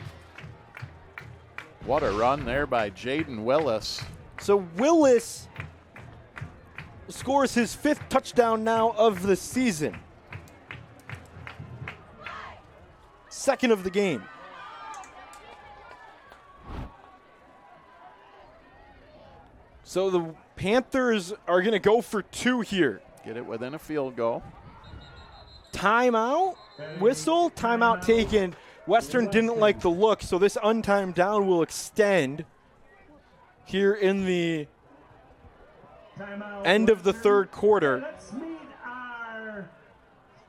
What a run there by Jaden Willis. So Willis scores his 5th touchdown now of the season. 2nd of the game. So the Panthers are going to go for 2 here. Get it within a field goal. Timeout, whistle, timeout taken. Western didn't like the look, so this untimed down will extend here in the end of the third quarter. Let's meet our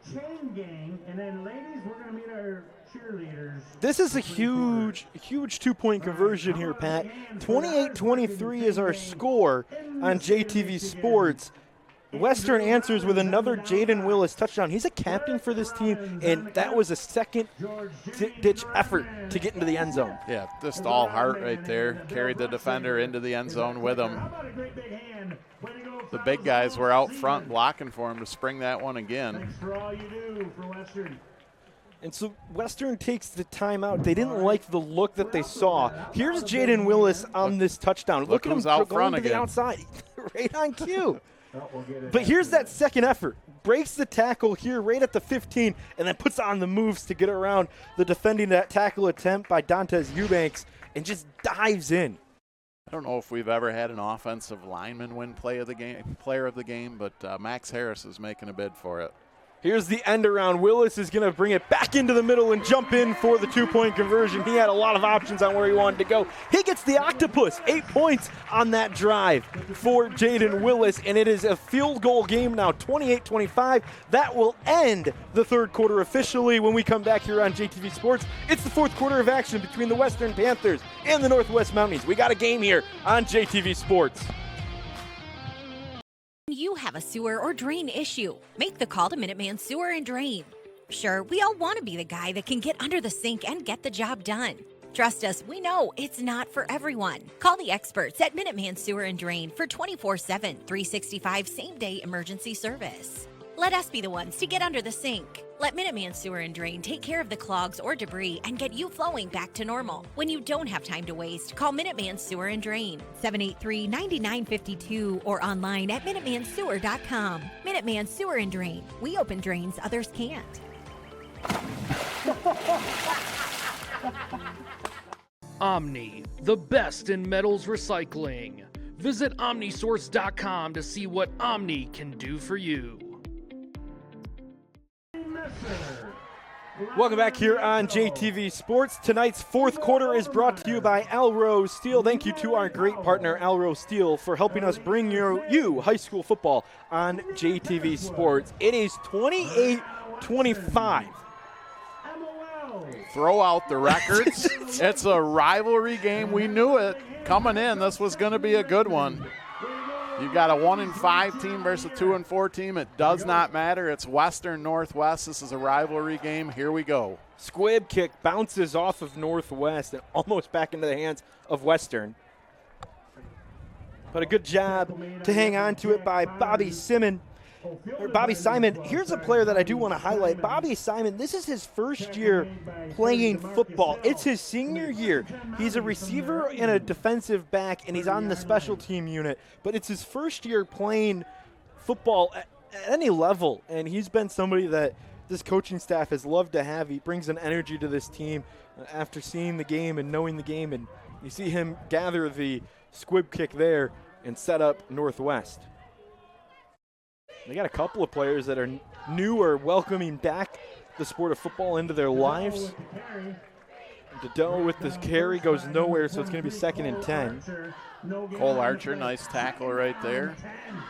chain gang, and then ladies, we're going to meet our cheerleaders. This is a huge 2-point conversion here, Pat. 28-23 is our score on JTV Sports. Western answers with another Jaden Willis touchdown. He's a captain for this team, and that was a second-ditch effort to get into the end zone. Yeah, just all heart right there. Carried the defender into the end zone with him. The big guys were out front blocking for him to spring that one again. Thanks for all you do for Western. And so Western takes the timeout. They didn't like the look that they saw. Here's Jaden Willis on this touchdown. Look at him out going front to the again. outside. Right on cue. But here's that second effort. Breaks the tackle here right at the 15 and then puts on the moves to get around the defending that tackle attempt by Dantes Eubanks and just dives in. I don't know if we've ever had an offensive lineman win player of the game, but Max Harris is making a bid for it. Here's the end around. Willis is going to bring it back into the middle and jump in for the two-point conversion. He had a lot of options on where he wanted to go. He gets the octopus. 8 points on that drive for Jaden Willis, and it is a field goal game now, 28-25. That will end the third quarter officially when we come back here on JTV Sports. It's the fourth quarter of action between the Western Panthers and the Northwest Mounties. We got a game here on JTV Sports. You have a sewer or drain issue. Make the call to Minuteman Sewer and Drain. Sure, we all want to be the guy that can get under the sink and get the job done. Trust us, we know it's not for everyone. Call the experts at Minuteman Sewer and Drain for 24/7, 365 same-day emergency service. Let us be the ones to get under the sink. Let Minuteman Sewer and Drain take care of the clogs or debris and get you flowing back to normal. When you don't have time to waste, call Minuteman Sewer and Drain, 783-9952, or online at MinutemanSewer.com. Minuteman Sewer and Drain. We open drains others can't. Omni, the best in metals recycling. Visit OmniSource.com to see what Omni can do for you. Welcome back here on JTV Sports. Tonight's fourth quarter is brought to you by Alrose Steel. Thank you to our great partner, Alrose Steel, for helping us bring you high school football on JTV Sports. It is 28-25. Throw out the records. It's a rivalry game. We knew it coming in. This was going to be a good one. You got a 1-5 team versus a 2-4 team. It does not matter. It's Western Northwest. This is a rivalry game. Here we go. Squib kick bounces off of Northwest and almost back into the hands of Western. But a good job to hang on to it by Bobby Simon. Here's a player that I do want to highlight. Bobby Simon, this is his first year playing football. It's his senior year. He's a receiver and a defensive back, and he's on the special team unit. But it's his first year playing football at any level, and he's been somebody that this coaching staff has loved to have. He brings an energy to this team after seeing the game and knowing the game, and you see him gather the squib kick there and set up Northwest. They got a couple of players that are new or welcoming back the sport of football into their lives. Dedeaux with this carry goes nowhere, so it's going to be 2nd and 10. Cole Archer, nice tackle right there.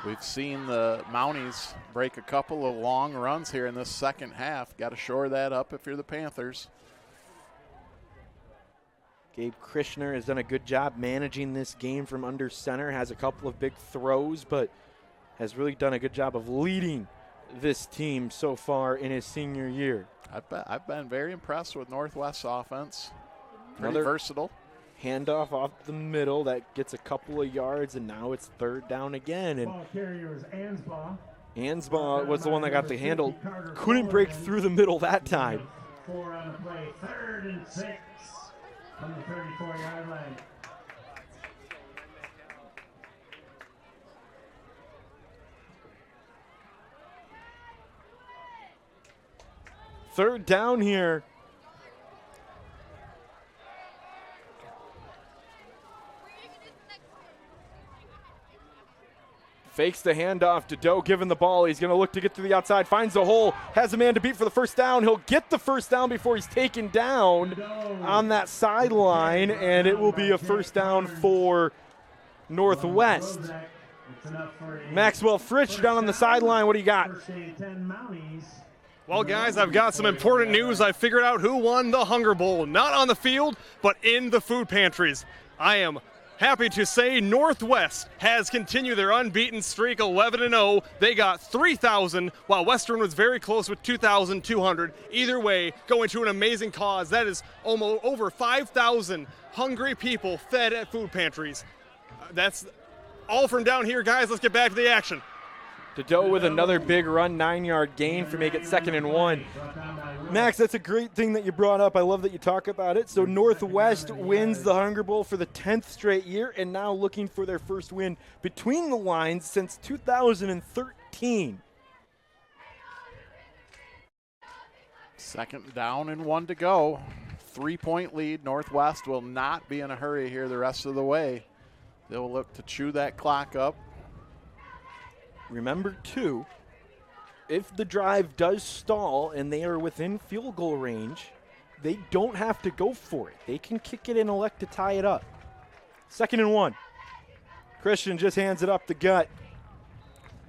We've seen the Mounties break a couple of long runs here in this second half. Got to shore that up if you're the Panthers. Gabe Krishner has done a good job managing this game from under center, has a couple of big throws, but has really done a good job of leading this team so far in his senior year. I've been very impressed with Northwest's offense. Pretty Another versatile. Handoff off the middle that gets a couple of yards, and now it's 3rd down again. And Ansbaugh was the one that got the handle. Couldn't break through the middle that time. 4 on the play, 3rd and 6 from the 34-yard line. Third down here. Fakes the handoff. Dedeaux giving the ball. He's going to look to get to the outside. Finds the hole. Has a man to beat for the first down. He'll get the first down before he's taken down on that sideline, and it will be a first down for Northwest. Maxwell Fritsch down on the sideline. What do you got? Well, guys, I've got some important news. I figured out who won the Hunger Bowl, not on the field, but in the food pantries. I am happy to say Northwest has continued their unbeaten streak, 11-0. They got 3,000, while Western was very close with 2,200. Either way, going to an amazing cause. That is almost over 5,000 hungry people fed at food pantries. That's all from down here, guys. Let's get back to the action. Dedeaux with another big run, 9-yard gain for make it 2nd and 1. Max, that's a great thing that you brought up. I love that you talk about it. So Northwest wins the Hunger Bowl for the 10th straight year and now looking for their first win between the lines since 2013. 2nd down and 1 to go. 3-point lead. Northwest will not be in a hurry here the rest of the way. They'll look to chew that clock up. Remember, too, if the drive does stall and they are within field goal range, they don't have to go for it. They can kick it and elect to tie it up. 2nd and 1. Christian just hands it up the gut.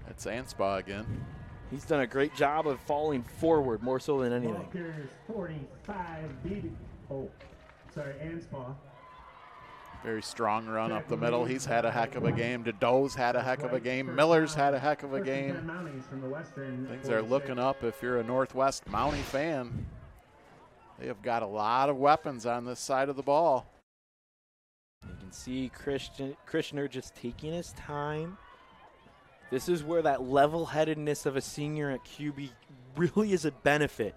That's Anspaugh again. He's done a great job of falling forward more so than anything. Walker's 45 BB. Oh, sorry, Anspaugh. Very strong run up the middle. He's had a heck of a game. Dedeaux's had a heck of a game. Miller's had a heck of a game. Things are looking up if you're a Northwest Mountie fan. They have got a lot of weapons on this side of the ball. You can see Krishner just taking his time. This is where that level-headedness of a senior at QB really is a benefit.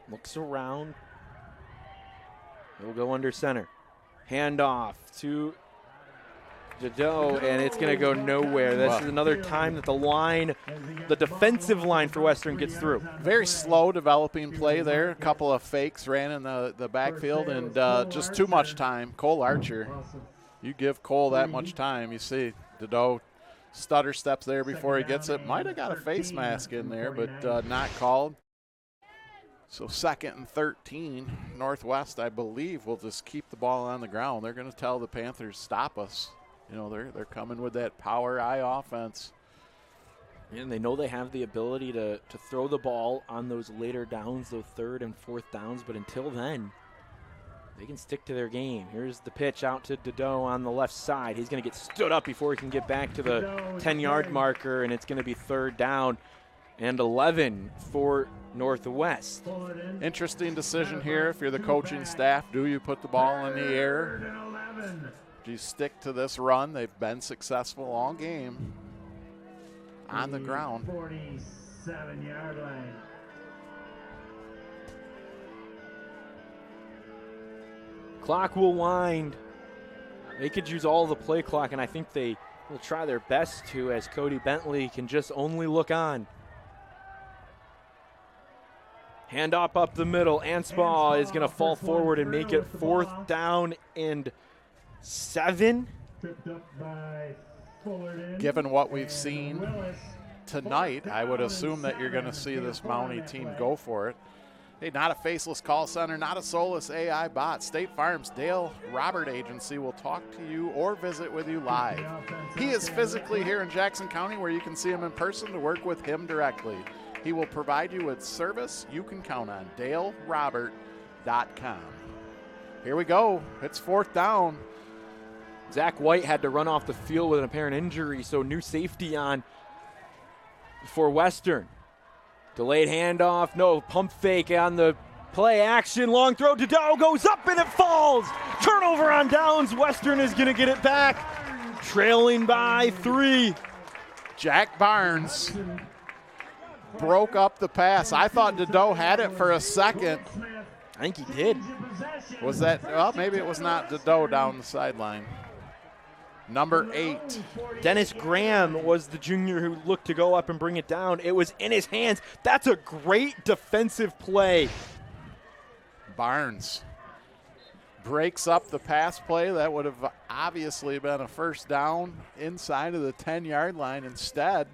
Looks around. He'll go under center. Handoff to Dedeaux, and it's going to go nowhere. This is another time that the defensive line for Western gets through. Very slow developing play there. A couple of fakes ran in the backfield, and just too much time. Cole Archer, you give Cole that much time. You see Dedeaux stutter steps there before he gets it. Might have got a face mask in there, but not called. So 2nd and 13, Northwest, I believe, will just keep the ball on the ground. They're going to tell the Panthers, stop us. You know, they're coming with that power eye offense. And they know they have the ability to throw the ball on those later downs, those 3rd and 4th downs, but until then, they can stick to their game. Here's the pitch out to Dedeaux on the left side. He's going to get stood up before he can get back to the 10-yard marker, and it's going to be 3rd down and 11 for Northwest. Interesting decision here if you're the coaching staff. Do you put the ball in the air? Do you stick to this run? They've been successful all game on the ground. 47-yard line. Clock will wind. They could use all the play clock, and I think they will try their best to, as Cody Bentley can just only look on. Handoff up the middle. Anspaugh is going to fall forward and make it 4th down and 7. Given what we've seen tonight, I would assume that you're going to see this Mountie team go for it. Hey, not a faceless call center, not a soulless AI bot. State Farm's Dale Robert Agency will talk to you or visit with you live. He is physically here in Jackson County where you can see him in person to work with him directly. He will provide you with service you can count on. DaleRobert.com. Here we go. It's 4th down. Zach White had to run off the field with an apparent injury, so new safety on for Western. Delayed handoff, no pump fake on the play action. Long throw, Dedeaux goes up and it falls. Turnover on downs. Western is going to get it back, trailing by 3. Jack Barnes broke up the pass. I thought Dedeaux had it for a second. I think he did. Was that, well, maybe it was not Dedeaux down the sideline. Number 8. Dennis Graham was the junior who looked to go up and bring it down. It was in his hands. That's a great defensive play. Barnes breaks up the pass play. That would have obviously been a 1st down inside of the 10-yard line. Instead,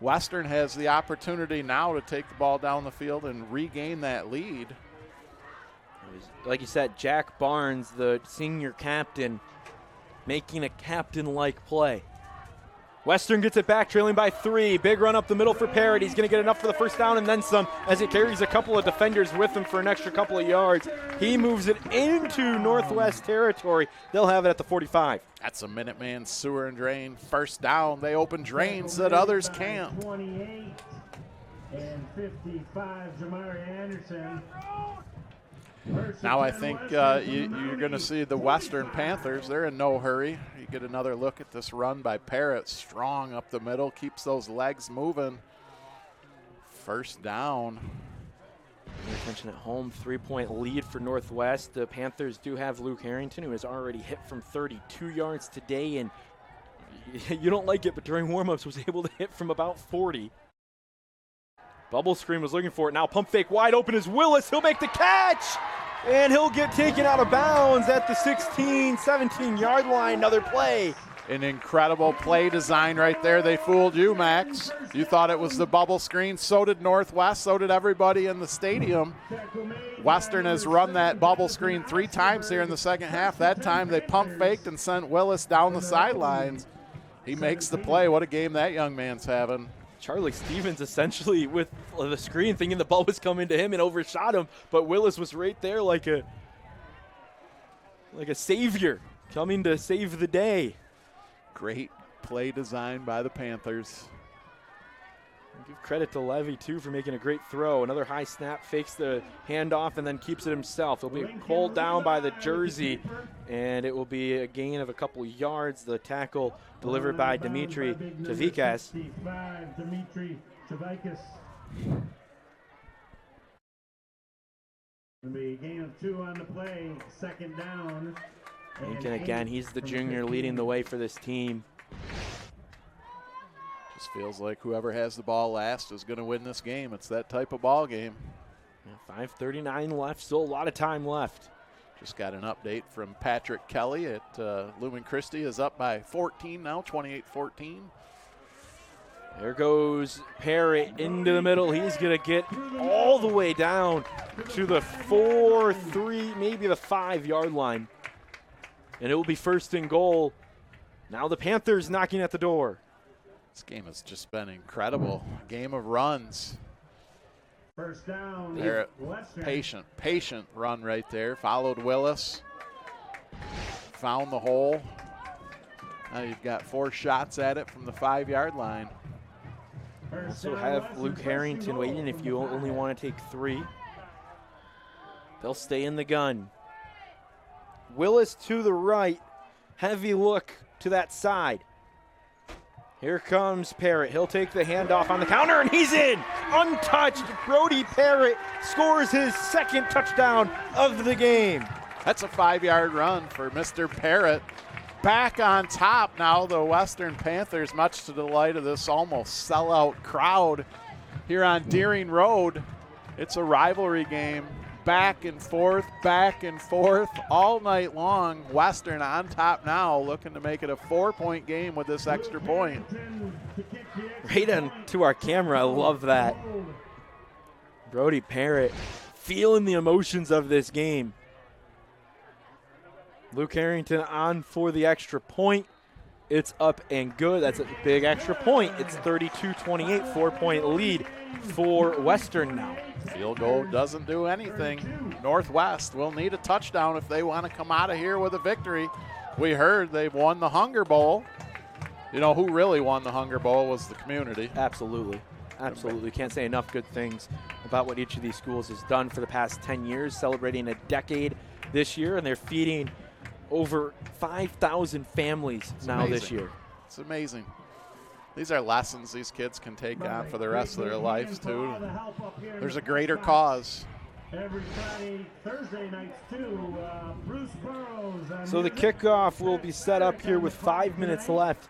Western has the opportunity now to take the ball down the field and regain that lead. Like you said, Jack Barnes, the senior captain, making a captain-like play. Western gets it back, trailing by 3. Big run up the middle for Parrott. He's going to get enough for the 1st down and then some as he carries a couple of defenders with him for an extra couple of yards. He moves it into Northwest territory. They'll have it at the 45. That's a Minuteman sewer and drain. 1st down. They open drains that others can't. 28 and 55, Jamari Anderson. Now I think you're going to see the Western Panthers. They're in no hurry. You get another look at this run by Parrott. Strong up the middle, keeps those legs moving. 1st down. Attention at home, 3-point lead for Northwest. The Panthers do have Luke Harrington, who has already hit from 32 yards today, and you don't like it, but during warmups was able to hit from about 40. Bubble screen was looking for it. Now pump fake wide open is Willis. He'll make the catch, and he'll get taken out of bounds at the 16, 17-yard line. Another play An incredible play design right there. They fooled you, Max. You thought it was the bubble screen. So did Northwest. So did everybody in the stadium. Western has run that bubble screen 3 times here in the second half. That time they pump faked and sent Willis down the sidelines. He makes the play. What a game that young man's having. Charlie Stevens essentially with the screen thinking the ball was coming to him and overshot him, but Willis was right there like a savior coming to save the day. Great play design by the Panthers. Give credit to Levy, too, for making a great throw. Another high snap, fakes the handoff, and then keeps it himself. He'll be pulled down by the jersey, and it will be a gain of a couple yards. The tackle delivered by Dimitri Tavikas. Dimitri Tavikas. It'll be a gain of 2 on the play, second down. Lincoln again, he's the junior leading the way for this team. Just feels like whoever has the ball last is going to win this game. It's that type of ball game. 5:39 left, still a lot of time left. Just got an update from Patrick Kelly at Lumen Christi is up by 14 now, 28-14. There goes Parrott into the middle. He's going to get all the way down to the 4-3, maybe the 5-yard line. And it will be first and goal. Now the Panthers knocking at the door. This game has just been incredible. Game of runs. First down. There, patient run right there. Followed Willis. Found the hole. Now you've got 4 shots at it from the 5-yard line. Also have Luke Harrington waiting if you only want to take 3. They'll stay in the gun. Willis to the right. Heavy look to that side. Here comes Parrott. He'll take the handoff on the counter, and he's in. Untouched. Brody Parrott scores his 2nd touchdown of the game. That's a 5-yard run for Mr. Parrott. Back on top now, the Western Panthers, much to the delight of this almost sellout crowd here on Deering Road. It's a rivalry game. Back and forth all night long. Western on top now, looking to make it a 4-point game with this extra point. Right on to our camera, I love that. Brody Parrott feeling the emotions of this game. Luke Harrington on for the extra point. It's up and good. That's a big extra point. It's 32-28, 4-point lead for Western now. Field goal doesn't do anything. Northwest will need a touchdown if they want to come out of here with a victory. We heard they've won the Hunger Bowl. You know who really won the Hunger Bowl was the community. Absolutely. Absolutely. Can't say enough good things about what each of these schools has done for the past 10 years, celebrating a decade this year, and they're feeding over 5,000 families now this year. It's amazing. These are lessons these kids can take on for the rest of their lives, too. There's a greater cause. Every Friday, Thursday nights, too. Bruce Burrows. So the kickoff will be set up here with 5 minutes left.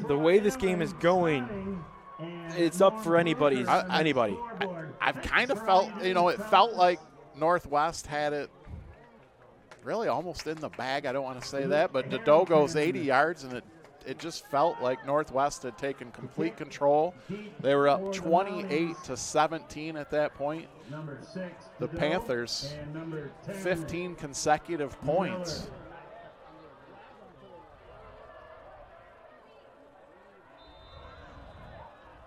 The way this game is going, it's up for anybody. I've kind of felt, it felt like Northwest had it really almost in the bag. I don't want to say that, but Dodo goes 80 yards, and it just felt like Northwest had taken complete control. They were up 28-17 at that point. The Panthers, 15 consecutive points.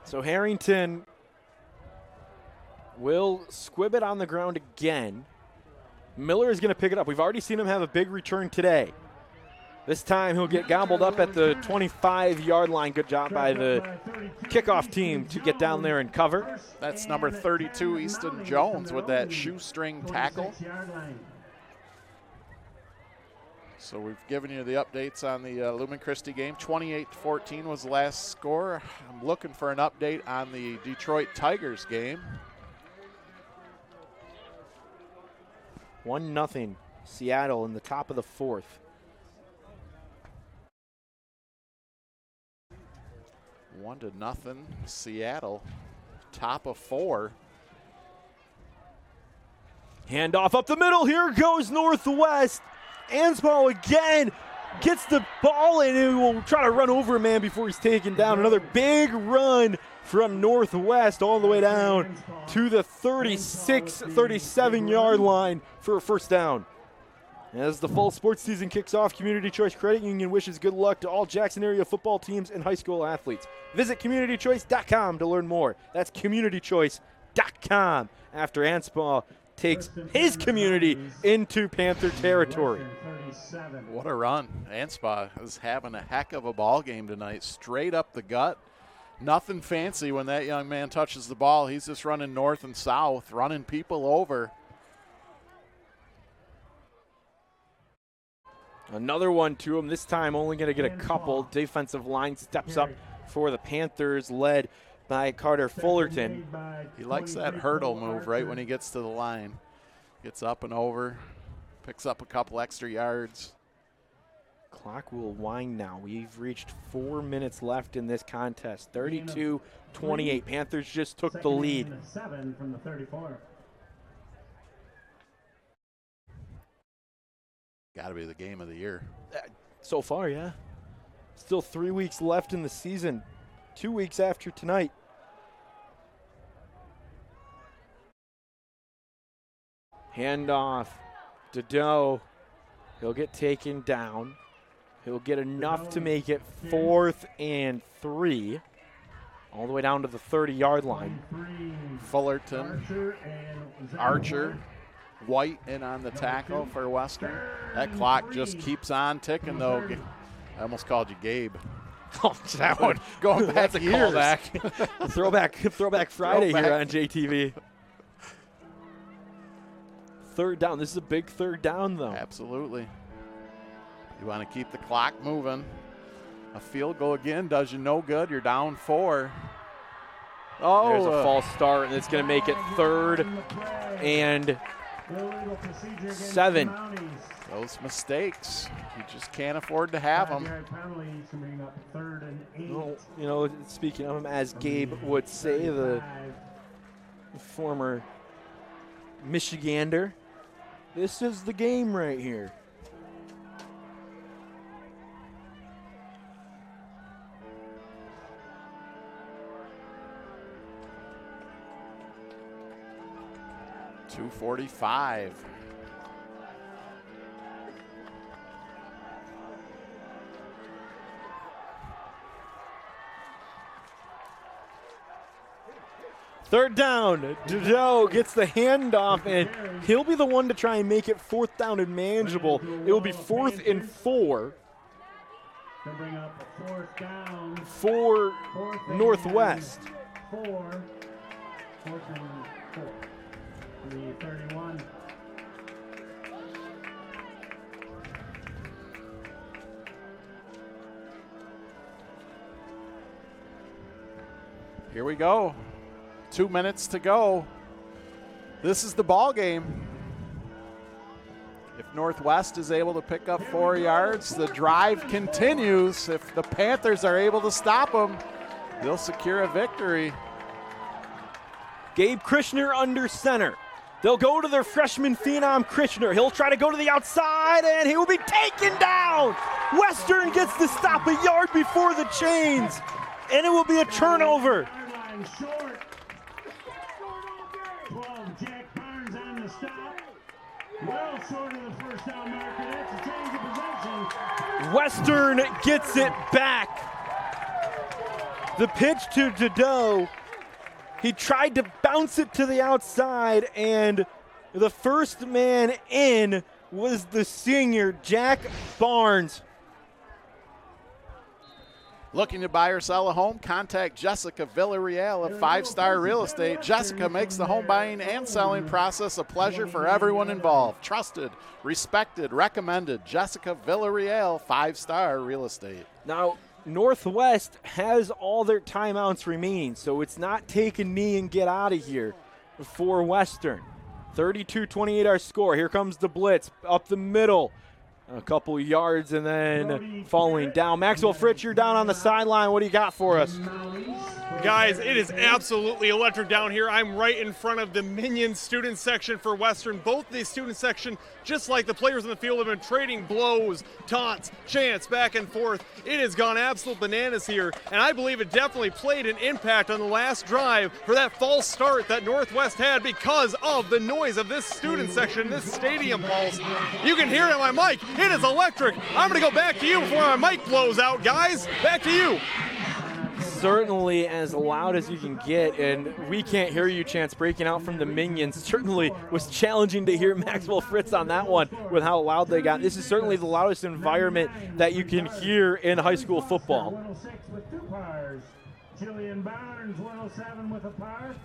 So Harrington will squib it on the ground again. Miller is going to pick it up. We've already seen him have a big return today. This time he'll get gobbled up at the 25-yard line. Good job by the kickoff team to get down there and cover. That's number 32, Easton Jones, with that shoestring tackle. So we've given you the updates on the Lumen Christi game. 28-14 was the last score. I'm looking for an update on the Detroit Tigers game. 1-0 Seattle in the top of the 4th. 1-0 Seattle, top of 4. Handoff up the middle. Here goes Northwest. Anspaugh again. gets the ball and he will try to run over a man before he's taken down. Another big run from Northwest all the way down to the 36, 37-yard line for a first down. As the fall sports season kicks off, Community Choice Credit Union wishes good luck to all Jackson area football teams and high school athletes. Visit communitychoice.com to learn more. That's communitychoice.com after Anspaugh takes his community into Panther territory. What a run. Anspaugh is having a heck of a ball game tonight, straight up the gut. Nothing fancy when that young man touches the ball. He's just running north and south, running people over. Another one to him, this time only going to get a couple. Defensive line steps up for the Panthers, led by Carter Fullerton. He likes that hurdle move right when he gets to the line. Gets up and over, picks up a couple extra yards. Clock will wind now. We've reached 4 minutes left in this contest. 32-28. Panthers just took the lead. 7 from the 34. Got to be the game of the year. So far, yeah. Still 3 weeks left in the season. 2 weeks after tonight. Handoff to Doe. He'll get taken down. He'll get enough to make it 4th and 3. All the way down to the 30-yard line. Fullerton, Archer, White in on the tackle for Western. That clock just keeps on ticking, though. I almost called you Gabe. Oh, that one. Going back That's a years. Callback. Throwback Friday here on JTV. Third down. This is a big third down, though. Absolutely. You want to keep the clock moving. A field goal again does you no good. You're down 4. Oh, there's a false start, and it's going to make it 3rd and 7. Those mistakes, you just can't afford to have them. Well, you know, speaking of him, as Gabe would say, the former Michigander, this is the game right here. .245. Third down. Doe gets the handoff, and he'll be the one to try and make it 4th down and manageable. It will be 4th and 4 for Northwest. 4th and 4. The 31. Here we go. 2 minutes to go. This is the ball game. If Northwest is able to pick up 4 yards, the drive continues. If the Panthers are able to stop them, they'll secure a victory. Gabe Krishner under center. They'll go to their freshman phenom, Krishner. He'll try to go to the outside, and he will be taken down. Western gets the stop a yard before the chains, and it will be a turnover. Short. 12, Jack Barnes on the stop. Well short of the first down marker. That's a change of possession. Western gets it back. The pitch to Doe. He tried to bounce it to the outside, and the first man in was the senior, Jack Barnes. Looking to buy or sell a home? Contact Jessica Villarreal of 5 Star Real Estate. Jessica makes the home buying and selling process a pleasure for everyone involved. Trusted, respected, recommended. Jessica Villarreal, 5 Star Real Estate. Now, Northwest has all their timeouts remaining, so it's not take a knee and get out of here for Western. 32-28 our score. Here comes the blitz up the middle. a couple yards and then falling down. Maxwell Fritz, you're down on the sideline. What do you got for us? Guys, it is absolutely electric down here. I'm right in front of the Minion student section for Western. Both the student section, just like the players in the field, have been trading blows, taunts, chants back and forth. It has gone absolute bananas here, and I believe it definitely played an impact on the last drive for that false start that Northwest had because of the noise of this student section, this stadium pulse. You can hear it on my mic. It is electric. I'm going to go back to you before my mic blows out, guys. Back to you. Certainly as loud as you can get, and we can't hear you chants breaking out from the Minions. Certainly was challenging to hear Maxwell Fritz on that one with how loud they got. This is certainly the loudest environment that you can hear in high school football. 106 with 2 pars. Jillian Barnes, 107 with a par.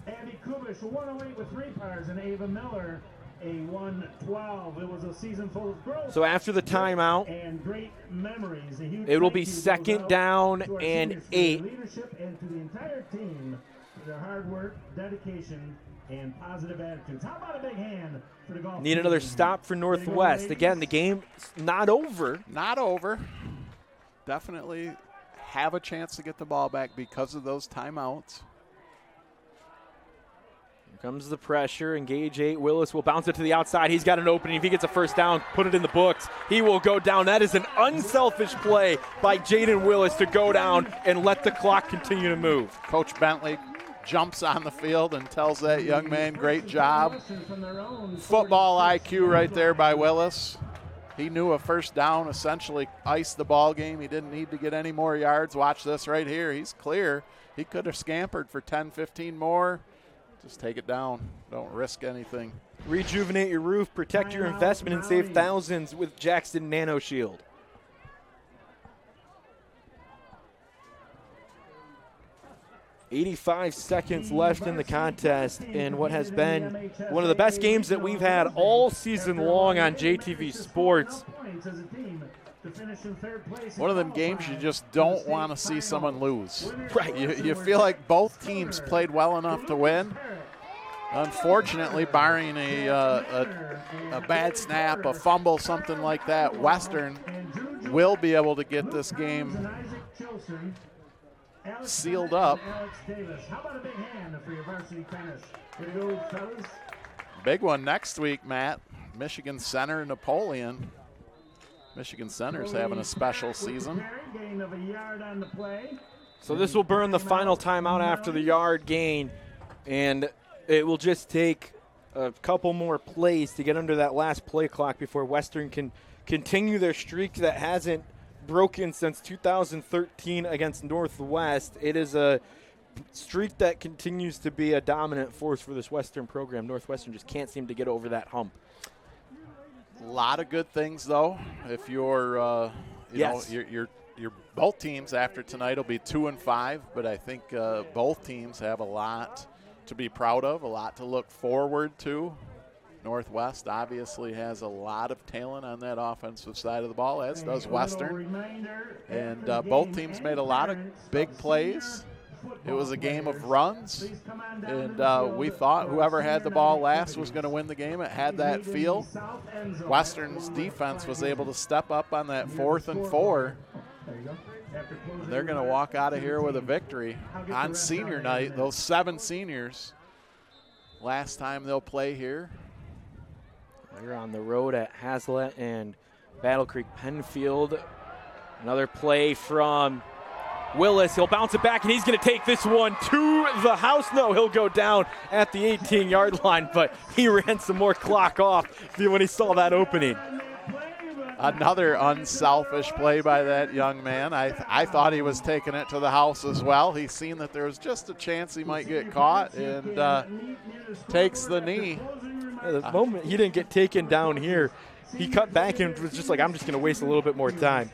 Abby Kubish, 108 with 3 pars. And Ava Miller, a 112. It was a season full of growth. So after the timeout, and great memories. it will be second down and 8. Leadership and to the entire team for their hard work, dedication, and positive attitudes. How about a big hand for the golf Need another stop for Northwest. Again, the game's not over. Not over. Definitely have a chance to get the ball back because of those timeouts. Comes the pressure. Engage 8. Willis will bounce it to the outside. He's got an opening. If he gets a first down, put it in the books. He will go down. That is an unselfish play by Jaden Willis to go down and let the clock continue to move. Coach Bentley jumps on the field and tells that young man, great job. Football IQ right there by Willis. He knew a first down essentially iced the ball game. He didn't need to get any more yards. Watch this right here. He's clear. He could have scampered for 10, 15 more. Just take it down. Don't risk anything. Rejuvenate your roof, protect your investment, and save thousands with Jackson Nano Shield. "85 seconds left in the contest in what has been one of the best games that we've had all season long on JTV Sports. One of them games you just don't want to see someone lose. Right. You feel like both teams played well enough to win. Unfortunately, barring a bad snap, a fumble, something like that, Western will be able to get this game sealed up. Big one next week, Matt. Michigan Center, Napoleon. Michigan Center's having a special season. So this will burn the final timeout after the yard gain, and it will just take a couple more plays to get under that last play clock before Western can continue their streak that hasn't broken since 2013 against Northwest. It is a streak that continues to be a dominant force for this Western program. Northwestern just can't seem to get over that hump. A lot of good things, though. If you're, you're both teams after tonight will be 2-5, but I think both teams have a lot to be proud of, a lot to look forward to. Northwest obviously has a lot of talent on that offensive side of the ball, as does Western. And both teams made a lot of big plays. It was a game of runs, and we thought whoever had the ball last was going to win the game. It had that feel. Western's defense was able to step up on that 4th and 4. They're going to walk out of here with a victory on senior night. Those 7 seniors, last time they'll play here. They're on the road at Hazlitt and Battle Creek Penfield. Another play from Willis. He'll bounce it back, and he's going to take this one to the house. No, he'll go down at the 18-yard line, but he ran some more clock off when he saw that opening. Another unselfish play by that young man. I thought he was taking it to the house as well. He's seen that there was just a chance he might get caught and takes the knee. The moment he didn't get taken down here, he cut back and was just like, I'm just going to waste a little bit more time.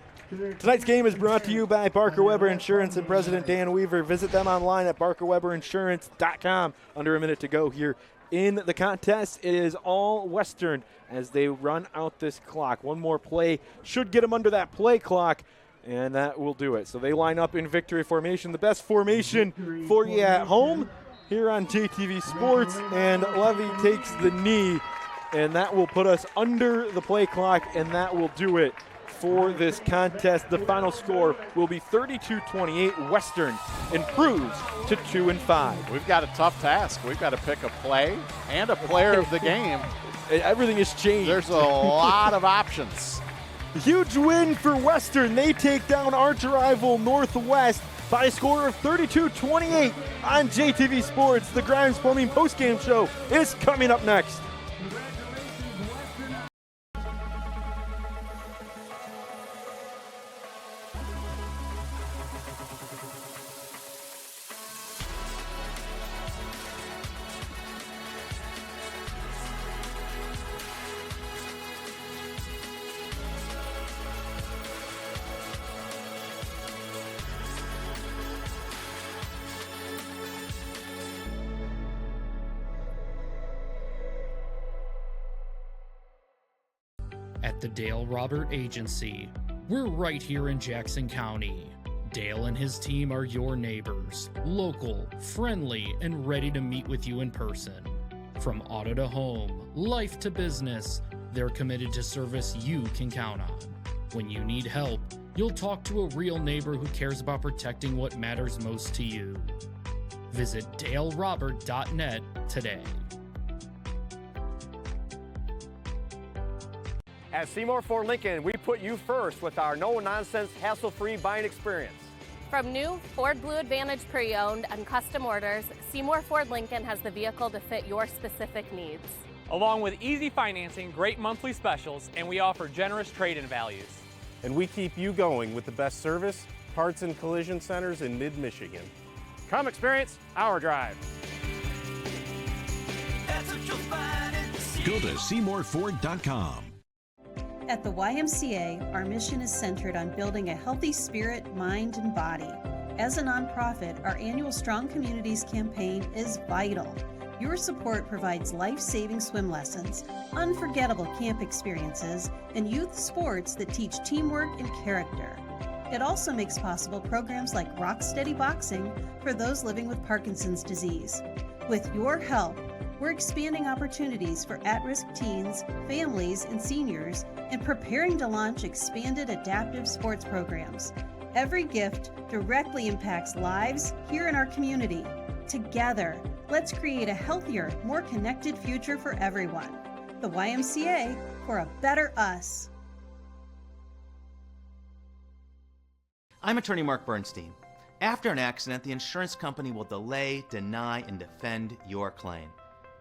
Tonight's game is brought to you by Barker Weber Insurance and President Dan Weaver. Visit them online at barkerweberinsurance.com. Under a minute to go here in the contest. It is all Western as they run out this clock. One more play should get them under that play clock, and that will do it. So they line up in victory formation, the best formation for you at home here on JTV Sports, and Levy takes the knee and that will put us under the play clock, and that will do it for this contest. The final score will be 32-28. Western improves to 2-5. We've got a tough task. We've got to pick a play and a player of the game. Everything has changed. There's a lot of options. Huge win for Western. They take down arch rival Northwest by a score of 32-28 on JTV Sports. The Grimes Plumbing postgame show is coming up next. At the Dale Robert Agency, we're right here in Jackson County. Dale and his team are your neighbors, local, friendly, and ready to meet with you in person. From auto to home, life to business, they're committed to service you can count on. When you need help, you'll talk to a real neighbor who cares about protecting what matters most to you. Visit DaleRobert.net today. At Seymour Ford Lincoln, we put you first with our no-nonsense, hassle-free buying experience. From new Ford Blue Advantage pre-owned and custom orders, Seymour Ford Lincoln has the vehicle to fit your specific needs. Along with easy financing, great monthly specials, and we offer generous trade-in values. And we keep you going with the best service, parts and collision centers in mid-Michigan. Come experience our drive. Go to SeymourFord.com. At the YMCA, our mission is centered on building a healthy spirit, mind, and body. As a nonprofit, our annual Strong Communities campaign is vital. Your support provides life-saving swim lessons, unforgettable camp experiences, and youth sports that teach teamwork and character. It also makes possible programs like Rock Steady Boxing for those living with Parkinson's disease. With your help, we're expanding opportunities for at-risk teens, families, and seniors, and preparing to launch expanded adaptive sports programs. Every gift directly impacts lives here in our community. Together, let's create a healthier, more connected future for everyone. The YMCA, for a better us. I'm attorney Mark Bernstein. After an accident, the insurance company will delay, deny, and defend your claim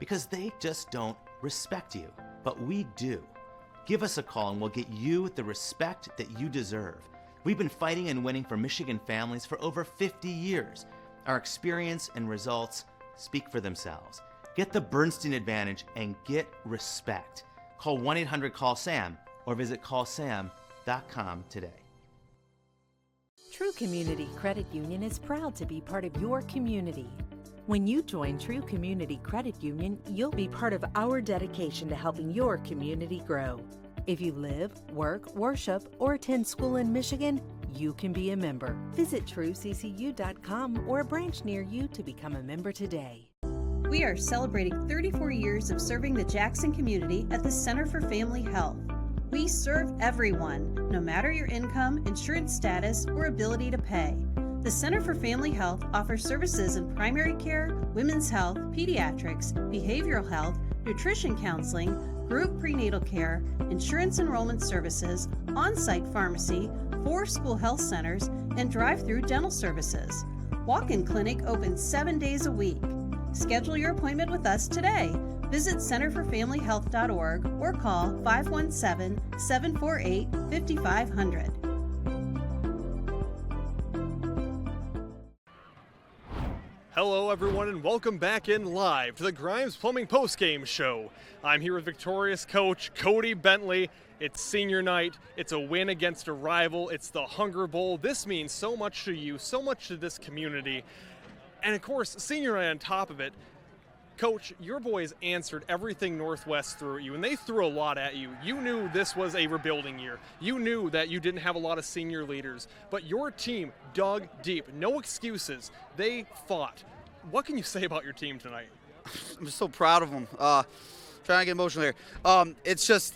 because they just don't respect you. But we do. Give us a call and we'll get you the respect that you deserve. We've been fighting and winning for Michigan families for over 50 years. Our experience and results speak for themselves. Get the Bernstein advantage and get respect. Call 1-800-CALL-SAM or visit callsam.com today. True Community Credit Union is proud to be part of your community. When you join True Community Credit Union, you'll be part of our dedication to helping your community grow. If you live, work, worship, or attend school in Michigan, you can be a member. Visit trueccu.com or a branch near you to become a member today. We are celebrating 34 years of serving the Jackson community at the Center for Family Health. We serve everyone, no matter your income, insurance status, or ability to pay. The Center for Family Health offers services in primary care, women's health, pediatrics, behavioral health, nutrition counseling, group prenatal care, insurance enrollment services, on-site pharmacy, 4 school health centers, and drive-through dental services. Walk-in clinic open 7 days a week. Schedule your appointment with us today. Visit centerforfamilyhealth.org or call 517-748-5500. Hello, everyone, and welcome back in live to the Grimes Plumbing postgame show. I'm here with victorious coach Cody Bentley. It's senior night. It's a win against a rival. It's the Hunger Bowl. This means so much to you, so much to this community. And, of course, senior night on top of it. Coach, your boys answered everything Northwest threw at you, and they threw a lot at you. You knew this was a rebuilding year. You knew that you didn't have a lot of senior leaders, but your team dug deep. No excuses. They fought. What can you say about your team tonight? I'm just so proud of them. trying to get emotional here. It's just,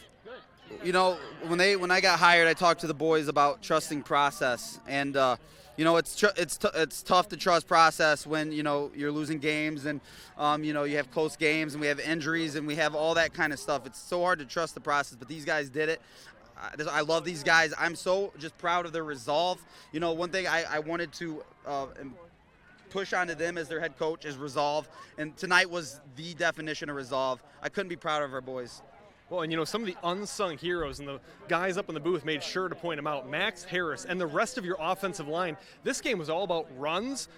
you know, when I got hired, I talked to the boys about trusting process, and you know, it's tough to trust process when, you know, you're losing games and you know, you have close games and we have injuries and we have all that kind of stuff. It's so hard to trust the process, but these guys did it. I love these guys. I'm so just proud of their resolve. You know, one thing I wanted to push onto them as their head coach is resolve, and tonight was the definition of resolve. I couldn't be prouder of our boys. Well, and you know, some of the unsung heroes and the guys up in the booth made sure to point them out. Max Harris and the rest of your offensive line. This game was all about runs,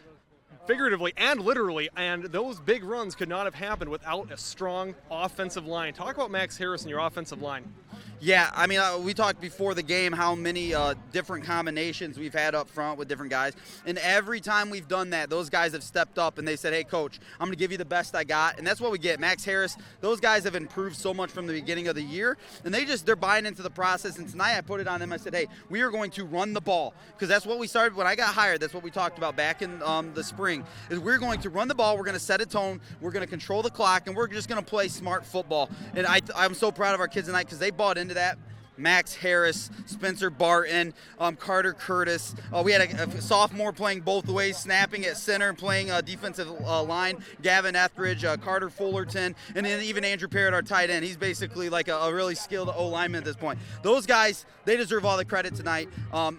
figuratively and literally, and those big runs could not have happened without a strong offensive line. Talk about Max Harris and your offensive line. Yeah, I mean, we talked before the game how many different combinations we've had up front with different guys. And every time we've done that, those guys have stepped up and they said, hey, coach, I'm going to give you the best I got. And that's what we get. Max Harris, those guys have improved so much from the beginning of the year. And they're buying into the process. And tonight I put it on them. I said, hey, we are going to run the ball. Because that's what we started when I got hired. That's what we talked about back in the spring, is we're going to run the ball. We're going to set a tone. We're going to control the clock. And we're just going to play smart football. And I'm so proud of our kids tonight because they bought into that. Max Harris, Spencer Barton, Carter Curtis. We had a sophomore playing both ways, snapping at center and playing defensive line. Gavin Etheridge, Carter Fullerton, and then even Andrew Parrott, our tight end. He's basically like a really skilled O-lineman at this point. Those guys, they deserve all the credit tonight.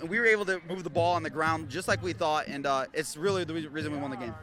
We were able to move the ball on the ground just like we thought, and it's really the reason we won the game.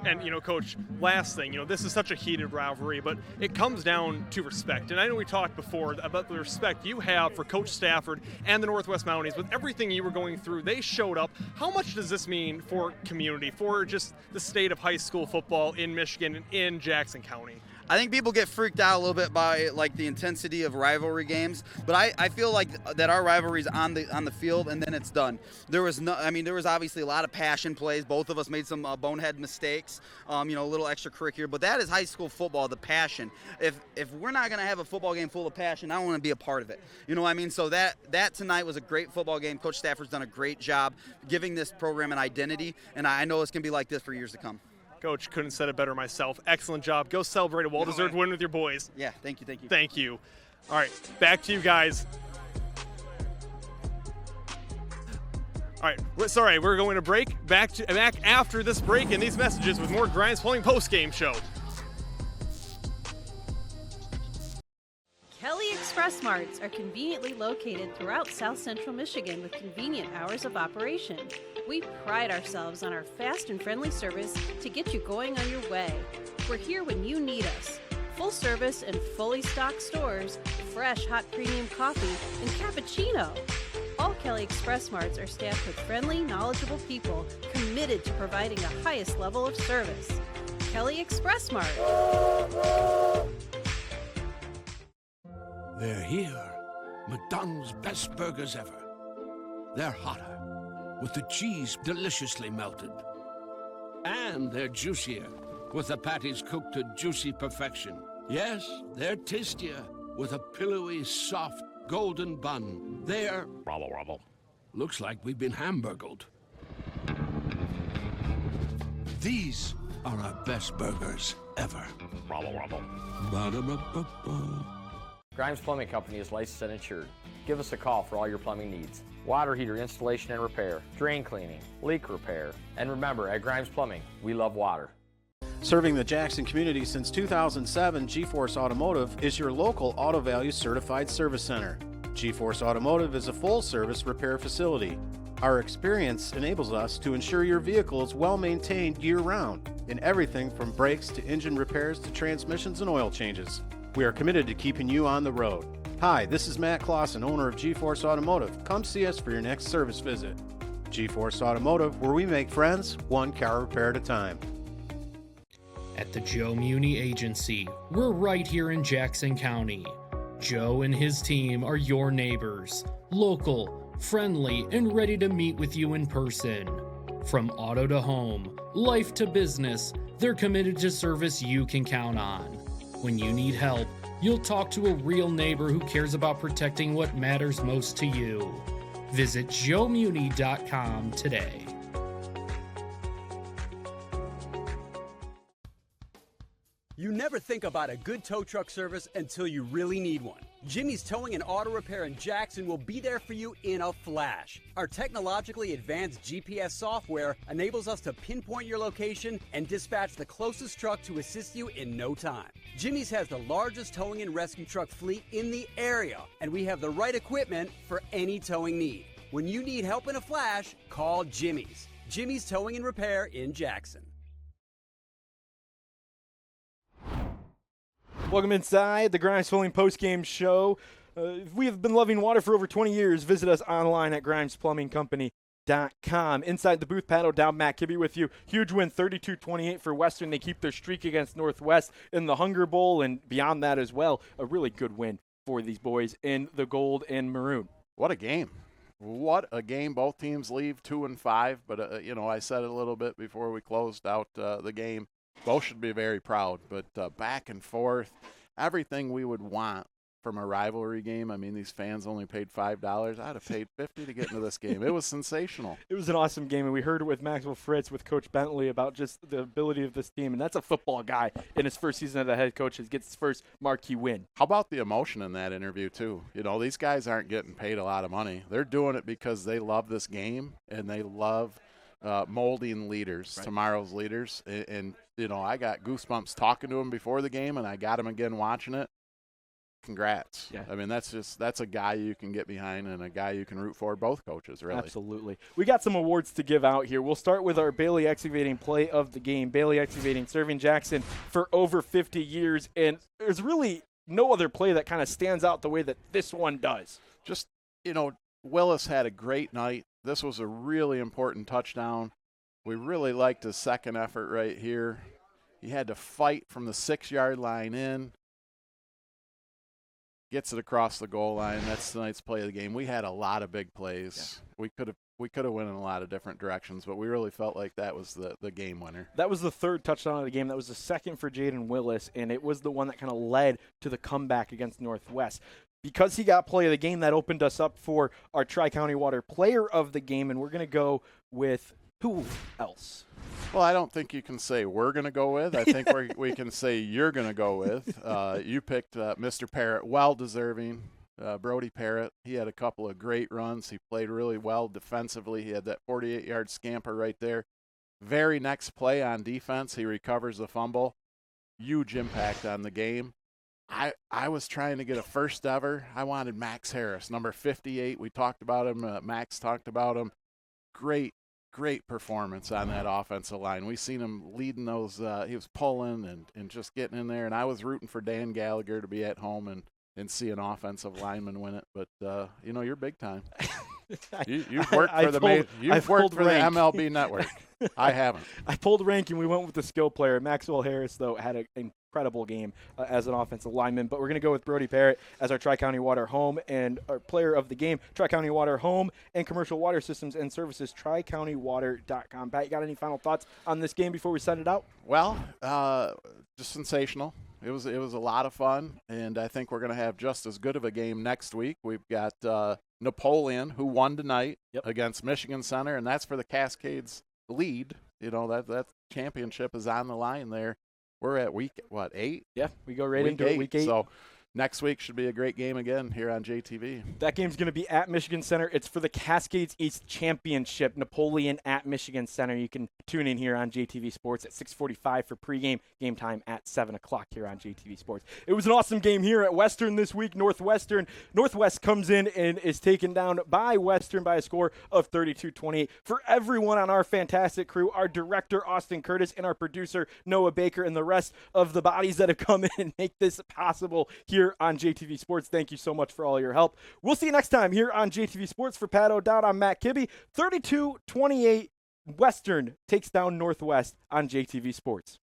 And, you know, Coach, last thing, you know, this is such a heated rivalry, but it comes down to respect. And I know we talked before about the respect you have for Coach Stafford and the Northwest Mounties. With everything you were going through, they showed up. How much does this mean for community, for just the state of high school football in Michigan and in Jackson County? I think people get freaked out a little bit by like the intensity of rivalry games, but I feel like that our rivalry's on the field and then it's done. There was obviously a lot of passion plays. Both of us made some bonehead mistakes, a little extracurricular, but that is high school football, the passion. If we're not going to have a football game full of passion, I don't want to be a part of it. You know what I mean? So that tonight was a great football game. Coach Stafford's done a great job giving this program an identity, and I know it's going to be like this for years to come. Coach, couldn't have said it better myself. Excellent job. Go celebrate a well-deserved win with your boys. Yeah, thank you. Thank you. All right, back to you guys. All right, sorry, we're going to break. Back after this break and these messages with more Grimes Plumbing post-game show. Kelly Express Marts are conveniently located throughout South Central Michigan with convenient hours of operation. We pride ourselves on our fast and friendly service to get you going on your way. We're here when you need us. Full service and fully stocked stores, fresh hot premium coffee, and cappuccino. All Kelly Express Marts are staffed with friendly, knowledgeable people committed to providing the highest level of service. Kelly Express Mart. They're here. McDonald's best burgers ever. They're hotter, with the cheese deliciously melted. And they're juicier, with the patties cooked to juicy perfection. Yes, they're tastier, with a pillowy, soft, golden bun. They're... Rubble. Looks like we've been hamburgled. These are our best burgers ever. Rubble. Ba-da-ba-ba-ba. Grimes Plumbing Company is licensed and insured. Give us a call for all your plumbing needs. Water heater installation and repair, drain cleaning, leak repair. And remember, at Grimes Plumbing, we love water. Serving the Jackson community since 2007, G-Force Automotive is your local Auto Value certified service center. G-Force Automotive is a full-service repair facility. Our experience enables us to ensure your vehicle is well-maintained year-round in everything from brakes to engine repairs to transmissions and oil changes. We are committed to keeping you on the road. Hi, this is Matt Clausen, owner of G-Force Automotive. Come see us for your next service visit. G-Force Automotive, where we make friends, one car repair at a time. At the Joe Muni Agency, we're right here in Jackson County. Joe and his team are your neighbors, local, friendly, and ready to meet with you in person. From auto to home, life to business, they're committed to service you can count on. When you need help, you'll talk to a real neighbor who cares about protecting what matters most to you. Visit joemuni.com today. You never never think about a good tow truck service until you really need one. Jimmy's Towing and Auto Repair in Jackson will be there for you in a flash. Our technologically advanced GPS software enables us to pinpoint your location and dispatch the closest truck to assist you in no time. Jimmy's has the largest towing and rescue truck fleet in the area, and we have the right equipment for any towing need. When you need help in a flash, call Jimmy's. Jimmy's Towing and Repair in Jackson. Welcome inside the Grimes Plumbing postgame show. If we have been loving water for over 20 years, visit us online at grimesplumbingcompany.com. Inside the booth, Pat O'Dowd, Matt Kibbe with you. Huge win, 32-28 for Western. They keep their streak against Northwest in the Hunger Bowl, and beyond that as well, a really good win for these boys in the gold and maroon. What a game. What a game. Both teams leave 2-5, but, I said it a little bit before we closed out the game. Both should be very proud, but back and forth, everything we would want from a rivalry game. I mean, these fans only paid $5. I'd have paid $50 to get into this game. It was sensational. It was an awesome game, and we heard it with Maxwell Fritz, with Coach Bentley, about just the ability of this team. And that's a football guy in his first season as a head coach. He gets his first marquee win. How about the emotion in that interview, too? These guys aren't getting paid a lot of money. They're doing it because they love this game, and they love molding leaders, right. Tomorrow's leaders. And I got goosebumps talking to him before the game, and I got him again watching it. Congrats. Yeah. I mean, that's a guy you can get behind and a guy you can root for, both coaches, really. Absolutely. We got some awards to give out here. We'll start with our Bailey Excavating play of the game. Bailey Excavating serving Jackson for over 50 years, and there's really no other play that kind of stands out the way that this one does. Just, Willis had a great night. This was a really important touchdown. We really liked his second effort right here. He had to fight from the 6-yard line in. Gets it across the goal line. That's tonight's play of the game. We had a lot of big plays. Yeah. We could have went in a lot of different directions, but we really felt like that was the game winner. That was the third touchdown of the game. That was the second for Jaden Willis, and it was the one that kind of led to the comeback against Northwest. Because he got play of the game, that opened us up for our Tri-County Water player of the game, and we're going to go with who else? Well, I don't think you can say we're going to go with. I think we can say you're going to go with. You picked Mr. Parrott, well-deserving. Brody Parrott, he had a couple of great runs. He played really well defensively. He had that 48-yard scamper right there. Very next play on defense, he recovers the fumble. Huge impact on the game. I was trying to get a first ever. I wanted Max Harris, number 58. We talked about him. Max talked about him. Great performance on that offensive line. We seen him leading those. He was pulling and just getting in there. And I was rooting for Dan Gallagher to be at home and see an offensive lineman win it. But, you're big time. You've worked for the MLB Network. I haven't. I pulled rank, and we went with the skill player. Maxwell Harris, though, had an incredible game as an offensive lineman. But we're going to go with Brody Parrott as our Tri-County Water home and our player of the game. Tri-County Water home and commercial water systems and services, tricountywater.com. Pat, you got any final thoughts on this game before we send it out? Well, just sensational. It was a lot of fun, and I think we're going to have just as good of a game next week. We've got Napoleon, who won tonight against Michigan Center, and that's for the Cascades lead. That championship is on the line there. We're at week, 8? Yeah, we go right into week 8. So next week should be a great game again here on JTV. That game's going to be at Michigan Center. It's for the Cascades East Championship. Napoleon at Michigan Center. You can tune in here on JTV Sports at 6:45 for pregame. Game time at 7 o'clock here on JTV Sports. It was an awesome game here at Western this week. Northwest comes in and is taken down by Western by a score of 32-28. For everyone on our fantastic crew, our director, Austin Curtis, and our producer, Noah Baker, and the rest of the bodies that have come in and make this possible here on JTV Sports. Thank you so much for all your help. We'll see you next time here on JTV Sports. For Pat O'Dowd, I'm Matt Kibbe. 32-28, Western takes down Northwest on JTV Sports.